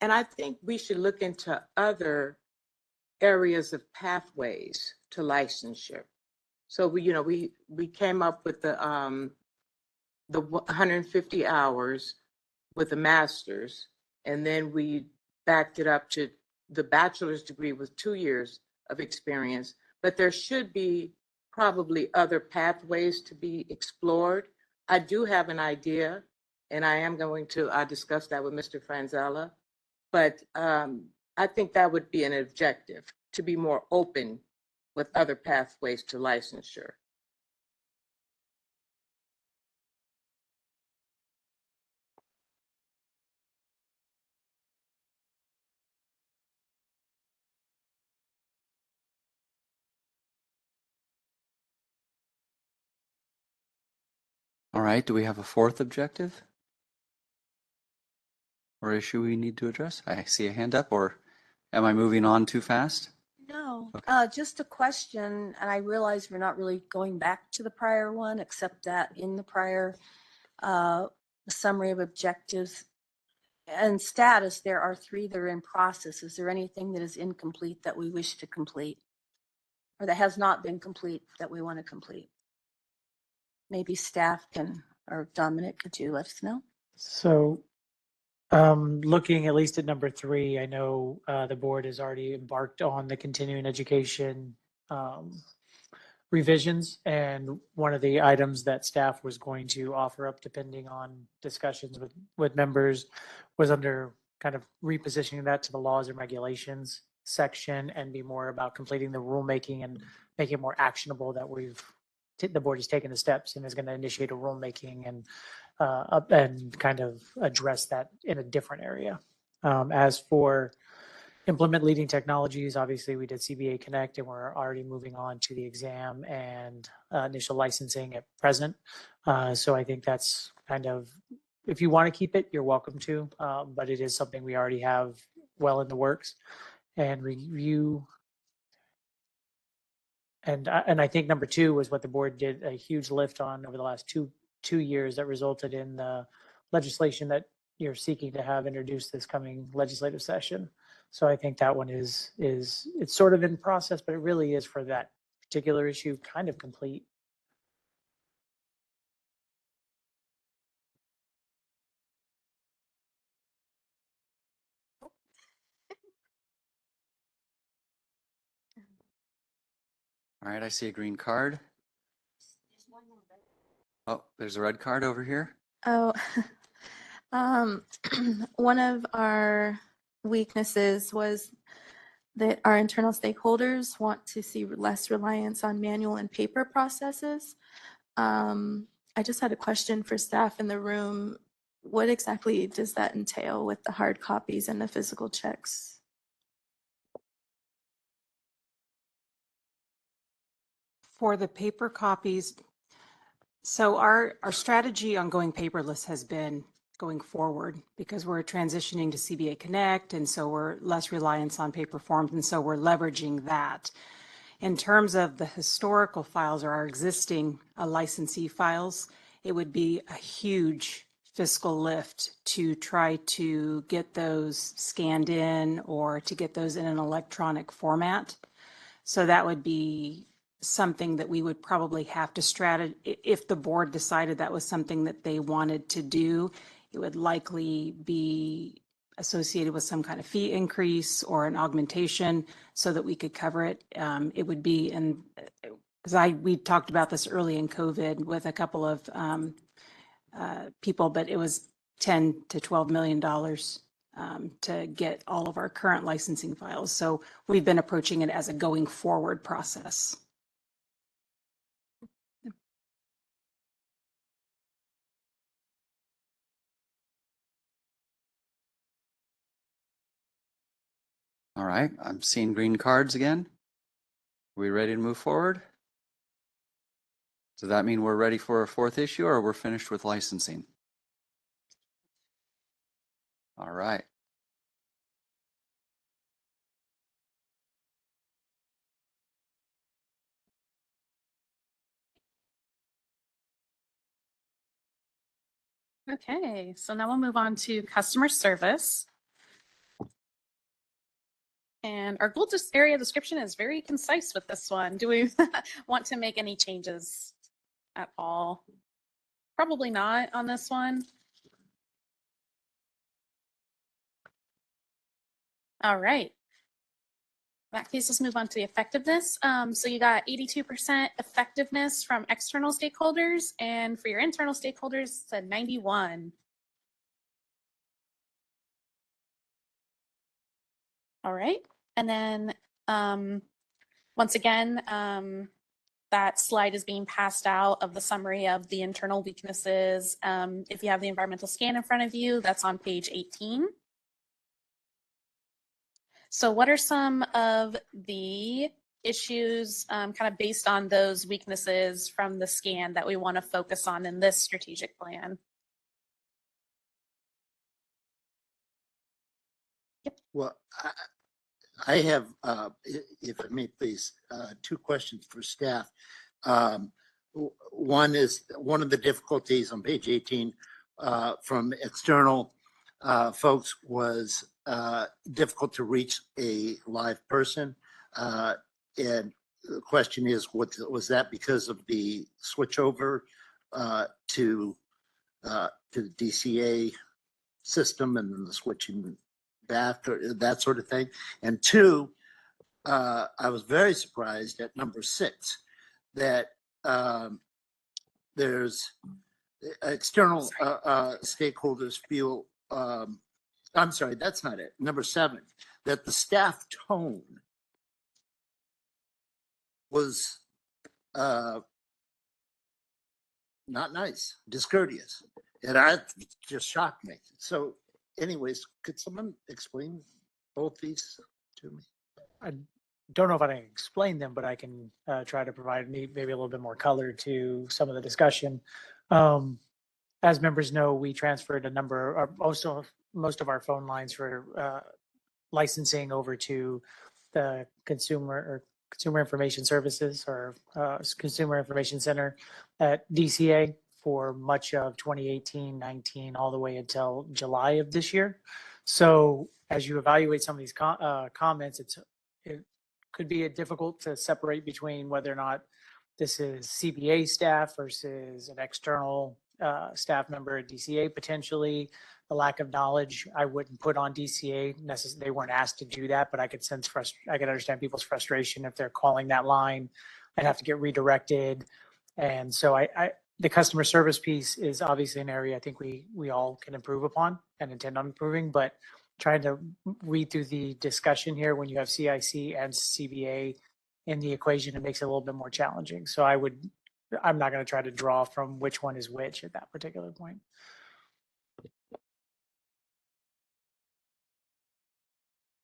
And I think we should look into other areas of pathways to licensure. So we came up with the 150 hours with a master's, and then we backed it up to the bachelor's degree with 2 years of experience. But there should be probably other pathways to be explored. I do have an idea, and I am going to discuss that with Mr. Franzella. But I think that would be an objective, to be more open with other pathways to licensure. All right, do we have a fourth objective or issue we need to address? I see a hand up, or am I moving on too fast? No, just a question, and I realize we're not really going back to the prior one, except that in the prior summary of objectives and status, there are 3 that are in process. Is there anything that is incomplete that we wish to complete? Or that has not been complete that we want to complete? Maybe staff can, or Dominic, could you let us know? So looking at least at number 3, I know the board has already embarked on the continuing education revisions. And one of the items that staff was going to offer up, depending on discussions with members, was under kind of repositioning that to the laws and regulations section and be more about completing the rulemaking and making it more actionable that the board has taken the steps and is going to initiate a rulemaking and kind of address that in a different area. As for implement leading technologies, obviously we did CBA Connect and we're already moving on to the exam and initial licensing at present. So I think that's kind of, if you want to keep it, you're welcome to, but it is something we already have well in the works. And review. And I think number 2 was what the board did a huge lift on over the last two years that resulted in the legislation that you're seeking to have introduced this coming legislative session. So I think that one it's sort of in process, but it really is for that particular issue kind of complete. All right, I see a green card. Oh, there's a red card over here. Oh, one of our weaknesses was that our internal stakeholders want to see less reliance on manual and paper processes. I just had a question for staff in the room. What exactly does that entail with the hard copies and the physical checks? For the paper copies, so our strategy on going paperless has been going forward because we're transitioning to CBA Connect, and so we're less reliance on paper forms, and so we're leveraging that. In terms of the historical files or our existing licensee files, it would be a huge fiscal lift to try to get those scanned in or to get those in an electronic format. So that would be something that we would probably have to if the board decided that was something that they wanted to do, it would likely be associated with some kind of fee increase or an augmentation so that we could cover it. It would be because we talked about this early in COVID with a couple of people, but it was $10 to $12 million to get all of our current licensing files. So we've been approaching it as a going forward process. All right, I'm seeing green cards again. Are we ready to move forward? Does that mean we're ready for a fourth issue or we're finished with licensing? All right. Okay, so now we'll move on to customer service. And our goal area description is very concise with this one. Do we want to make any changes at all? Probably not on this one. All right. In that case, let's move on to the effectiveness. So you got 82% effectiveness from external stakeholders, and for your internal stakeholders, it's a 91. All right. And then once again, that slide is being passed out of the summary of the internal weaknesses. If you have the environmental scan in front of you, that's on page 18. So what are some of the issues kind of based on those weaknesses from the scan that we want to focus on in this strategic plan? Well, I have, if I may please, two questions for staff. One is, one of the difficulties on page 18 from external folks was difficult to reach a live person. And the question is, was that because of the switchover to the DCA system and then the switching back or that sort of thing? And two, I was very surprised at number 6 that there's external stakeholders feel, I'm sorry, that's not it. Number 7, that the staff tone was not nice, discourteous. And that just shocked me. So anyways, could someone explain both these to me? I don't know if I can explain them, but I can try to provide maybe a little bit more color to some of the discussion. As members know, we transferred a number, or most of our phone lines for licensing over to the Consumer Information Services or Consumer Information Center at DCA for much of 2018, 19, all the way until July of this year. So as you evaluate some of these comments, it could be difficult to separate between whether or not this is CBA staff versus an external staff member at DCA potentially. The lack of knowledge I wouldn't put on DCA. They weren't asked to do that, but I could I could understand people's frustration if they're calling that line and have to get redirected. And so the customer service piece is obviously an area I think we all can improve upon and intend on improving, but trying to read through the discussion here when you have CIC and CBA in the equation, it makes it a little bit more challenging. So I'm not going to try to draw from which one is which at that particular point.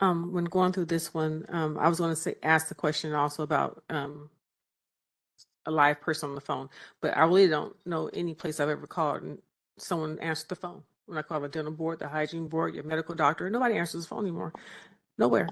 When going through this one, I was going to ask the question also about a live person on the phone, but I really don't know any place I've ever called and someone answered the phone. When I call the dental board, the hygiene board, your medical doctor, nobody answers the phone anymore. Nowhere.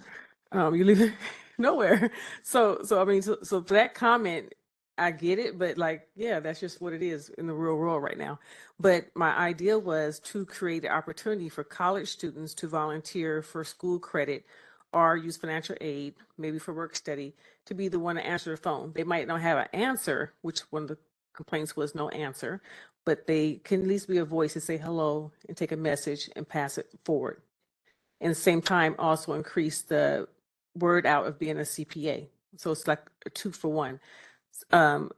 You leave it, nowhere. So I mean, so for that comment, I get it, but like, yeah, that's just what it is in the real world right now. But my idea was to create the opportunity for college students to volunteer for school credit or use financial aid, maybe for work study, to be the one to answer the phone. They might not have an answer, which one of the complaints was no answer, but they can at least be a voice and say hello and take a message and pass it forward. And the same time, also increase the word out of being a CPA. So it's like a 2-for-1. Um,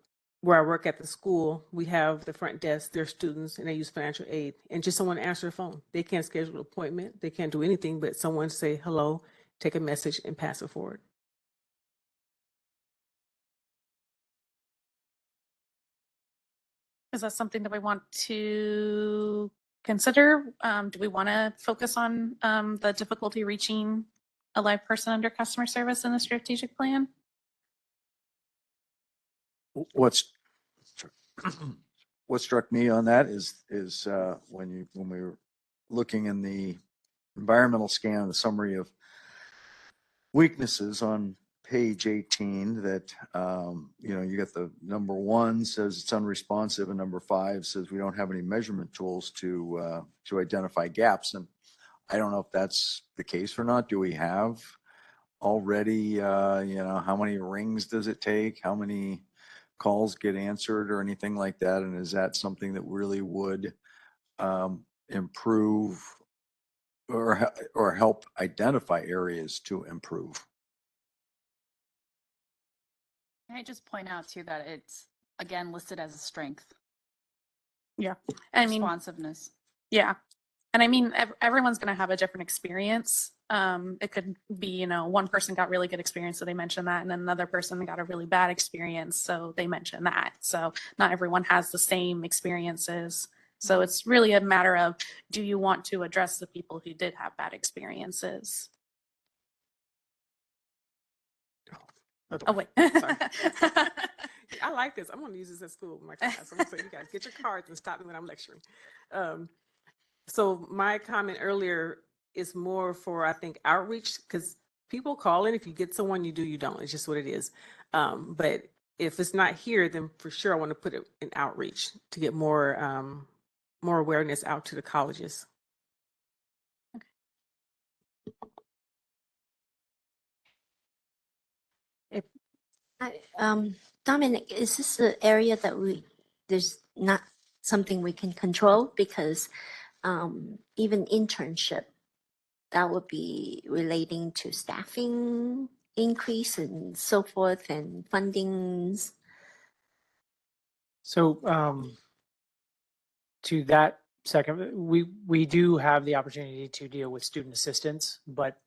where I work at the school, we have the front desk, their students, and they use financial aid, and just someone to answer the phone. They can't schedule an appointment, they can't do anything, but someone to say hello, take a message, and pass it forward. Is that something that we want to consider? Do we want to focus on the difficulty reaching a live person under customer service in the strategic plan? What's what struck me on that is when we were looking in the environmental scan, the summary of weaknesses on page 18, that you got the number 1 says it's unresponsive, and number 5 says we don't have any measurement tools to identify gaps. And I don't know if that's the case or not. Do we have already how many rings does it take, how many calls get answered or anything like that? And is that something that really would improve or help identify areas to improve? Can I just point out too that it's again listed as a strength? Yeah. I mean, Responsiveness. yeah. And I mean, everyone's going to have a different experience. It could be, one person got really good experience, so they mentioned that, and then another person got a really bad experience, so they mentioned that. So not everyone has the same experiences. So it's really a matter of, do you want to address the people who did have bad experiences? Oh, wait. Sorry. I like this. I'm going to use this at school in my class. I'm going to say, you guys get your cards and stop me when I'm lecturing. So my comment earlier is more for, I think, outreach, because people call in. If you get someone, you do, you don't. It's just what it is. But if it's not here, then for sure I want to put it in outreach to get more awareness out to the colleges. Dominic, is this an area that there's not something we can control? Because even internship, that would be relating to staffing increase and so forth and fundings. So to that second, we do have the opportunity to deal with student assistants, but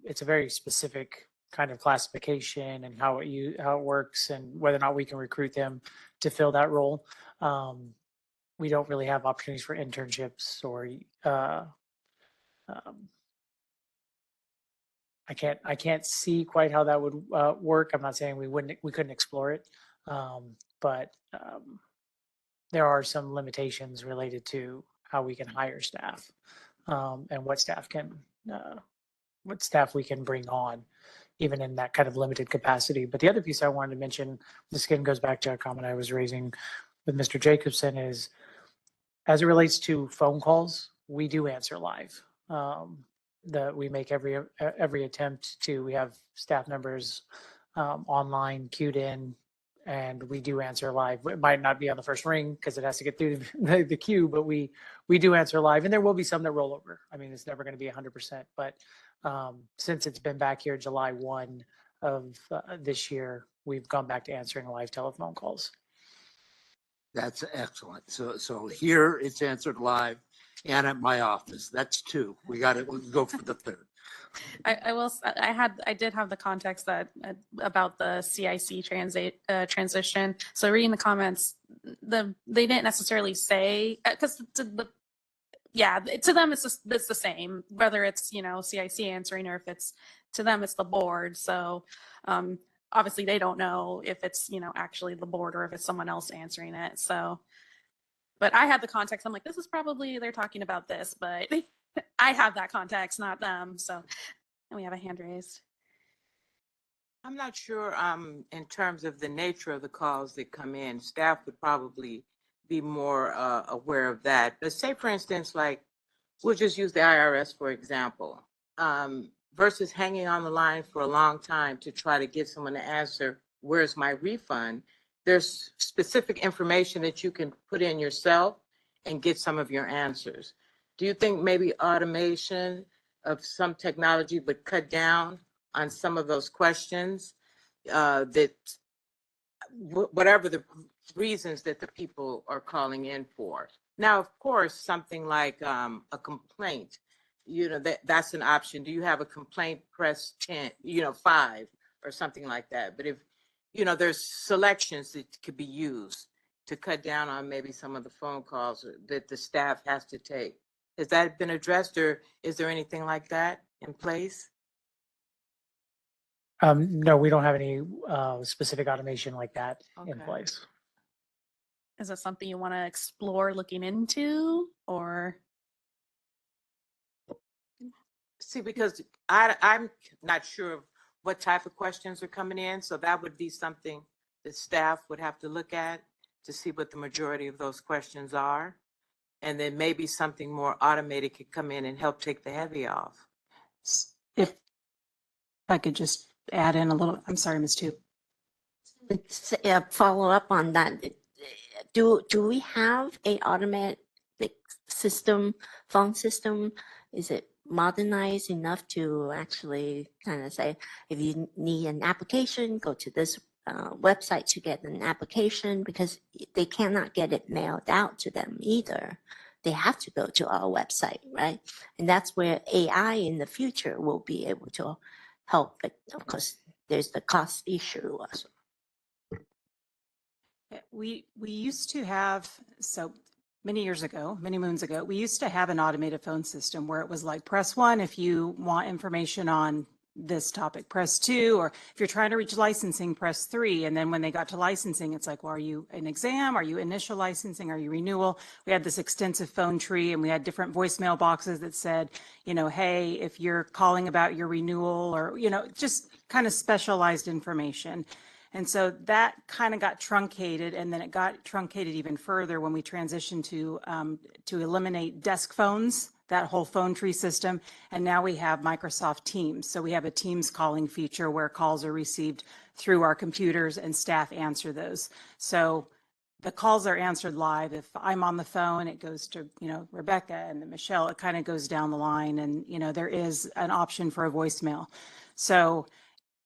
it's a very specific kind of classification and how it works and whether or not we can recruit them to fill that role. We don't really have opportunities for internships or I can't see quite how that would work. I'm not saying we couldn't explore it, but there are some limitations related to how we can hire staff and what staff we can bring on, even in that kind of limited capacity. But the other piece I wanted to mention, this again goes back to a comment I was raising with Mr. Jacobson, is as it relates to phone calls, we do answer live. We make every attempt to. We have staff members online queued in, and we do answer live. It might not be on the first ring because it has to get through the queue, but we do answer live, and there will be some that roll over. I mean, it's never going to be 100%, but since it's been back here July 1 of this year, we've gone back to answering live telephone calls. That's excellent. So here it's answered live and at my office. That's 2. We got it. We'll go for the 3rd. I did have the context that about the CIC transition. So reading the comments, they didn't necessarily say, because to them it's the same, whether it's CIC answering or if it's to them it's the board. So obviously they don't know if it's actually the board or if it's someone else answering it. So, but I had the context. I'm like, this is probably they're talking about this, but I have that context, not them. So, and we have a hand raised. I'm not sure, in terms of the nature of the calls that come in, staff would probably be more aware of that. But say, for instance, like, we'll just use the IRS, for example, versus hanging on the line for a long time to try to get someone to answer, where's my refund? There's specific information that you can put in yourself and get some of your answers. Do you think maybe automation of some technology would cut down on some of those questions, that whatever the reasons that the people are calling in for? Now, of course, something like a complaint, that's an option. Do you have a complaint? Press 10, 5 or something like that. But if, there's selections that could be used to cut down on maybe some of the phone calls that the staff has to take. Has that been addressed, or is there anything like that in place? No, we don't have any specific automation like that in Okay. place. Is that something you want to explore looking into, or? See, because I'm not sure of what type of questions are coming in, so that would be something that staff would have to look at to see what the majority of those questions are. And then maybe something more automated could come in and help take the heavy off. If I could just add in a little, I'm sorry, Ms. Tu. Follow up on that. Do we have a automatic system, phone system? Is it modernized enough to actually kind of say, if you need an application, go to this website to get an application, because they cannot get it mailed out to them either. They have to go to our website, right? And that's where AI in the future will be able to help. But of course, there's the cost issue also. We used to have, so many years ago, many moons ago, we used to have an automated phone system where it was like, press 1 if you want information on this topic, press 2, or if you're trying to reach licensing, press 3. And then when they got to licensing, it's like, well, are you an exam? Are you initial licensing? Are you renewal? We had this extensive phone tree, and we had different voicemail boxes that said, hey, if you're calling about your renewal, or, just kind of specialized information. And so that kind of got truncated, and then it got truncated even further when we transitioned to eliminate desk phones, that whole phone tree system. And now we have Microsoft Teams. So we have a Teams calling feature where calls are received through our computers and staff answer those. So the calls are answered live. If I'm on the phone, it goes to, Rebecca, and then Michelle, it kind of goes down the line, and, there is an option for a voicemail. So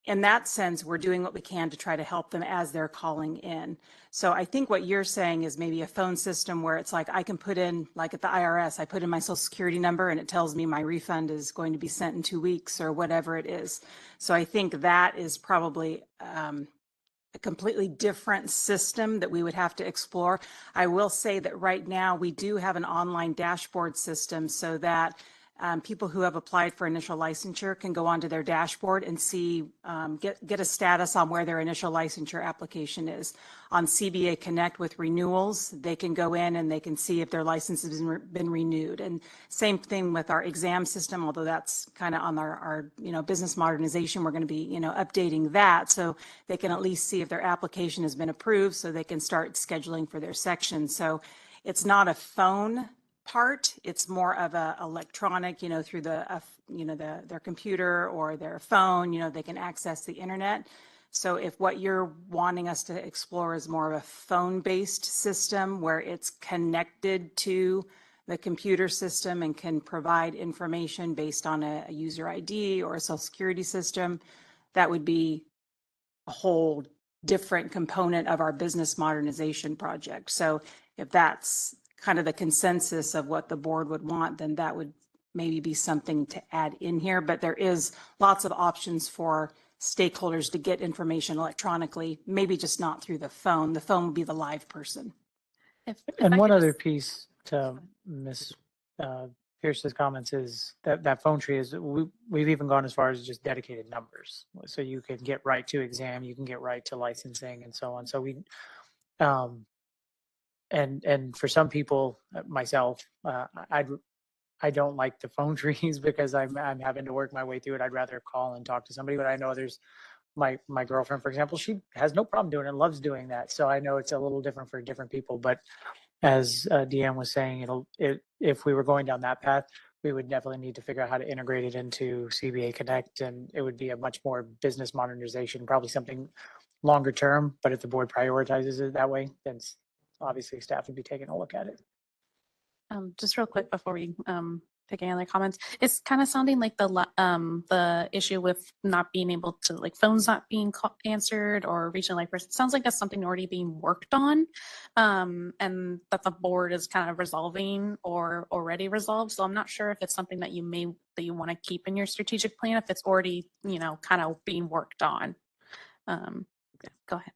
in that sense, we're doing what we can to try to help them as they're calling in. So I think what you're saying is maybe a phone system where it's like, I can put in, like at the IRS, I put in my social security number and it tells me my refund is going to be sent in 2 weeks or whatever it is. So I think that is probably a completely different system that we would have to explore. I will say that right now we do have an online dashboard system so that people who have applied for initial licensure can go onto their dashboard and see, get a status on where their initial licensure application is. On CBA Connect with renewals, they can go in and they can see if their license has been renewed. And same thing with our exam system, although that's kind of on our business modernization, we're going to be, updating that so they can at least see if their application has been approved so they can start scheduling for their section. So it's not a phone part, it's more of a electronic, through their computer or their phone, they can access the internet. So if what you're wanting us to explore is more of a phone-based system where it's connected to the computer system and can provide information based on a user ID or a social security system, that would be a whole different component of our business modernization project. So if that's kind of the consensus of what the board would want, then that would maybe be something to add in here. But there is lots of options for stakeholders to get information electronically, maybe just not through the phone. The phone would be the live person. And one other piece to Ms. Pierce's comments is that phone tree is, we've even gone as far as just dedicated numbers. So you can get right to exam, you can get right to licensing and so on. So we, and for some people, myself, I don't like the phone trees because I'm having to work my way through it. I'd rather call and talk to somebody, but I know there's my girlfriend, for example, she has no problem doing it and loves doing that. So I know it's a little different for different people, but as Deanne was saying, if we were going down that path, we would definitely need to figure out how to integrate it into CBA Connect, and it would be a much more business modernization, probably something longer term. But if the board prioritizes it that way, then obviously staff would be taking a look at it. Just real quick before we take any other comments, it's kind of sounding like the issue with not being able to, like, phones not being answered or reaching like person, sounds like that's something already being worked on, and that the board is kind of resolving or already resolved. So I'm not sure if it's something that you want to keep in your strategic plan if it's already, kind of being worked on. Go ahead.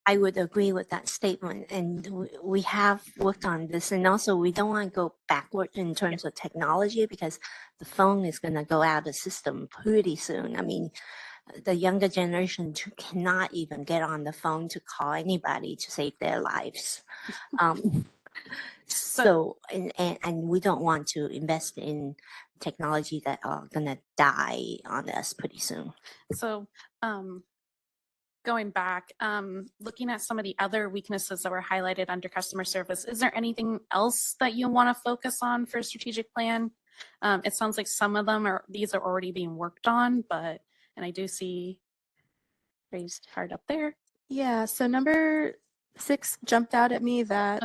I would agree with that statement, and we have worked on this, and also we don't want to go backward in terms of technology because the phone is going to go out of system pretty soon. I mean, the younger generation cannot even get on the phone to call anybody to save their lives. So, and we don't want to invest in technology that are going to die on us pretty soon. So, going back, looking at some of the other weaknesses that were highlighted under customer service, is there anything else that you want to focus on for a strategic plan? It sounds like some of these are already being worked on, and I do see raised heart up there. Yeah, so number 6 jumped out at me that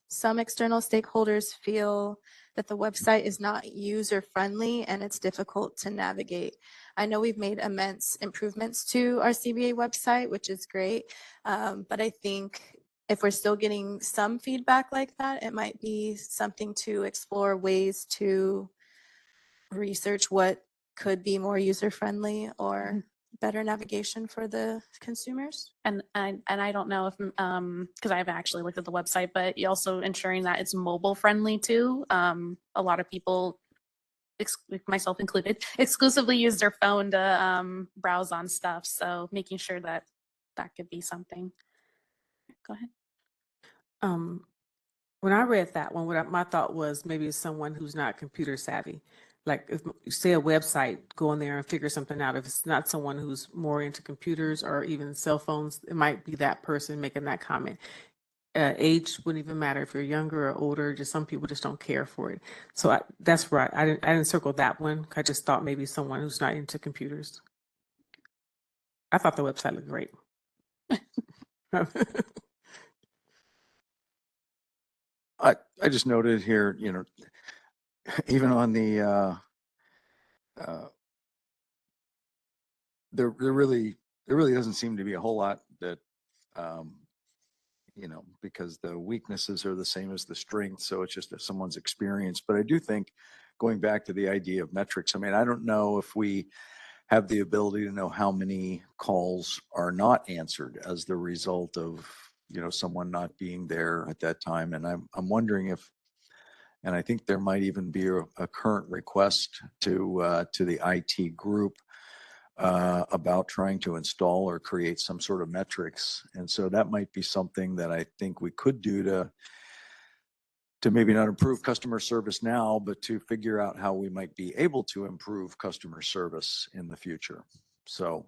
some external stakeholders feel that the website is not user-friendly and it's difficult to navigate. I know we've made immense improvements to our CBA website, which is great, but I think if we're still getting some feedback like that, it might be something to explore ways to research what could be more user-friendly or better navigation for the consumers. And I don't know if because I haven't actually looked at the website, but you also ensuring that it's mobile friendly too. A lot of people, myself included, exclusively use their phone to browse on stuff. So making sure that could be something. Go ahead. When I read that one, my thought was maybe it's someone who's not computer savvy. Like if you say a website, go in there and figure something out. If it's not someone who's more into computers or even cell phones, it might be that person making that comment. Age wouldn't even matter if you're younger or older. Just some people just don't care for it. So that's right. I didn't circle that one. I just thought maybe someone who's not into computers. I thought the website looked great. I just noted here, even on the, there really doesn't seem to be a whole lot that, because the weaknesses are the same as the strengths. So it's just someone's experience. But I do think going back to the idea of metrics, I mean, I don't know if we have the ability to know how many calls are not answered as the result of, someone not being there at that time. And I'm wondering if, and I think there might even be a current request to the IT group about trying to install or create some sort of metrics. And so that might be something that I think we could do to maybe not improve customer service now, but to figure out how we might be able to improve customer service in the future. So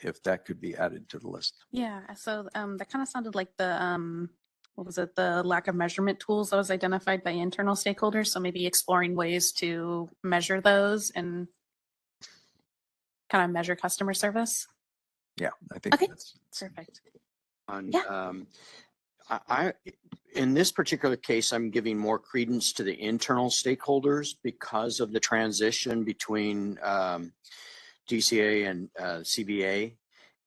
if that could be added to the list. Yeah, so that kind of sounded like the what was it, the lack of measurement tools that was identified by internal stakeholders. So maybe exploring ways to measure those and kind of measure customer service. Yeah, I think that's perfect. In this particular case, I'm giving more credence to the internal stakeholders because of the transition between DCA and CBA.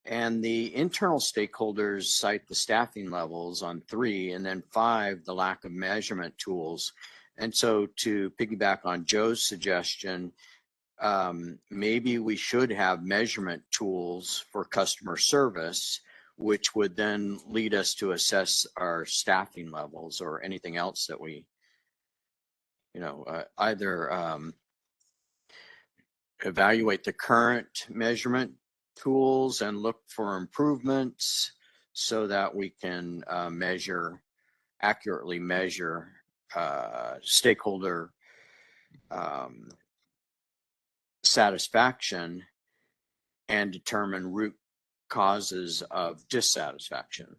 And the internal stakeholders cite the staffing levels on 3, and then 5, the lack of measurement tools. And so to piggyback on Joe's suggestion, maybe we should have measurement tools for customer service, which would then lead us to assess our staffing levels or anything else that we, either evaluate the current measurement tools and look for improvements so that we can accurately measure stakeholder satisfaction and determine root causes of dissatisfaction.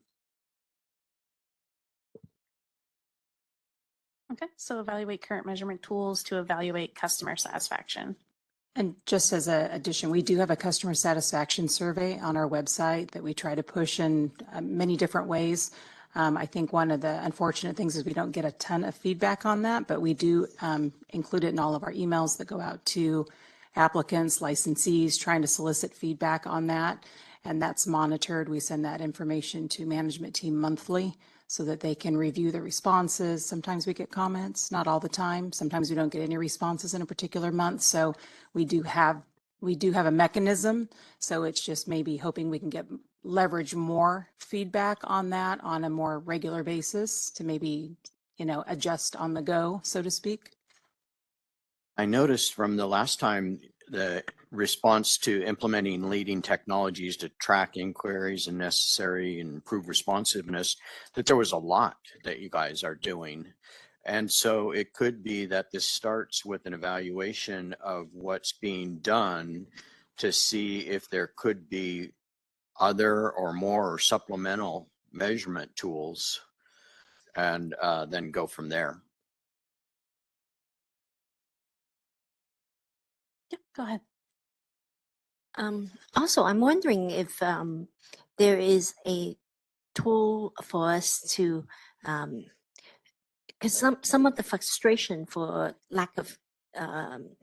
Okay, so evaluate current measurement tools to evaluate customer satisfaction. And just as an addition, we do have a customer satisfaction survey on our website that we try to push in many different ways. I think one of the unfortunate things is we don't get a ton of feedback on that, but we do include it in all of our emails that go out to applicants, licensees, trying to solicit feedback on that. And that's monitored. We send that information to management team monthly so that they can review the responses. Sometimes we get comments, not all the time. Sometimes we don't get any responses in a particular month. So we do have a mechanism. So it's just maybe hoping we can get leverage more feedback on that on a more regular basis to maybe, adjust on the go, so to speak. I noticed from the last time the response to implementing leading technologies to track inquiries and necessary and improve responsiveness, that there was a lot that you guys are doing. And so it could be that this starts with an evaluation of what's being done to see if there could be other or more supplemental measurement tools, and then go from there. Yeah, go ahead. Also, I'm wondering if there is a tool for us to, because some of the frustration for lack of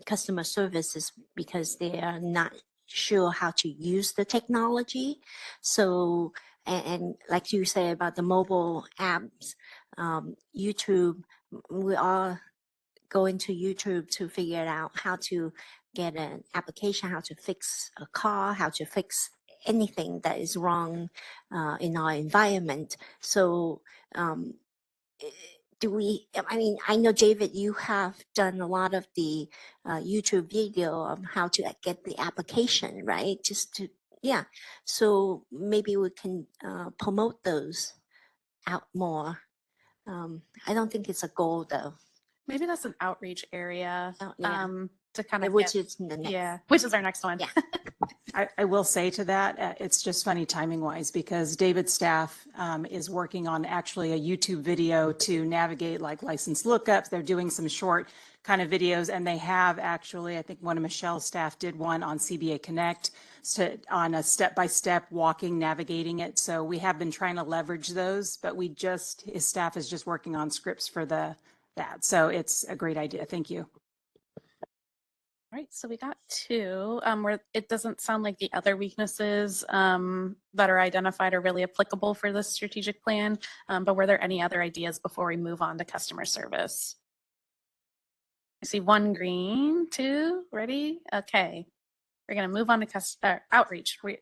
customer service is because they are not sure how to use the technology. So, and like you say about the mobile apps, YouTube, we are going to YouTube to figure out how to get an application, how to fix a car, how to fix anything that is wrong in our environment. So I know, David, you have done a lot of the YouTube video of how to get the application, right? Yeah. So maybe we can promote those out more. I don't think it's a goal though. Maybe that's an outreach area yeah. to kind of Which is the next. yeah, which is our next one. Yeah. I will say to that, it's just funny timing wise because David's staff is working on actually a YouTube video to navigate like license lookups. They're doing some short kind of videos and they have actually, I think one of Michelle's staff did one on CBA Connect on a step-by-step walking, navigating it. So we have been trying to leverage those, but his staff is just working on scripts for that. So it's a great idea. Thank you. All right, so we got two where it doesn't sound like the other weaknesses that are identified are really applicable for this strategic plan, but were there any other ideas before we move on to customer service? I see one green, two, ready? Okay, we're gonna move on to outreach. All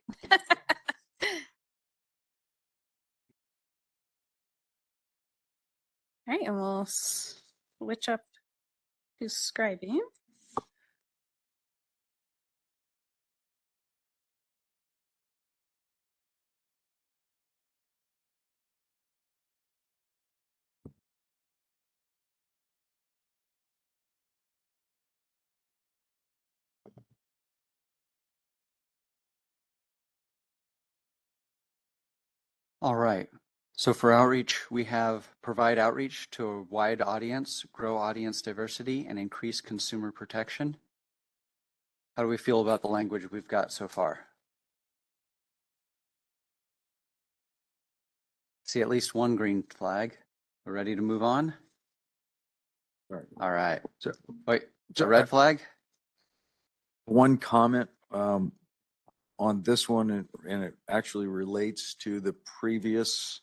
right, and we'll switch up to scribing. All right. So for outreach, we have provide outreach to a wide audience, grow audience diversity, and increase consumer protection. How do we feel about the language we've got so far? See at least one green flag. We're ready to move on? All right. So, Wait, it's a red flag? one comment on this one, and it actually relates to the previous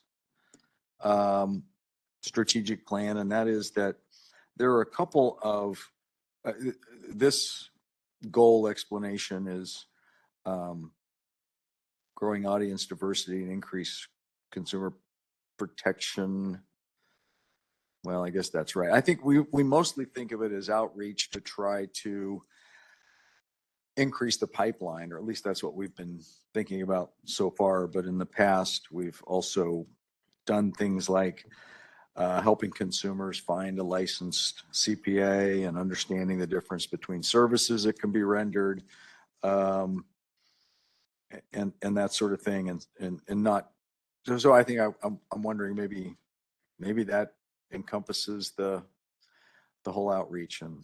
strategic plan, and that is that there are a couple of this goal explanation is growing audience diversity and increase consumer protection. Well, I guess that's right. I think we mostly think of it as outreach to try to increase the pipeline, or at least that's what we've been thinking about so far. But in the past, we've also done things like helping consumers find a licensed CPA and understanding the difference between services that can be rendered. and that sort of thing, and not, so I think I'm wondering maybe that encompasses the whole outreach, and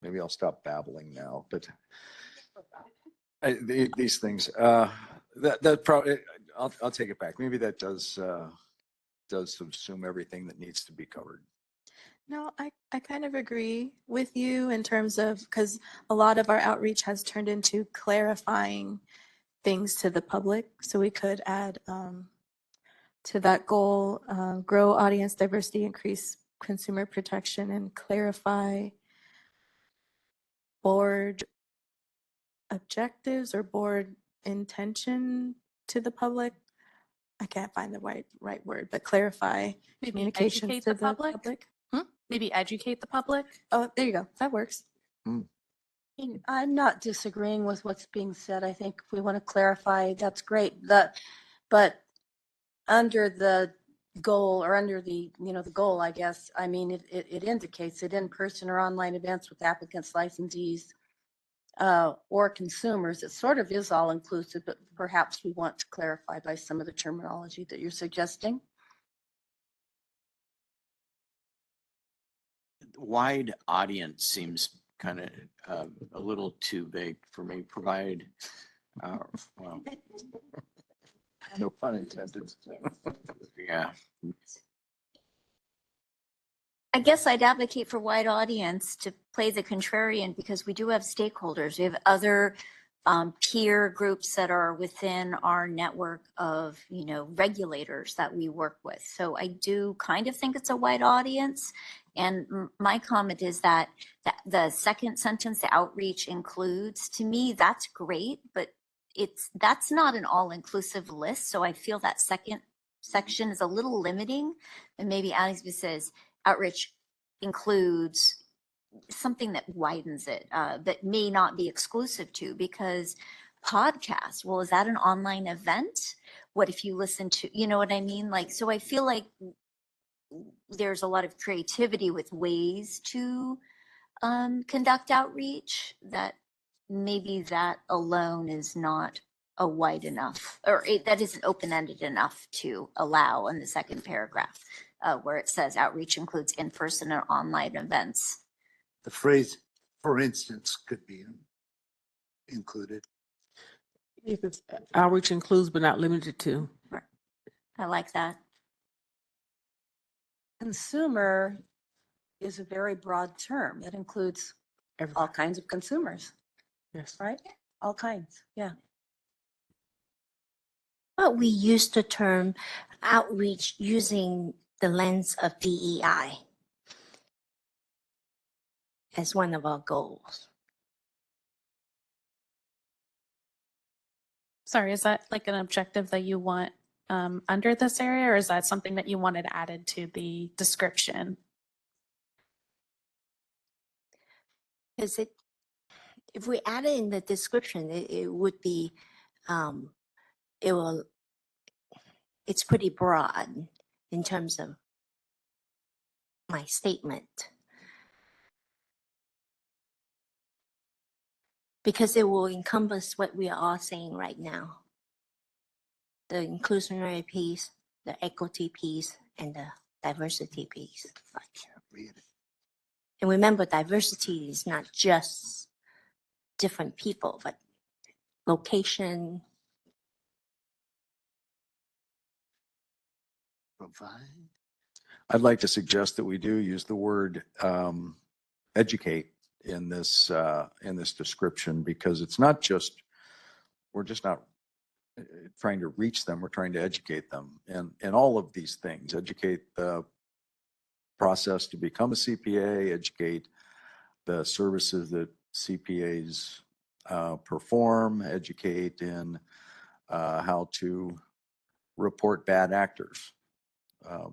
maybe I'll stop babbling now, but these things, that probably, I'll take it back. Maybe that does subsume everything that needs to be covered. No, I kind of agree with you in terms of, because a lot of our outreach has turned into clarifying things to the public. So we could add to that goal, grow audience diversity, increase consumer protection, and clarify board objectives or board intention to the public. I can't find the right word, but clarify Maybe communications educate to the public? public. Maybe educate the public. Oh, there you go. That works. I'm not disagreeing with what's being said. I think if we want to clarify, that's great. But under the goal or under the goal, I guess, I mean, it indicates that in-person or online events with applicants, licensees, or consumers, it sort of is all inclusive, but perhaps we want to clarify by some of the terminology that you're suggesting. Wide audience seems kind of a little too vague for me. Provide, well, No pun intended. yeah. I guess I'd advocate for wide audience to play the contrarian because we do have stakeholders. We have other peer groups that are within our network of, regulators that we work with. So I do kind of think it's a wide audience. And my comment is that the second sentence, the outreach includes, to me, that's great, but that's not an all-inclusive list. So I feel that second section is a little limiting. And maybe Alex says, outreach includes something that widens it, that may not be exclusive to, because podcast, well, is that an online event? What if you listen to, you know what I mean? Like, so I feel like there's a lot of creativity with ways to conduct outreach, that maybe that alone is not a wide enough, or that isn't open-ended enough to allow in the second paragraph. Where it says outreach includes in-person or online events. The phrase, for instance, could be included. If it's outreach includes but not limited to. I like that. Consumer is a very broad term. It includes all kinds of consumers. Yes. Right? All kinds, yeah. But we use the term outreach using the lens of DEI as one of our goals. Sorry, is that like an objective that you want under this area, or is that something that you wanted added to the description? Is it, if we add it in the description, it would be, it's pretty broad in terms of my statement. Because it will encompass what we are all saying right now. The inclusionary piece, the equity piece, and the diversity piece. I can't read it. And remember, diversity is not just different people, but location. Provide. I'd like to suggest that we do use the word educate in this description, because it's not just, we're just not trying to reach them, we're trying to educate them. And all of these things, educate the process to become a CPA, educate the services that CPAs perform, educate in how to report bad actors.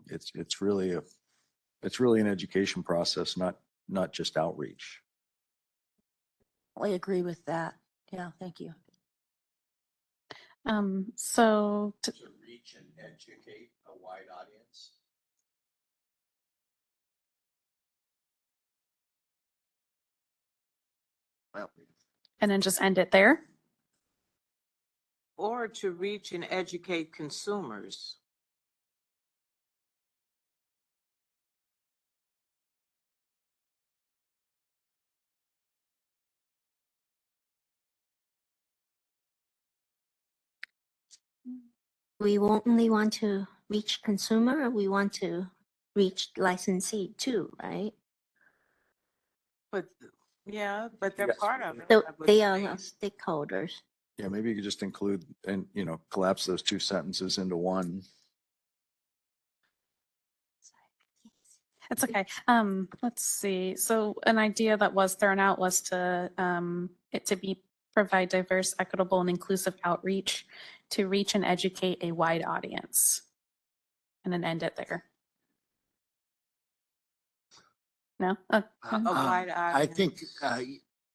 It's really an education process, not just outreach. I agree with that. Yeah, thank you. So To reach and educate a wide audience. Well, and then just end it there. Or to reach and educate consumers. We only want to reach consumer, or we want to reach licensee too, right? But, yeah, but they're Yes. part of it. They are our stakeholders. Yeah, maybe you could just include and, collapse those two sentences into one. It's okay. Let's see. So an idea that was thrown out was to it to be provide diverse, equitable, and inclusive outreach to reach and educate a wide audience. And then end it there. No? A wide I audience. think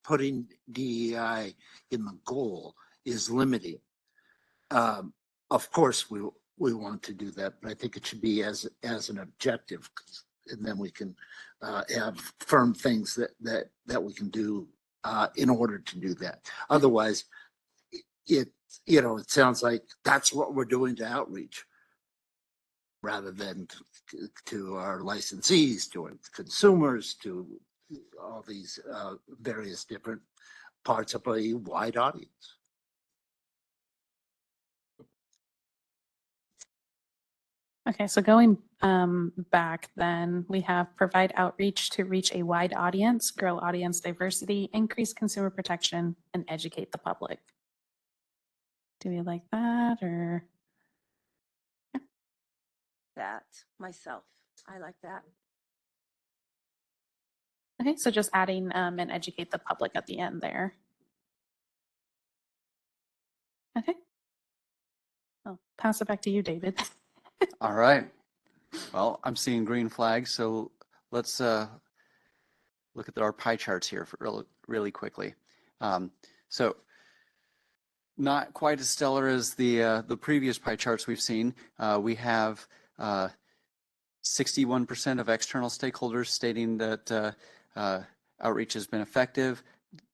putting DEI in the goal is limiting. Of course, we want to do that, but I think it should be as an objective, and then we can have firm things that we can do in order to do that. Otherwise, it sounds like that's what we're doing to outreach, rather than to our licensees, to our consumers, to all these various different parts of a wide audience. Okay, so going back then, we have provide outreach to reach a wide audience, grow audience diversity, increase consumer protection, and educate the public. Do we like that or? That myself, I like that. Okay, so just adding and educate the public at the end there. Okay. I'll pass it back to you, David. All right. Well, I'm seeing green flags, so let's look at our pie charts here for really quickly. So not quite as stellar as the previous pie charts we've seen. We have 61% of external stakeholders stating that outreach has been effective,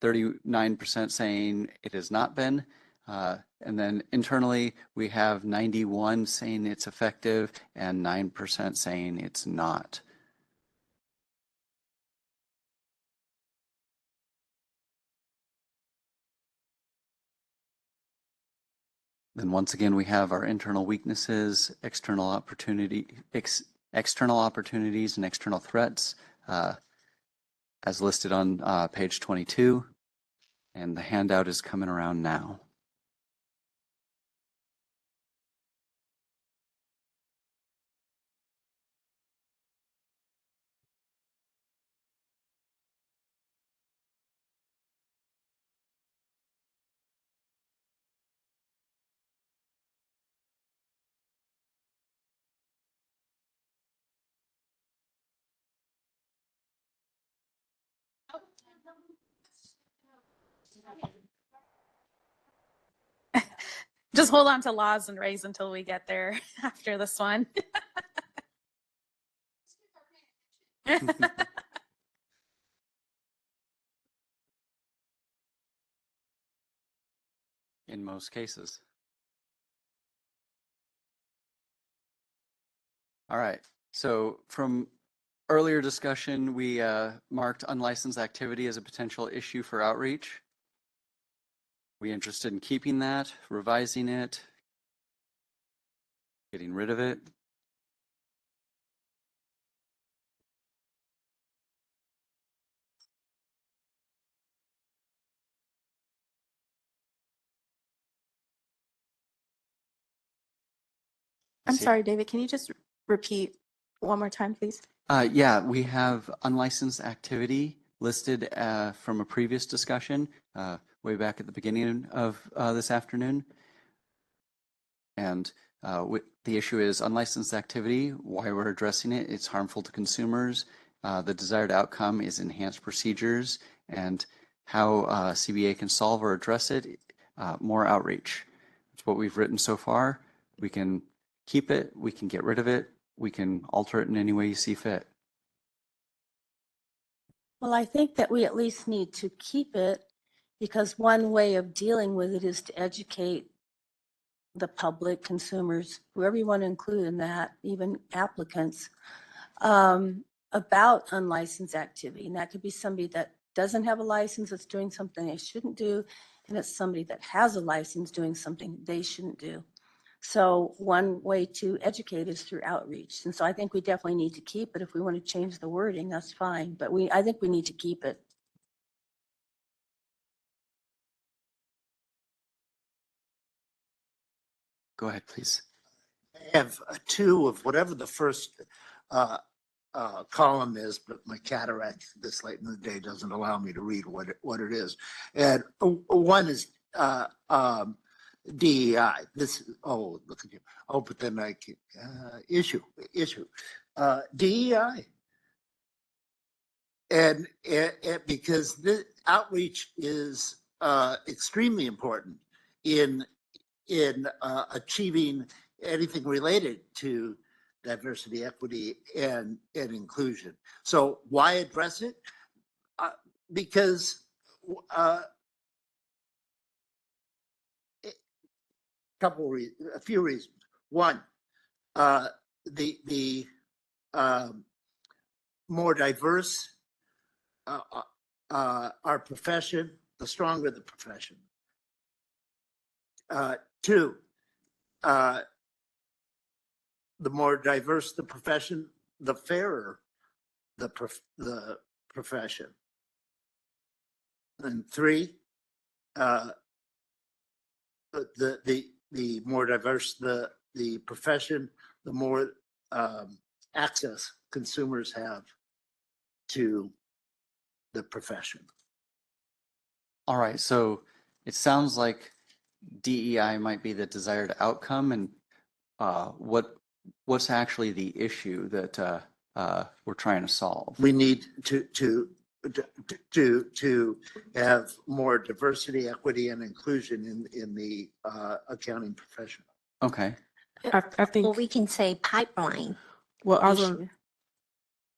39% saying it has not been. And then internally, we have 91 saying it's effective and 9% saying it's not. Then once again, we have our internal weaknesses, external opportunities, and external threats, as listed on page 22. And the handout is coming around now. Just hold on to laws and raise until we get there after this one. In most cases. All right. So from earlier discussion, we marked unlicensed activity as a potential issue for outreach. We interested in keeping that, revising it, getting rid of it? I'm See- sorry, David, can you just repeat one more time, please? Yeah, we have unlicensed activity listed from a previous discussion way back at the beginning of this afternoon. And the issue is unlicensed activity, why we're addressing it. It's harmful to consumers. The desired outcome is enhanced procedures, and how CBA can solve or address it, more outreach. It's what we've written so far. We can keep it, we can get rid of it, we can alter it in any way you see fit. Well, I think that we at least need to keep it, because one way of dealing with it is to educate the public, consumers, whoever you want to include in that, even applicants, about unlicensed activity. And that could be somebody that doesn't have a license that's doing something they shouldn't do, and it's somebody that has a license doing something they shouldn't do. So one way to educate is through outreach. And so I think we definitely need to keep it. If we want to change the wording, that's fine, but I think we need to keep it. Go ahead, please. I have two of whatever the first column is, but my cataract this late in the day doesn't allow me to read what it is. And one is DEI. This, oh, look at you. Oh, but then I can, issue. DEI. And because the outreach is extremely important in achieving anything related to diversity, equity, and inclusion. So why address it? Because a few reasons. One, the more diverse our profession, the stronger the profession. Two, the more diverse the profession, the fairer the profession. And three, the more diverse the profession, the more access consumers have to the profession. All right, so it sounds like DEI might be the desired outcome, and what's actually the issue that we're trying to solve? We need to have more diversity, equity, and inclusion in the accounting profession. Okay. I think. Or we can say pipeline. Well, I was issue. on,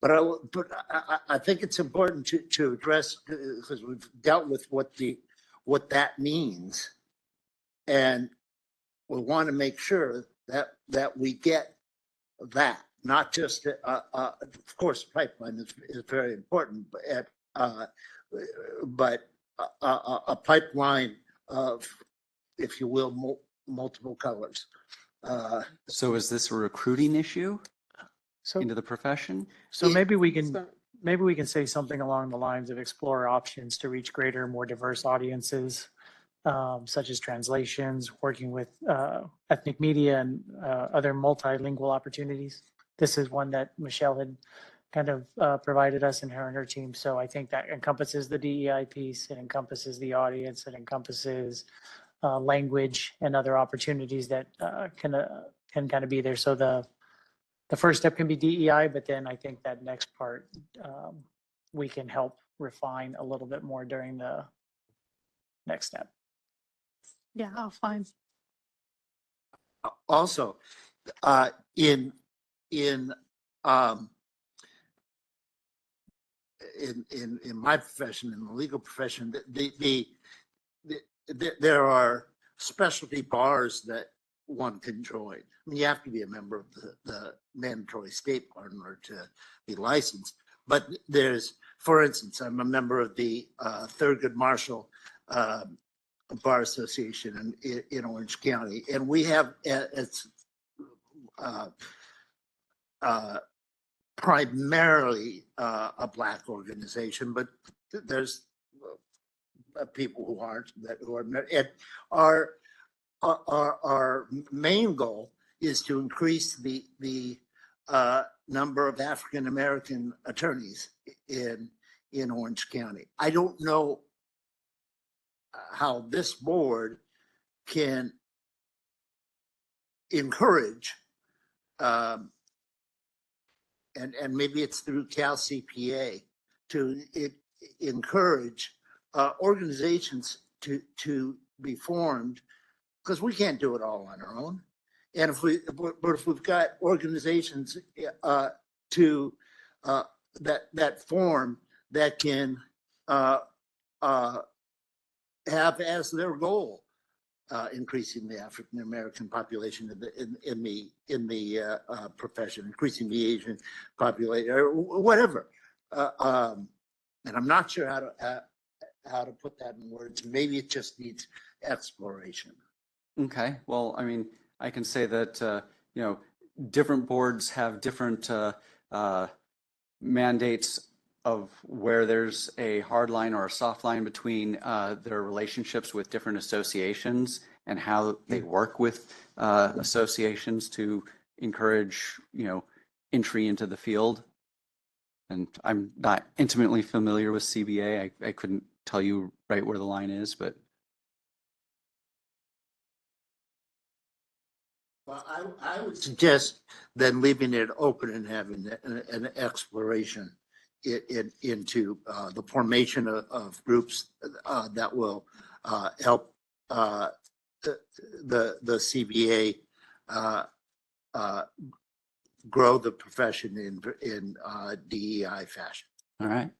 But I think it's important to address, because we've dealt with what that means, and we want to make sure that we get that, not just of course pipeline is very important, but a pipeline of, if you will, multiple colors. So is this a recruiting issue So, into the profession? so maybe we can say something along the lines of explore options to reach greater, more diverse audiences, such as translations, working with ethnic media and other multilingual opportunities. This is one that Michelle had kind of provided us and her team. So I think that encompasses the DEI piece, it encompasses the audience, it encompasses language and other opportunities that can kind of be there. So the first step can be DEI, but then I think that next part we can help refine a little bit more during the next step. Yeah, I'll find. Also, in my profession, in the legal profession, there are specialty bars that one can join. I mean, you have to be a member of the mandatory state bar in order to be licensed. But there's, for instance, I'm a member of the Thurgood Marshall Bar Association in Orange County, and we have it's primarily a Black organization, but there's people who aren't, who are not. And our main goal is to increase the number of African American attorneys in Orange County. I don't know how this board can encourage, and maybe it's through Cal CPA, to encourage organizations to be formed, because we can't do it all on our own. And if we've got organizations that form that can have as their goal increasing the African American population in the profession, increasing the Asian population, or whatever. And I'm not sure how to put that in words. Maybe it just needs exploration. Okay, well, I mean, I can say that, different boards have different mandates of where there's a hard line or a soft line between their relationships with different associations and how they work with associations to encourage, entry into the field. And I'm not intimately familiar with CBA. I couldn't tell you right where the line is, but. Well, I would suggest then leaving it open and having an exploration into the formation of groups that will help the CBA grow the profession in DEI fashion. All right.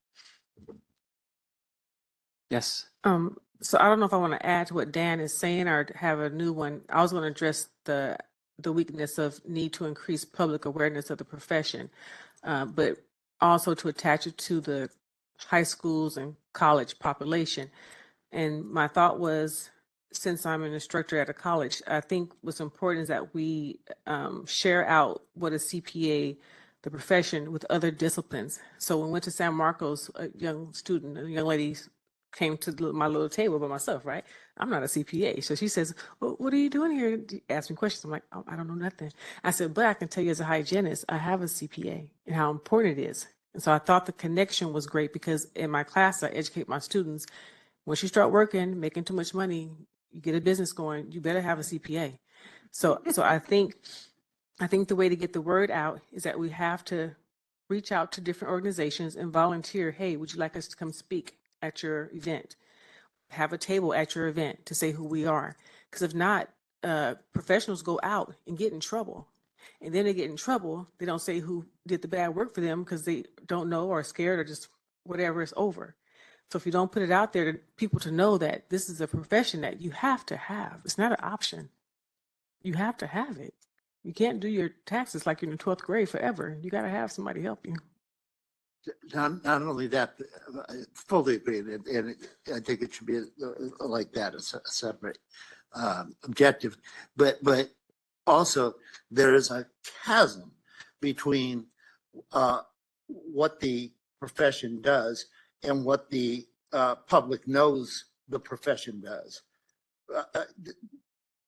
Yes. So I don't know if I want to add to what Dan is saying or have a new one. I was going to address the weakness of need to increase public awareness of the profession, but also to attach it to the high schools and college population. And my thought was, since I'm an instructor at a college, I think what's important is that we share out what a CPA, the profession, with other disciplines. So when we went to San Marcos, a young lady came to my little table by myself, right? I'm not a CPA. So she says, well, what are you doing here? Ask me questions. I'm like, oh, I don't know nothing. I said, but I can tell you as a hygienist, I have a CPA and how important it is. And so I thought the connection was great because in my class, I educate my students. Once you start working, making too much money, you get a business going, you better have a CPA. So I think the way to get the word out is that we have to reach out to different organizations and volunteer. Hey, would you like us to come speak at your event? Have a table at your event to say who we are. Because if not, professionals go out and get in trouble. And then they get in trouble. They don't say who did the bad work for them because they don't know or are scared or just whatever is over. So if you don't put it out there to people to know that this is a profession that you have to have, it's not an option. You have to have it. You can't do your taxes like you're in the 12th grade forever. You got to have somebody help you. Not only that, I fully agree, and I think it should be like that, a separate objective. But also there is a chasm between what the profession does and what the public knows the profession does.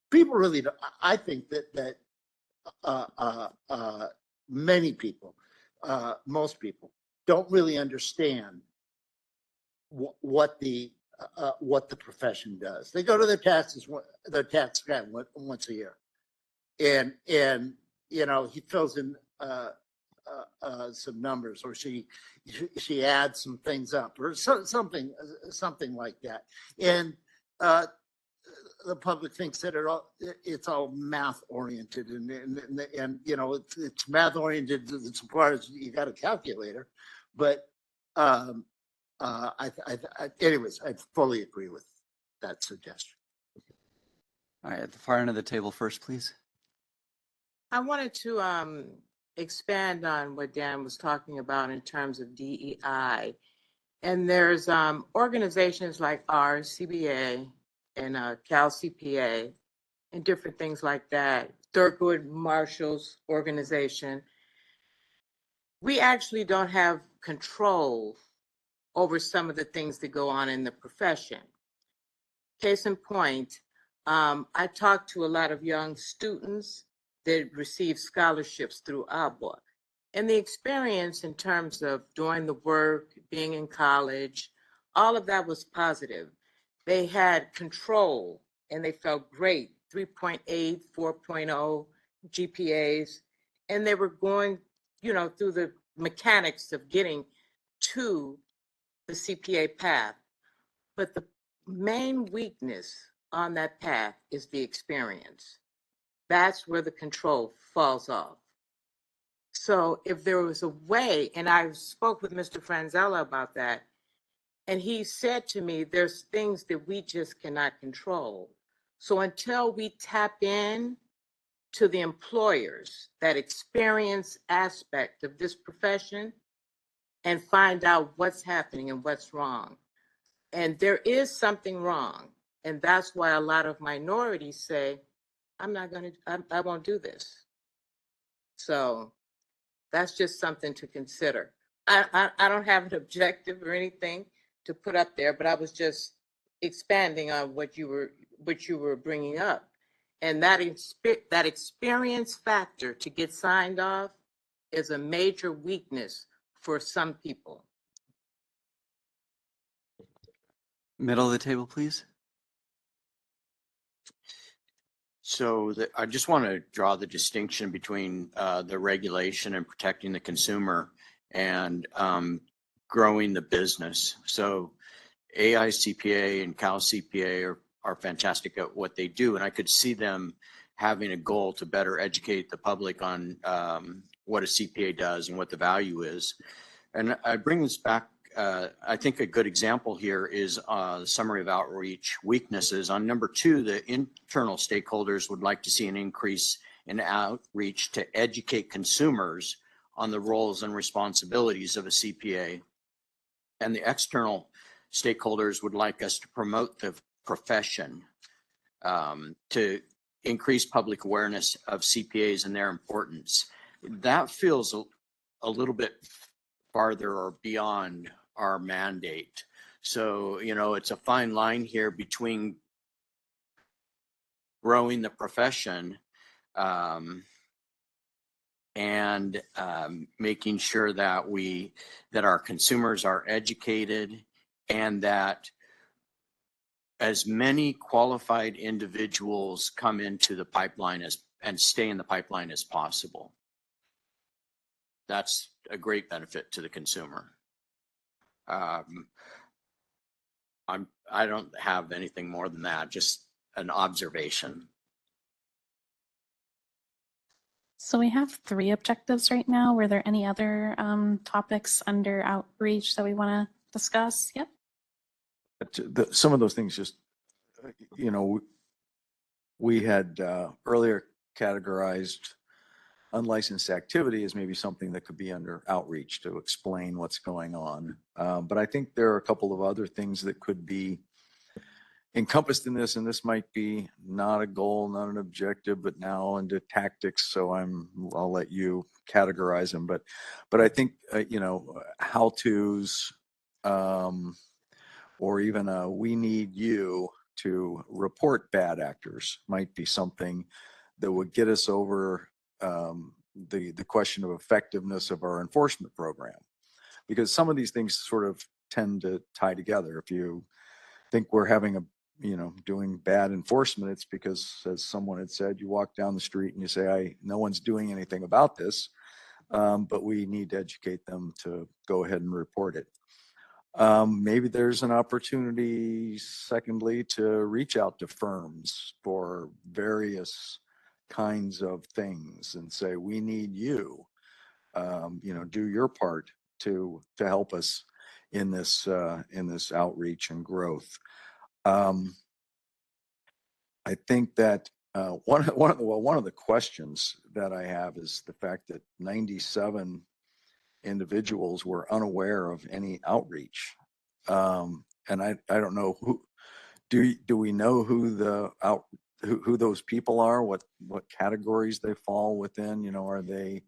People really don't, I think that many people, most people, don't really understand what the profession does. They go to their tax guy once a year, and he fills in some numbers, or she adds some things up, or something like that, and the public thinks that it's all math oriented, and it's math oriented as far as you got a calculator, but anyways, I fully agree with that suggestion. All right, at the far end of the table first, please. I wanted to expand on what Dan was talking about in terms of DEI. And there's organizations like ours, CBA and Cal CPA, and different things like that. Thurgood Marshall's organization. We actually don't have control over some of the things that go on in the profession. Case in point, I talked to a lot of young students that receive scholarships through ABWA. And the experience in terms of doing the work, being in college, all of that was positive. They had control and they felt great, 3.8, 4.0 GPAs, and they were going, through the mechanics of getting to the CPA path. But the main weakness on that path is the experience. That's where the control falls off. So if there was a way, and I spoke with Mr. Franzella about that, and he said to me, there's things that we just cannot control. So until we tap in to the employers, that experience aspect of this profession, and find out what's happening and what's wrong. And there is something wrong. And that's why a lot of minorities say, I won't do this. So that's just something to consider. I don't have an objective or anything to put up there, but I was just expanding on what you were bringing up. And that experience factor to get signed off is a major weakness for some people. Middle of the table, please. So I just want to draw the distinction between the regulation and protecting the consumer and growing the business. So AICPA and Cal CPA are fantastic at what they do. And I could see them having a goal to better educate the public on what a CPA does and what the value is. And I bring this back. I think a good example here is the summary of outreach weaknesses. On number 2, the internal stakeholders would like to see an increase in outreach to educate consumers on the roles and responsibilities of a CPA. And the external stakeholders would like us to promote the profession to increase public awareness of CPAs and their importance. That feels a little bit farther or beyond our mandate. So, it's a fine line here between growing the profession and making sure that our consumers are educated and that as many qualified individuals come into the pipeline and stay in the pipeline as possible. That's a great benefit to the consumer. I don't have anything more than that, just an observation. So we have 3 objectives right now. Were there any other topics under outreach that we want to discuss? Yep. Some of those things just, we had earlier categorized unlicensed activity as maybe something that could be under outreach to explain what's going on. But I think there are a couple of other things that could be encompassed in this, and this might be not a goal, not an objective, but now into tactics. So I'll let you categorize them. But I think how-tos, or even we need you to report bad actors might be something that would get us over the question of effectiveness of our enforcement program, because some of these things sort of tend to tie together. If you think we're having doing bad enforcement, it's because, as someone had said, you walk down the street and you say, no one's doing anything about this, but we need to educate them to go ahead and report it. Maybe there's an opportunity, secondly, to reach out to firms for various kinds of things and say, we need you, do your part to help us in this outreach and growth. I think that one of the questions that I have is the fact that 97 individuals were unaware of any outreach. And I don't know do we know who those people are, what categories they fall within? Are they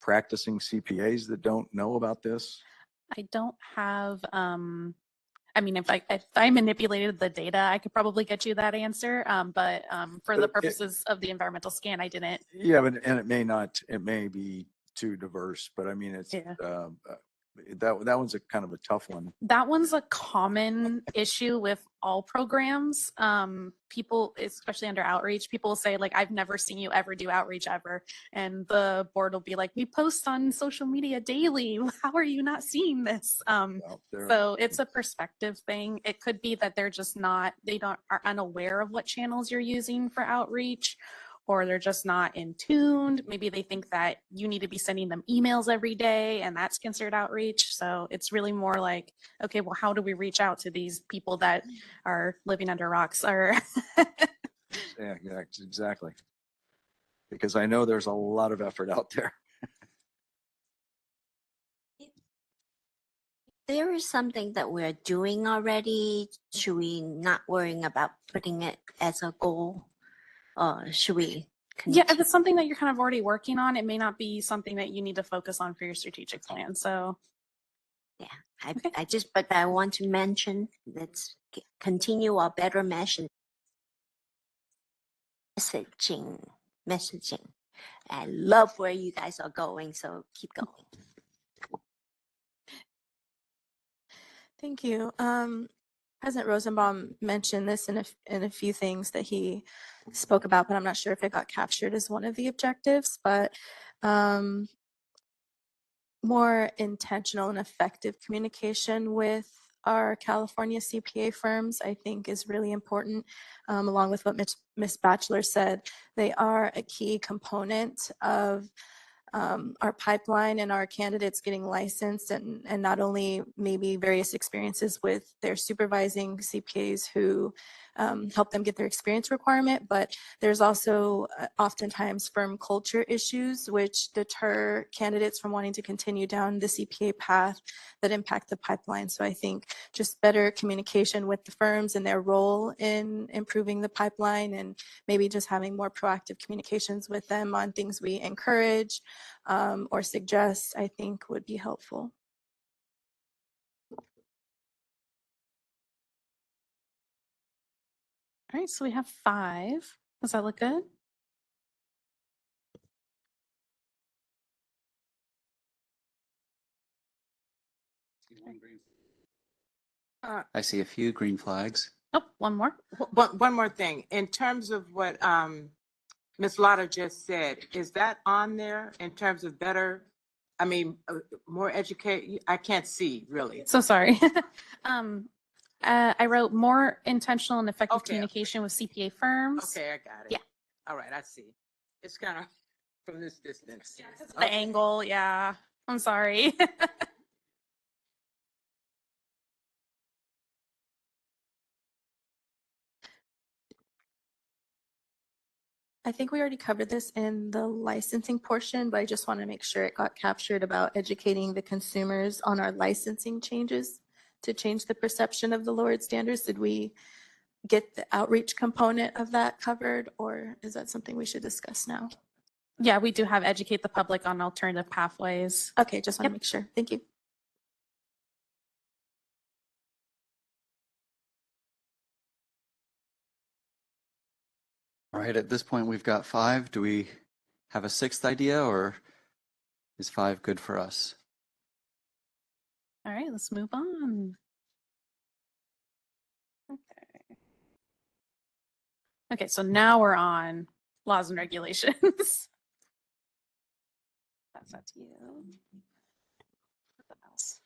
practicing CPAs that don't know about this? I don't have, if I manipulated the data, I could probably get you that answer. But for the purposes of the environmental scan, I didn't. Yeah, but it may be too diverse, but it's, that one's a kind of a tough one. That one's a common issue with all programs. People, especially under outreach, people will say, like, I've never seen you ever do outreach ever. And the board will be like, we post on social media daily. How are you not seeing this? So it's a perspective thing. It could be that they're just are unaware of what channels you're using for outreach, or they're just not in tuned. Maybe they think that you need to be sending them emails every day and that's considered outreach. So it's really more like, okay, well, how do we reach out to these people that are living under rocks? Or Yeah, yeah, exactly. Because I know there's a lot of effort out there. There is something that we're doing already. Should we not worrying about putting it as a goal? Or should we? Yeah, if it's something that you're kind of already working on, it may not be something that you need to focus on for your strategic plan. So Yeah, I just, but I want to mention, let's continue our better messaging. Messaging. I love where you guys are going, so keep going. Thank you. President Rosenbaum mentioned this in a few things that he spoke about, but I'm not sure if it got captured as one of the objectives. But more intentional and effective communication with our California CPA firms, I think, is really important. Along with what Ms. Batchelor said, they are a key component of our pipeline and our candidates getting licensed, and not only maybe various experiences with their supervising CPAs who help them get their experience requirement, but there's also oftentimes firm culture issues which deter candidates from wanting to continue down the CPA path that impact the pipeline. So I think just better communication with the firms and their role in improving the pipeline, and maybe just having more proactive communications with them on things we encourage or suggest, I think would be helpful. all right, so we have 5. Does that look good? I see a few green flags. Oh, one more. One more thing, in terms of what Ms. Lotta just said, is that on there in terms of better, I mean, more educate, I can't see really. So sorry. I wrote more intentional and effective Okay. communication with CPA firms. Okay, I got it. Yeah. All right, I see. It's kind of from this distance. The angle, yeah. I'm sorry. I think we already covered this in the licensing portion, but I just want to make sure it got captured about educating the consumers on our licensing changes to change the perception of the lowered standards. Did we get the outreach component of that covered, or is that something we should discuss now? Yeah, we do have educate the public on alternative pathways. Okay, just want to Yep. make sure. Thank you. All right, at this point, we've got 5. Do we have a 6th idea, or is 5 good for us? All right, let's move on. Okay. Okay, so now we're on laws and regulations. That's up to you. What else?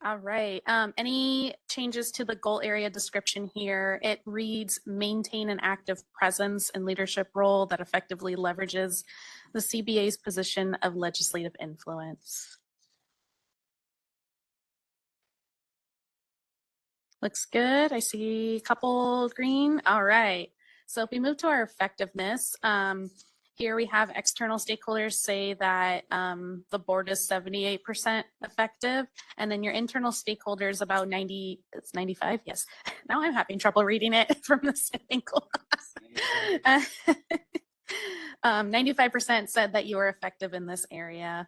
All right. Any changes to the goal area description here? It reads maintain an active presence and leadership role that effectively leverages the CBA's position of legislative influence. Looks good. I see a couple green. All right. So if we move to our effectiveness, here we have external stakeholders say that the board is 78% effective, and then your internal stakeholders about 90, it's 95, yes. Now I'm having trouble reading it from this angle. 95% said that you were effective in this area.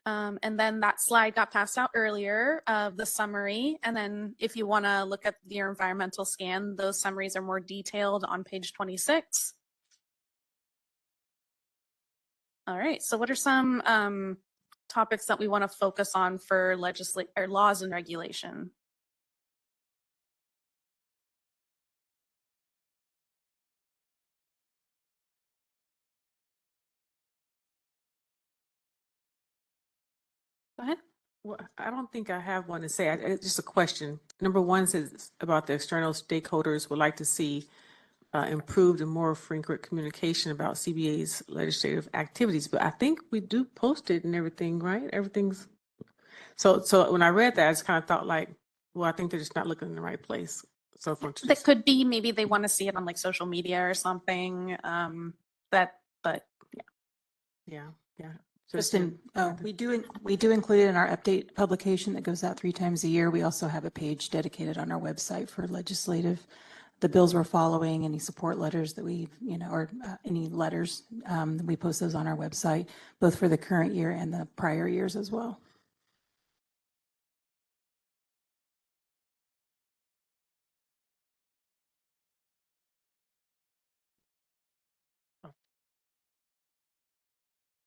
And then that slide got passed out earlier of the summary. And then if you want to look at your environmental scan, those summaries are more detailed on page 26. All right, so what are some topics that we want to focus on for laws and regulation? Go ahead. Well, I don't think I have one to say. It's just a question. Number 1 says about the external stakeholders would like to see improved and more frequent communication about CBA's legislative activities. But I think we do post it and everything, right? Everything's so when I read that, I just kind of thought like, well, I think they're just not looking in the right place. cell phone to That just, could be, maybe they want to see it on like social media or something. But yeah, yeah. Just in, we do include it in our update publication that goes out 3 times a year. We also have a page dedicated on our website for legislative, the bills we're following, any support letters that we, or any letters. We post those on our website, both for the current year and the prior years as well.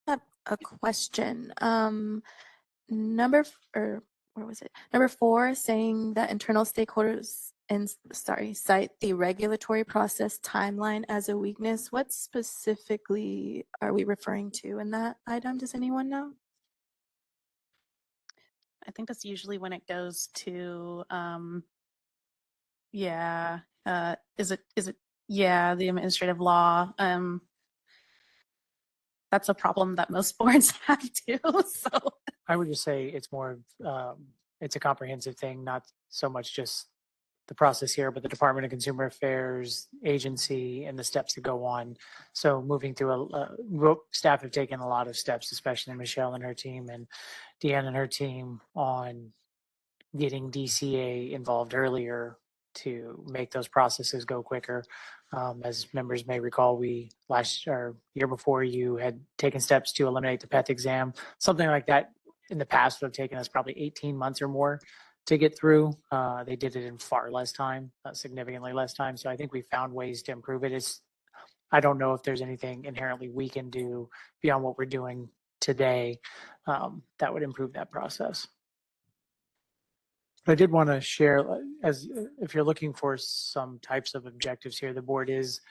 Have a question. Or where was it? Number 4, saying that internal stakeholders cite the regulatory process timeline as a weakness. What specifically are we referring to in that item? Does anyone know? I think that's usually when it goes to, yeah, is it, yeah, the administrative law. That's a problem that most boards have too, so. I would just say it's more, it's a comprehensive thing, not so much just the process here, but the Department of Consumer Affairs, agency, and the steps that go on. So moving through staff have taken a lot of steps, especially Michelle and her team and Deanne and her team, on getting DCA involved earlier to make those processes go quicker. As members may recall, we year before, you had taken steps to eliminate the PET exam. Something like that in the past would have taken us probably 18 months or more to get through. They did it in far less time, significantly less time. So I think we found ways to improve it. I don't know if there's anything inherently we can do beyond what we're doing today that would improve that process. But I did want to share, if you're looking for some types of objectives here, the board is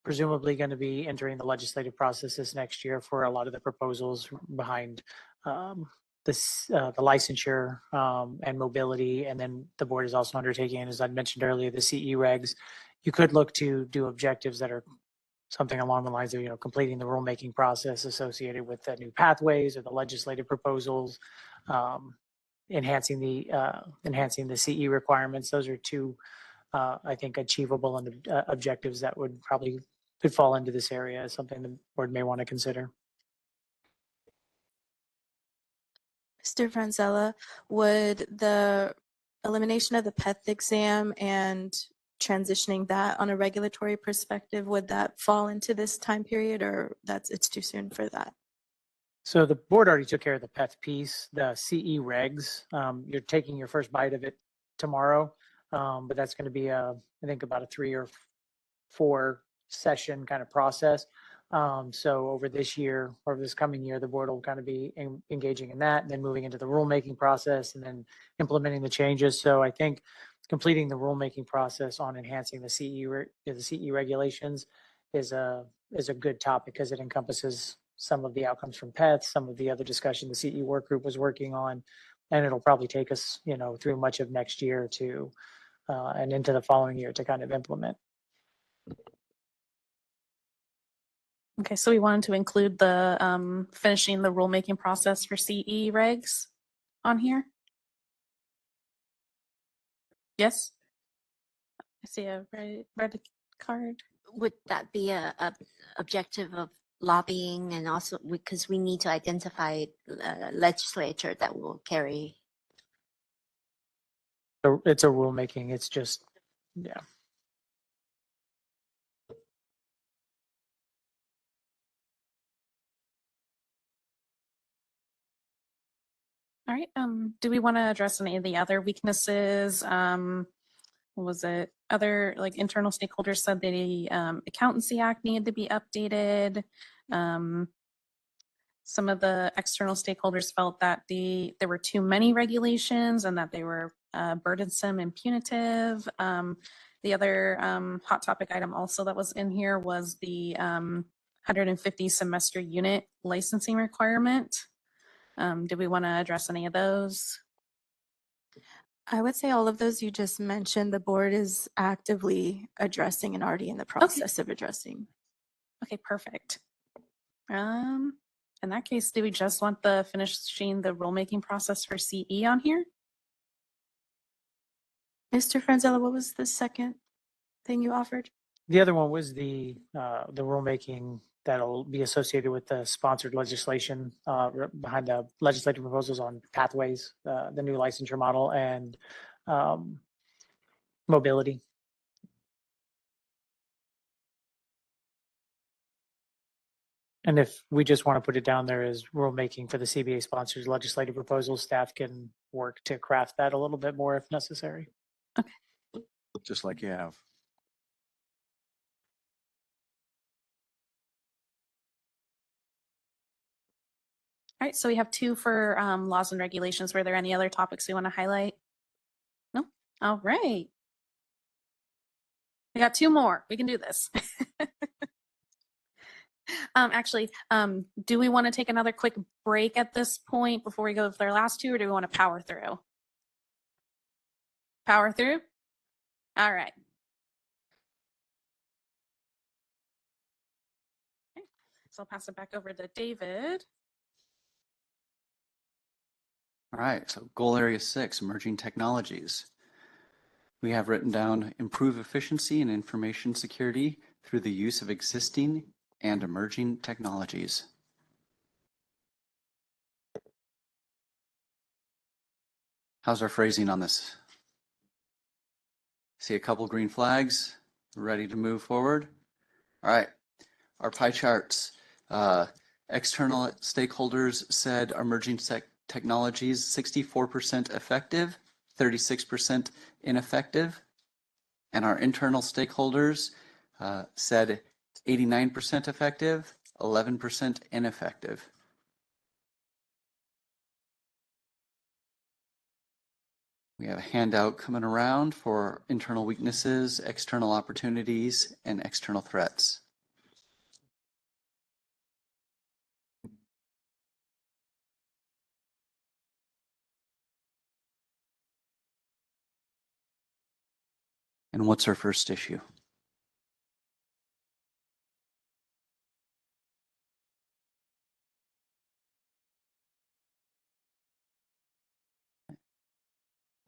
presumably going to be entering the legislative process this next year for a lot of the proposals behind the licensure and mobility. And then the board is also undertaking, as I mentioned earlier, the CE regs. You could look to do objectives that are something along the lines of, completing the rulemaking process associated with the new pathways or the legislative proposals. Enhancing the CE requirements. Those are 2, I think, achievable and objectives that could fall into this area as something the board may want to consider. Mr. Franzella, would the elimination of the PET exam and transitioning that on a regulatory perspective, would that fall into this time period, or it's too soon for that? So the board already took care of the PET piece, the CE regs. You're taking your first bite of it tomorrow, but that's going to be I think about a 3 or 4 session kind of process. So over this year, or this coming year, the board will kind of be engaging in that, and then moving into the rulemaking process, and then implementing the changes. So I think completing the rulemaking process on enhancing the CE regulations is a good topic, because it encompasses some of the outcomes from PETH, some of the other discussion the CE work group was working on, and it'll probably take us, through much of next year to and into the following year to kind of implement. Okay, so we wanted to include the finishing the rulemaking process for CE regs on here. Yes? I see a red card. Would that be a objective of lobbying, and also because we need to identify legislature that will carry? It's a rulemaking. It's just, yeah. All right. Do we want to address any of the other weaknesses? What was it? Other internal stakeholders said the Accountancy Act needed to be updated. Some of the external stakeholders felt that there were too many regulations and that they were burdensome and punitive. The other hot topic item also that was in here was the 150 semester unit licensing requirement. Do we want to address any of those? I would say all of those you just mentioned, the board is actively addressing and already in the process of addressing. Okay, perfect. In that case, do we just want finishing the rulemaking process for CE on here? Mr. Franzella, what was the second thing you offered? The other one was the rulemaking that'll be associated with the sponsored legislation behind the legislative proposals on pathways, the new licensure model, and mobility. And if we just want to put it down there as rulemaking for the CBA sponsors legislative proposals, staff can work to craft that a little bit more if necessary. Just like you have. All right, so we have two for laws and regulations. Were there any other topics we want to highlight? No? All right. We got two more. We can do this. Actually, do we want to take another quick break at this point before we go to their last two, or do we want to power through? Power through? All right. Okay. So I'll pass it back over to David. All right, so goal area 6, emerging technologies. We have written down improve efficiency and information security through the use of existing and emerging technologies. How's our phrasing on this? See a couple green flags, ready to move forward? All right, our pie charts. External stakeholders said emerging technologies, 64% effective, 36% ineffective. And our internal stakeholders said 89% effective, 11% ineffective. We have a handout coming around for internal weaknesses, external opportunities, and external threats. And what's our first issue?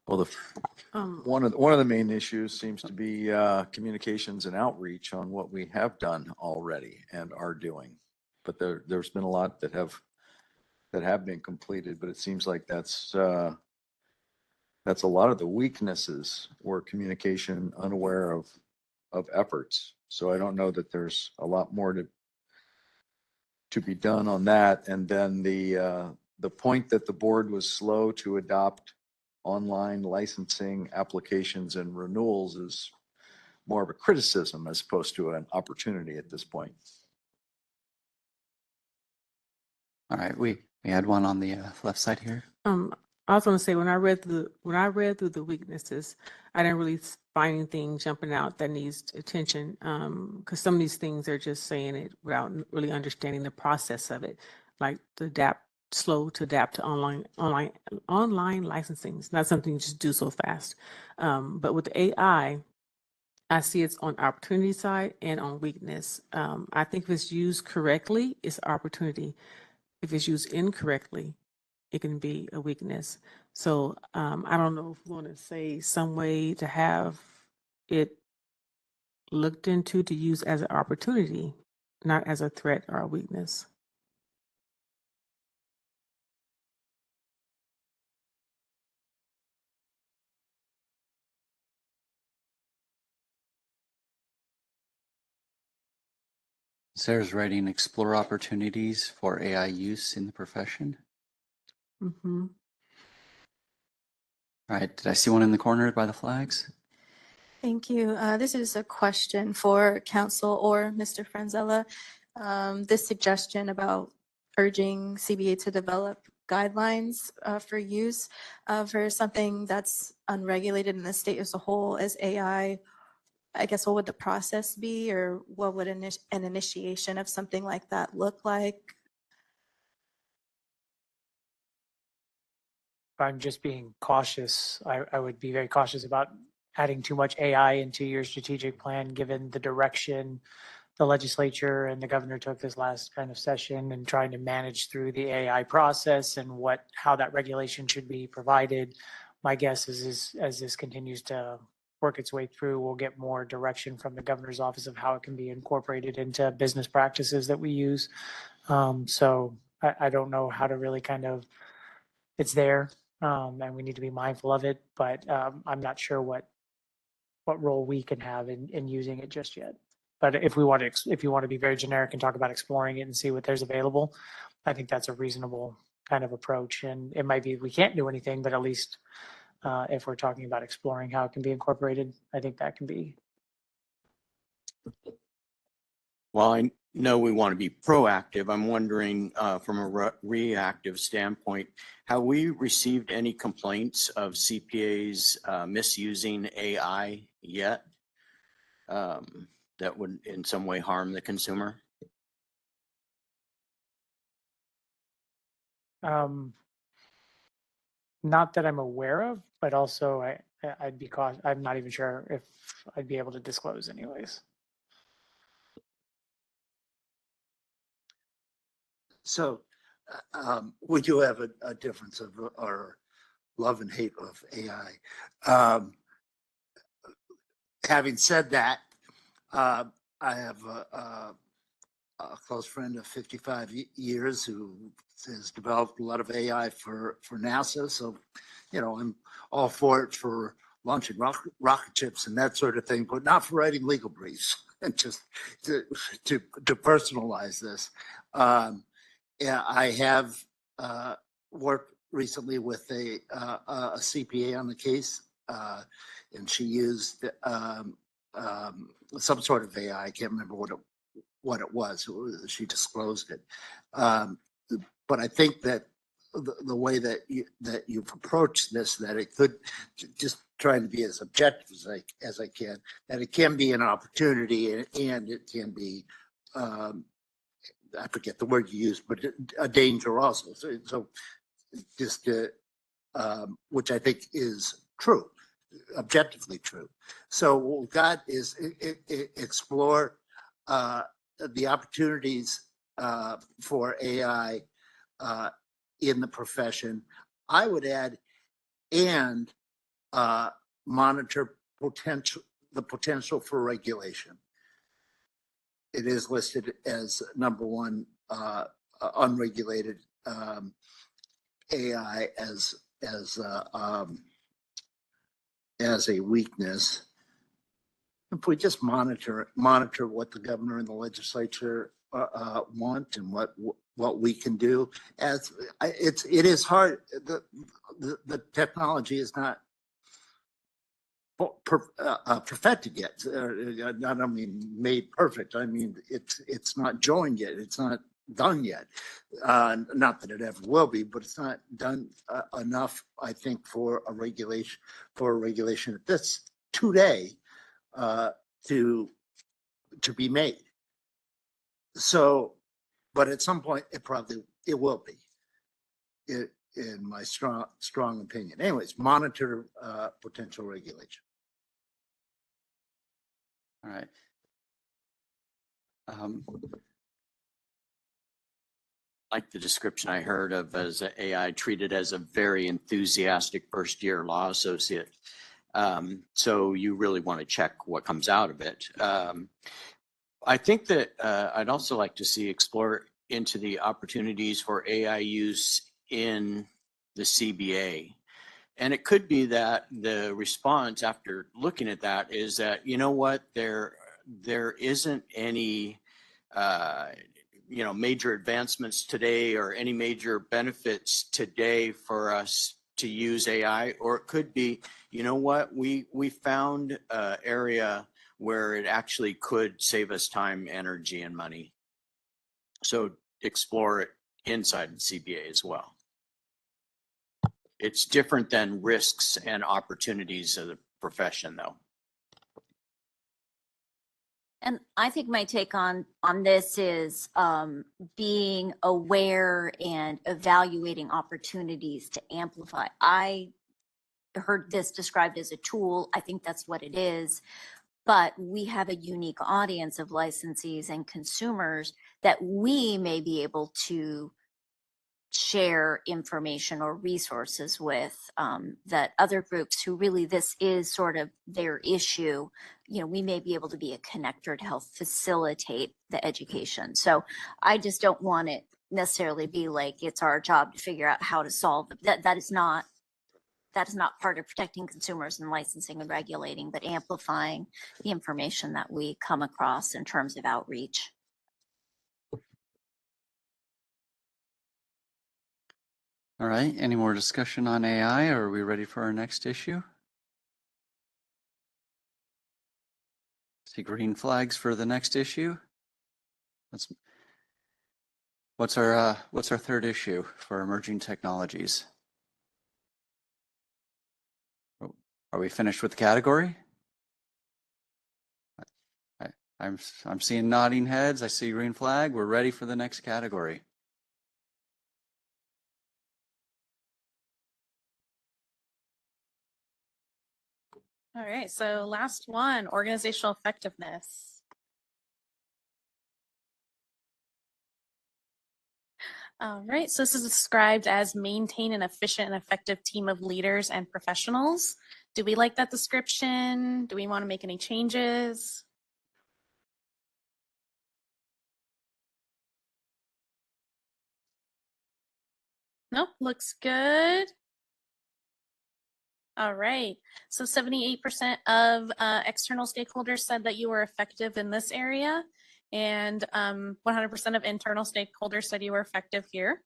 Well, one of the main issues seems to be communications and outreach on what we have done already and are doing. But there's been a lot that have been completed, but it seems like that's a lot of the weaknesses were communication, unaware of efforts. So I don't know that there's a lot more to be done on that. And then the point that the board was slow to adopt online licensing applications and renewals is more of a criticism as opposed to an opportunity at this point. All right, we had one on the left side here. I was going to say when I read through the weaknesses, I didn't really find anything jumping out that needs attention. Because some of these things are just saying it without really understanding the process of it, like slow to adapt to online licensing. It's not something you just do so fast. But with the AI, I see it's on opportunity side and on weakness. I think if it's used correctly, it's opportunity. If it's used incorrectly, it can be a weakness. So I don't know if we want to say some way to have it looked into to use as an opportunity, not as a threat or a weakness. Sarah's writing explore opportunities for AI use in the profession. Mm-hmm. All right, did I see one in the corner by the flags? Thank you. This is a question for council or Mr. Franzella. This suggestion about urging CBA to develop guidelines for use for something that's unregulated in the state as a whole as AI. I guess what would the process be, or what would an initiation of something like that look like? If I'm just being cautious, I would be very cautious about adding too much AI into your strategic plan, given the direction the legislature and the governor took this last kind of session and trying to manage through the AI process and how that regulation should be provided my guess is as this continues to work its way through, we'll get more direction from the governor's office of how it can be incorporated into business practices that we use. So I don't know how to really kind of, it's there, and we need to be mindful of it, but I'm not sure what role we can have in using it just yet. But if we want to, if you want to be very generic and talk about exploring it and see what there's available, I think that's a reasonable kind of approach. And it might be we can't do anything, but at least if we're talking about exploring how it can be incorporated, I think that can be. Well, I know we want to be proactive. I'm wondering from a reactive standpoint, have we received any complaints of CPAs misusing AI yet that would in some way harm the consumer? Not that I'm aware of, but also I'd be cautious. I'm not even sure if I'd be able to disclose anyways. So we do have a difference of our love and hate of AI. Having said that, I have a close friend of 55 years who has developed a lot of AI for NASA. So, you know, I'm all for it for launching rocket ships and that sort of thing, but not for writing legal briefs. And just to personalize this. Yeah, I have worked recently with a CPA on the case, and she used some sort of AI. I can't remember what it was. She disclosed it, but I think that the way that you've approached this, that it could, just trying to be as objective as I can, that it can be an opportunity and it can be. I forget the word you used, but a danger also. So just, which I think is true, objectively true. So what we've got is explore the opportunities for AI in the profession. I would add, and monitor the potential for regulation. It is listed as number one, unregulated AI as a weakness. If we just monitor what the governor and the legislature want and what we can do, as it is hard. The technology is not perfected yet. I don't mean made perfect. I mean it's not joined yet. It's not done yet. Not that it ever will be, but it's not done enough, I think, for a regulation at this today to be made. So, but at some point it will be. In my strong opinion. Anyways, monitor potential regulation. All right. Like the description I heard of as AI treated as a very enthusiastic first year law associate. So you really want to check what comes out of it. I think that I'd also like to see explore into the opportunities for AI use in the CBA. And it could be that the response after looking at that is that, you know what, there isn't any major advancements today or any major benefits today for us to use AI. Or it could be, you know what, we found an area where it actually could save us time, energy, and money. So explore it inside the CBA as well. It's different than risks and opportunities of the profession, though. And I think my take on this is being aware and evaluating opportunities to amplify. I heard this described as a tool. I think that's what it is. But we have a unique audience of licensees and consumers that we may be able to share information or resources with, that other groups who really this is sort of their issue, you know, we may be able to be a connector to help facilitate the education. So I just don't want it necessarily be like it's our job to figure out how to solve that. That is not part of protecting consumers and licensing and regulating, but amplifying the information that we come across in terms of outreach. All right, any more discussion on AI, or are we ready for our next issue? See green flags for the next issue. What's our third issue for emerging technologies? Are we finished with the category? I'm seeing nodding heads. I see green flag. We're ready for the next category. All right, so last one, organizational effectiveness. All right, so this is described as maintain an efficient and effective team of leaders and professionals. Do we like that description? Do we want to make any changes? Nope, looks good. All right, so 78% of external stakeholders said that you were effective in this area, and 100% of internal stakeholders said you were effective here.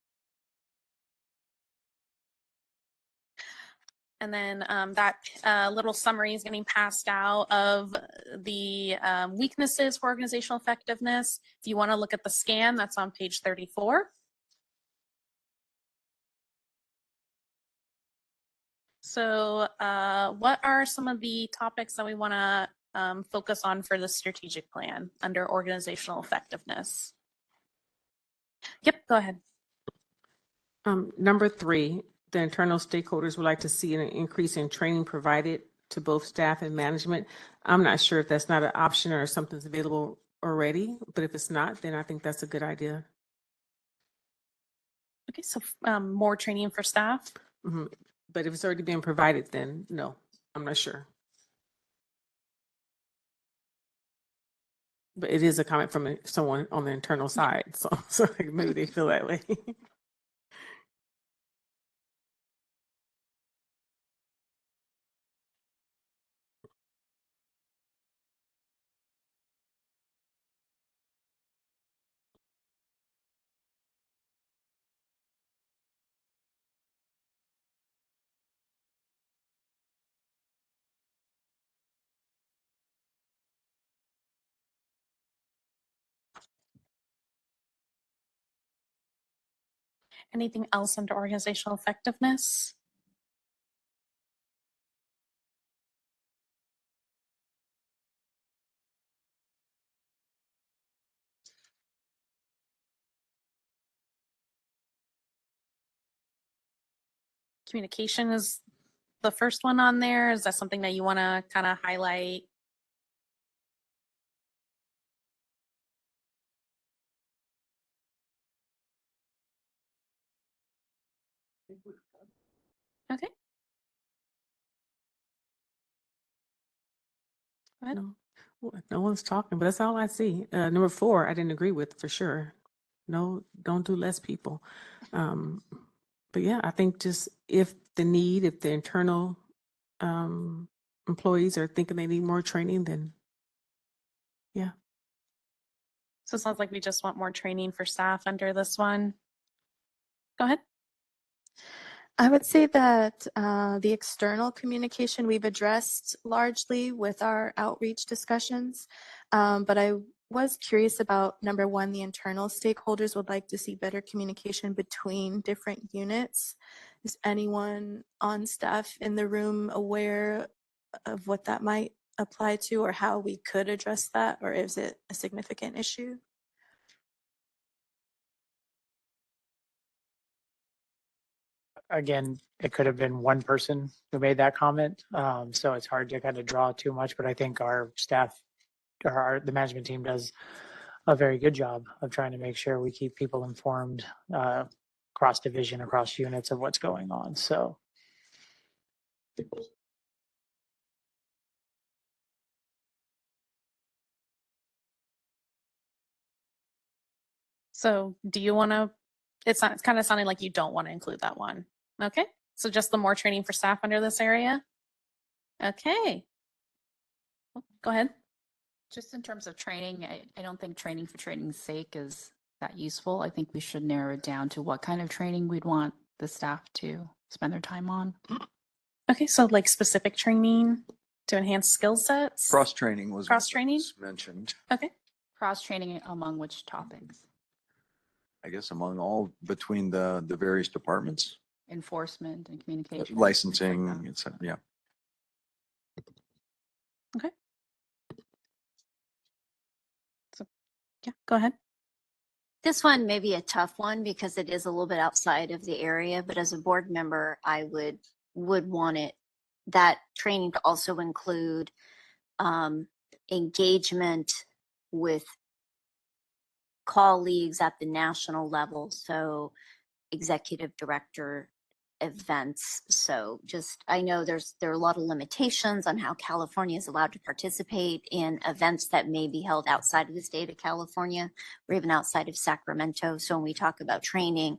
And then that little summary is getting passed out of the weaknesses for organizational effectiveness. If you want to look at the scan, that's on page 34. So what are some of the topics that we want to focus on for the strategic plan under organizational effectiveness? Yep, go ahead. Number 3, the internal stakeholders would like to see an increase in training provided to both staff and management. I'm not sure if that's not an option or something's available already, but if it's not, then I think that's a good idea. Okay, so more training for staff. Mm-hmm. But if it's already been provided, then no, I'm not sure. But it is a comment from someone on the internal side, so maybe they feel that way. Anything else under organizational effectiveness? Communication is the first one on there. Is that something that you want to kind of highlight? Okay. Go ahead. No one's talking, but that's all I see. Number 4, I didn't agree with for sure. No, don't do less people. But yeah, I think just if the internal employees are thinking they need more training, then yeah. So it sounds like we just want more training for staff under this one. Go ahead. I would say that the external communication we've addressed largely with our outreach discussions, but I was curious about number 1, the internal stakeholders would like to see better communication between different units. Is anyone on staff in the room aware of what that might apply to or how we could address that, or is it a significant issue? Again, it could have been one person who made that comment. So it's hard to kind of draw too much, but I think our staff or the management team does a very good job of trying to make sure we keep people informed cross division, across units of what's going on. So So do you want to, it's kind of sounding like you don't want to include that one. Okay, so just the more training for staff under this area? Okay. Go ahead. Just in terms of training, I don't think training for training's sake is that useful. I think we should narrow it down to what kind of training we'd want the staff to spend their time on. Okay, so like specific training to enhance skill sets? Cross-training was. Cross-training? Mentioned, Okay. Cross-training among which topics? I guess among all, between the various departments, Enforcement and communication. licensing, it's, yeah. Okay. So, yeah, go ahead. This one may be a tough one because it is a little bit outside of the area, but as a board member, I would want that training to also include engagement with colleagues at the national level. So executive director events. So just, I know there are a lot of limitations on how California is allowed to participate in events that may be held outside of the state of California or even outside of Sacramento. So when we talk about training,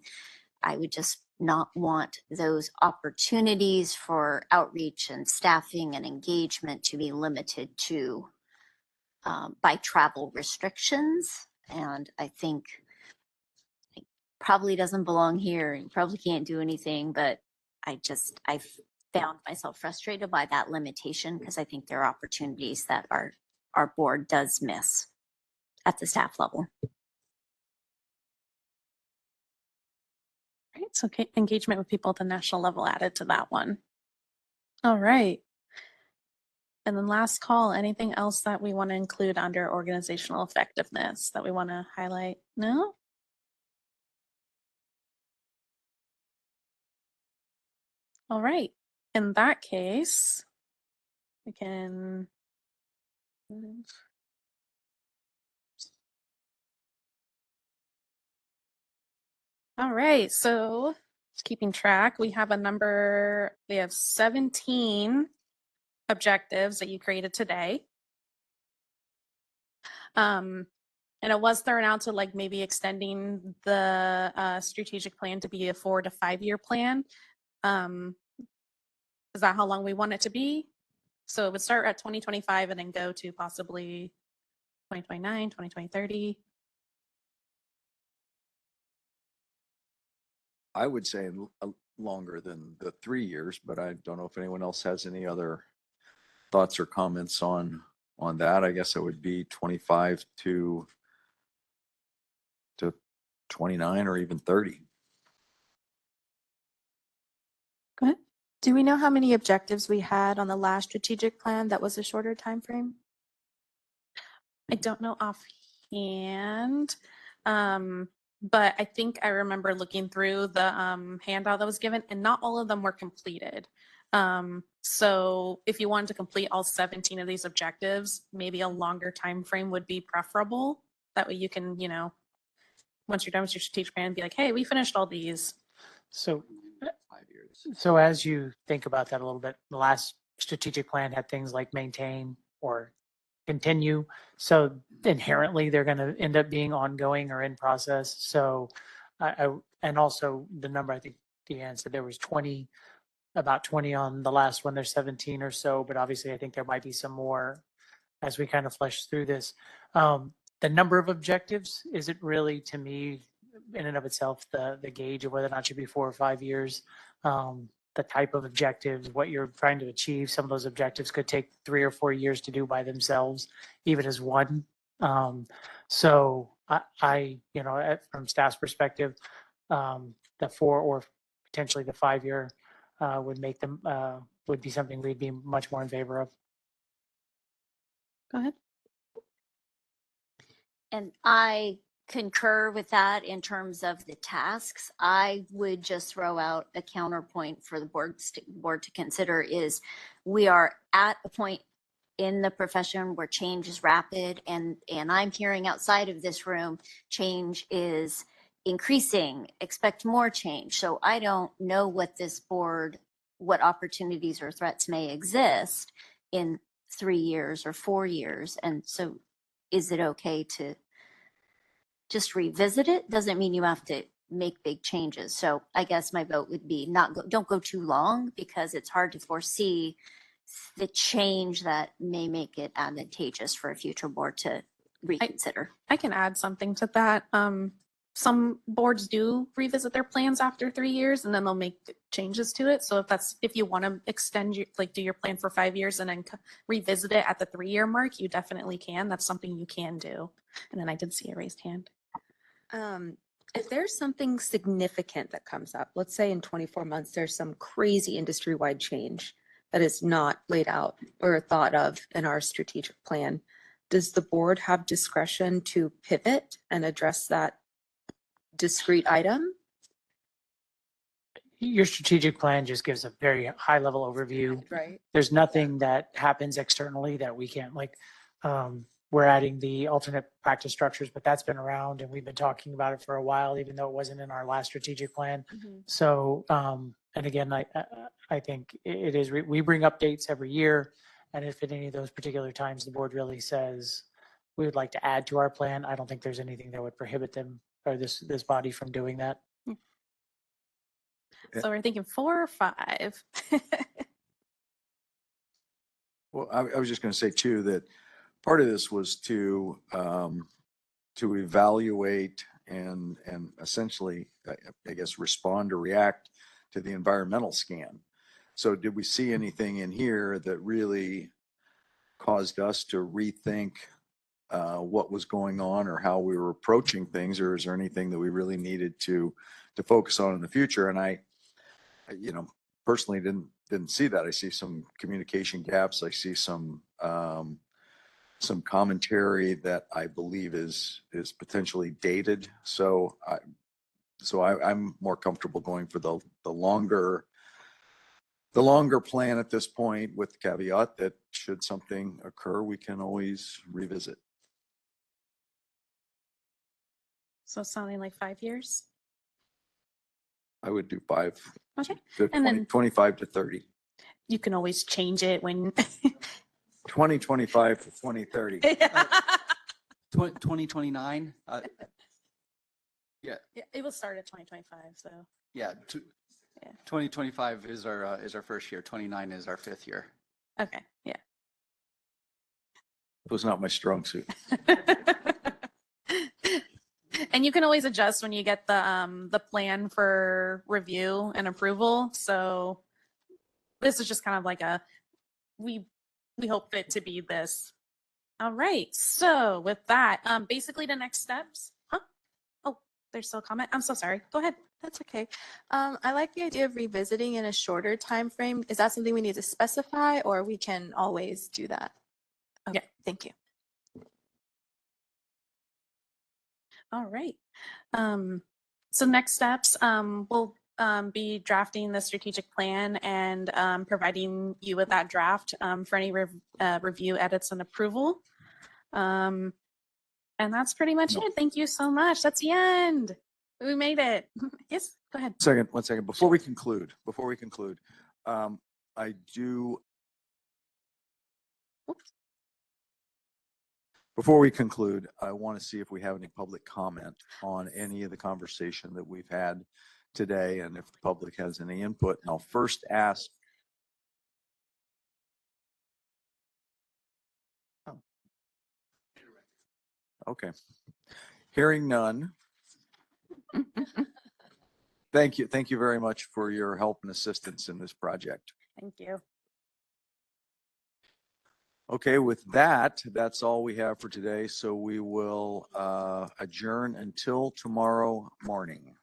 I would just not want those opportunities for outreach and staffing and engagement to be limited to by travel restrictions. And I think it probably doesn't belong here. You probably can't do anything, but I've found myself frustrated by that limitation because I think there are opportunities that our board does miss at the staff level. Right, so engagement with people at the national level added to that one. All right. And then last call, anything else that we want to include under organizational effectiveness that we want to highlight? No? All right. In that case, we can. All right, so just keeping track, we have 17 objectives that you created today. And it was thrown out to like maybe extending the strategic plan to be a 4 to 5 year plan. Is that how long we want it to be? So it would start at 2025 and then go to possibly 2029, 2030. I would say longer than the 3 years, but I don't know if anyone else has any other thoughts or comments on that. I guess it would be 25 to 29 or even 30. Go ahead. Do we know how many objectives we had on the last strategic plan that was a shorter time frame? I don't know offhand, but I think I remember looking through the handout that was given, and not all of them were completed. So if you wanted to complete all 17 of these objectives, maybe a longer time frame would be preferable. That way you can, once you're done with your strategic plan, be like, hey, we finished all these. So 5 years. So as you think about that a little bit, the last strategic plan had things like maintain or continue. So inherently, they're going to end up being ongoing or in process. So and also the number, I think Deanne said there was about 20 on the last one. There's 17 or so, but obviously I think there might be some more as we kind of flesh through this. The number of objectives isn't really, to me, in and of itself, the gauge of whether or not it should be 4 or 5 years. The type of objectives, what you're trying to achieve, some of those objectives could take 3 or 4 years to do by themselves, even as one. So from staff's perspective, the 4 or potentially the 5 year would be something we'd be much more in favor of. Go ahead. And I concur with that in terms of the tasks. I would just throw out a counterpoint for the board to consider is we are at a point in the profession where change is rapid, and I'm hearing outside of this room, change is increasing, expect more change. So I don't know what this board, what opportunities or threats may exist in 3 years or 4 years. And so is it okay to just revisit it? Doesn't mean you have to make big changes. So I guess my vote would be don't go too long, because it's hard to foresee the change that may make it advantageous for a future board to reconsider. I can add something to that. Some boards do revisit their plans after 3 years and then they'll make changes to it. So if you want to extend your, do your plan for 5 years and then revisit it at the 3-year mark, you definitely can. That's something you can do. And then I did see a raised hand. If there's something significant that comes up, let's say in 24 months, there's some crazy industry-wide change that is not laid out or thought of in our strategic plan, does the board have discretion to pivot and address that discrete item? Your strategic plan just gives a very high level overview. Right. There's nothing that happens externally that we can't we're adding the alternate practice structures, but that's been around and we've been talking about it for a while, even though it wasn't in our last strategic plan. So, and again, I think it is, we bring updates every year. And if at any of those particular times the board really says we would like to add to our plan, I don't think there's anything that would prohibit them or this body from doing that. So we're thinking 4 or 5. Well, I was just going to say too, that part of this was to evaluate and essentially, I guess, respond or react to the environmental scan. So did we see anything in here that really caused us to rethink what was going on or how we were approaching things, or is there anything that we really needed to focus on in the future? And I personally didn't see that. I see some communication gaps. I see some commentary that I believe is potentially dated. So I'm more comfortable going for the longer plan at this point, with the caveat that should something occur, we can always revisit. So sounding like 5 years. I would do 5. Okay. To And then 25 to 30. you can always change it when 2025 to 2030. 2029. Yeah. Yeah, it will start at 2025. So Yeah. 2025 is our first year. 29 is our 5th year. okay, yeah. It was not my strong suit. And you can always adjust when you get the plan for review and approval. So this is just kind of like we hope it to be this. All right. So with that, basically the next steps. Huh? Oh, there's still a comment. I'm so sorry. Go ahead. That's okay. I like the idea of revisiting in a shorter time frame. Is that something we need to specify, or we can always do that? Okay, Yeah. thank you. All right. So next steps, we'll be drafting the strategic plan and providing you with that draft for any review, edits, and approval. And that's pretty much it. Thank you so much. That's the end. We made it. Yes, go ahead. One second. Before we conclude, I do. Oops. Before we conclude, I want to see if we have any public comment on any of the conversation that we've had today, and if the public has any input. And I'll first ask. Oh. Okay. Hearing none. Thank you. Thank you very much for your help and assistance in this project. Thank you. Okay, with that, that's all we have for today. So we will adjourn until tomorrow morning.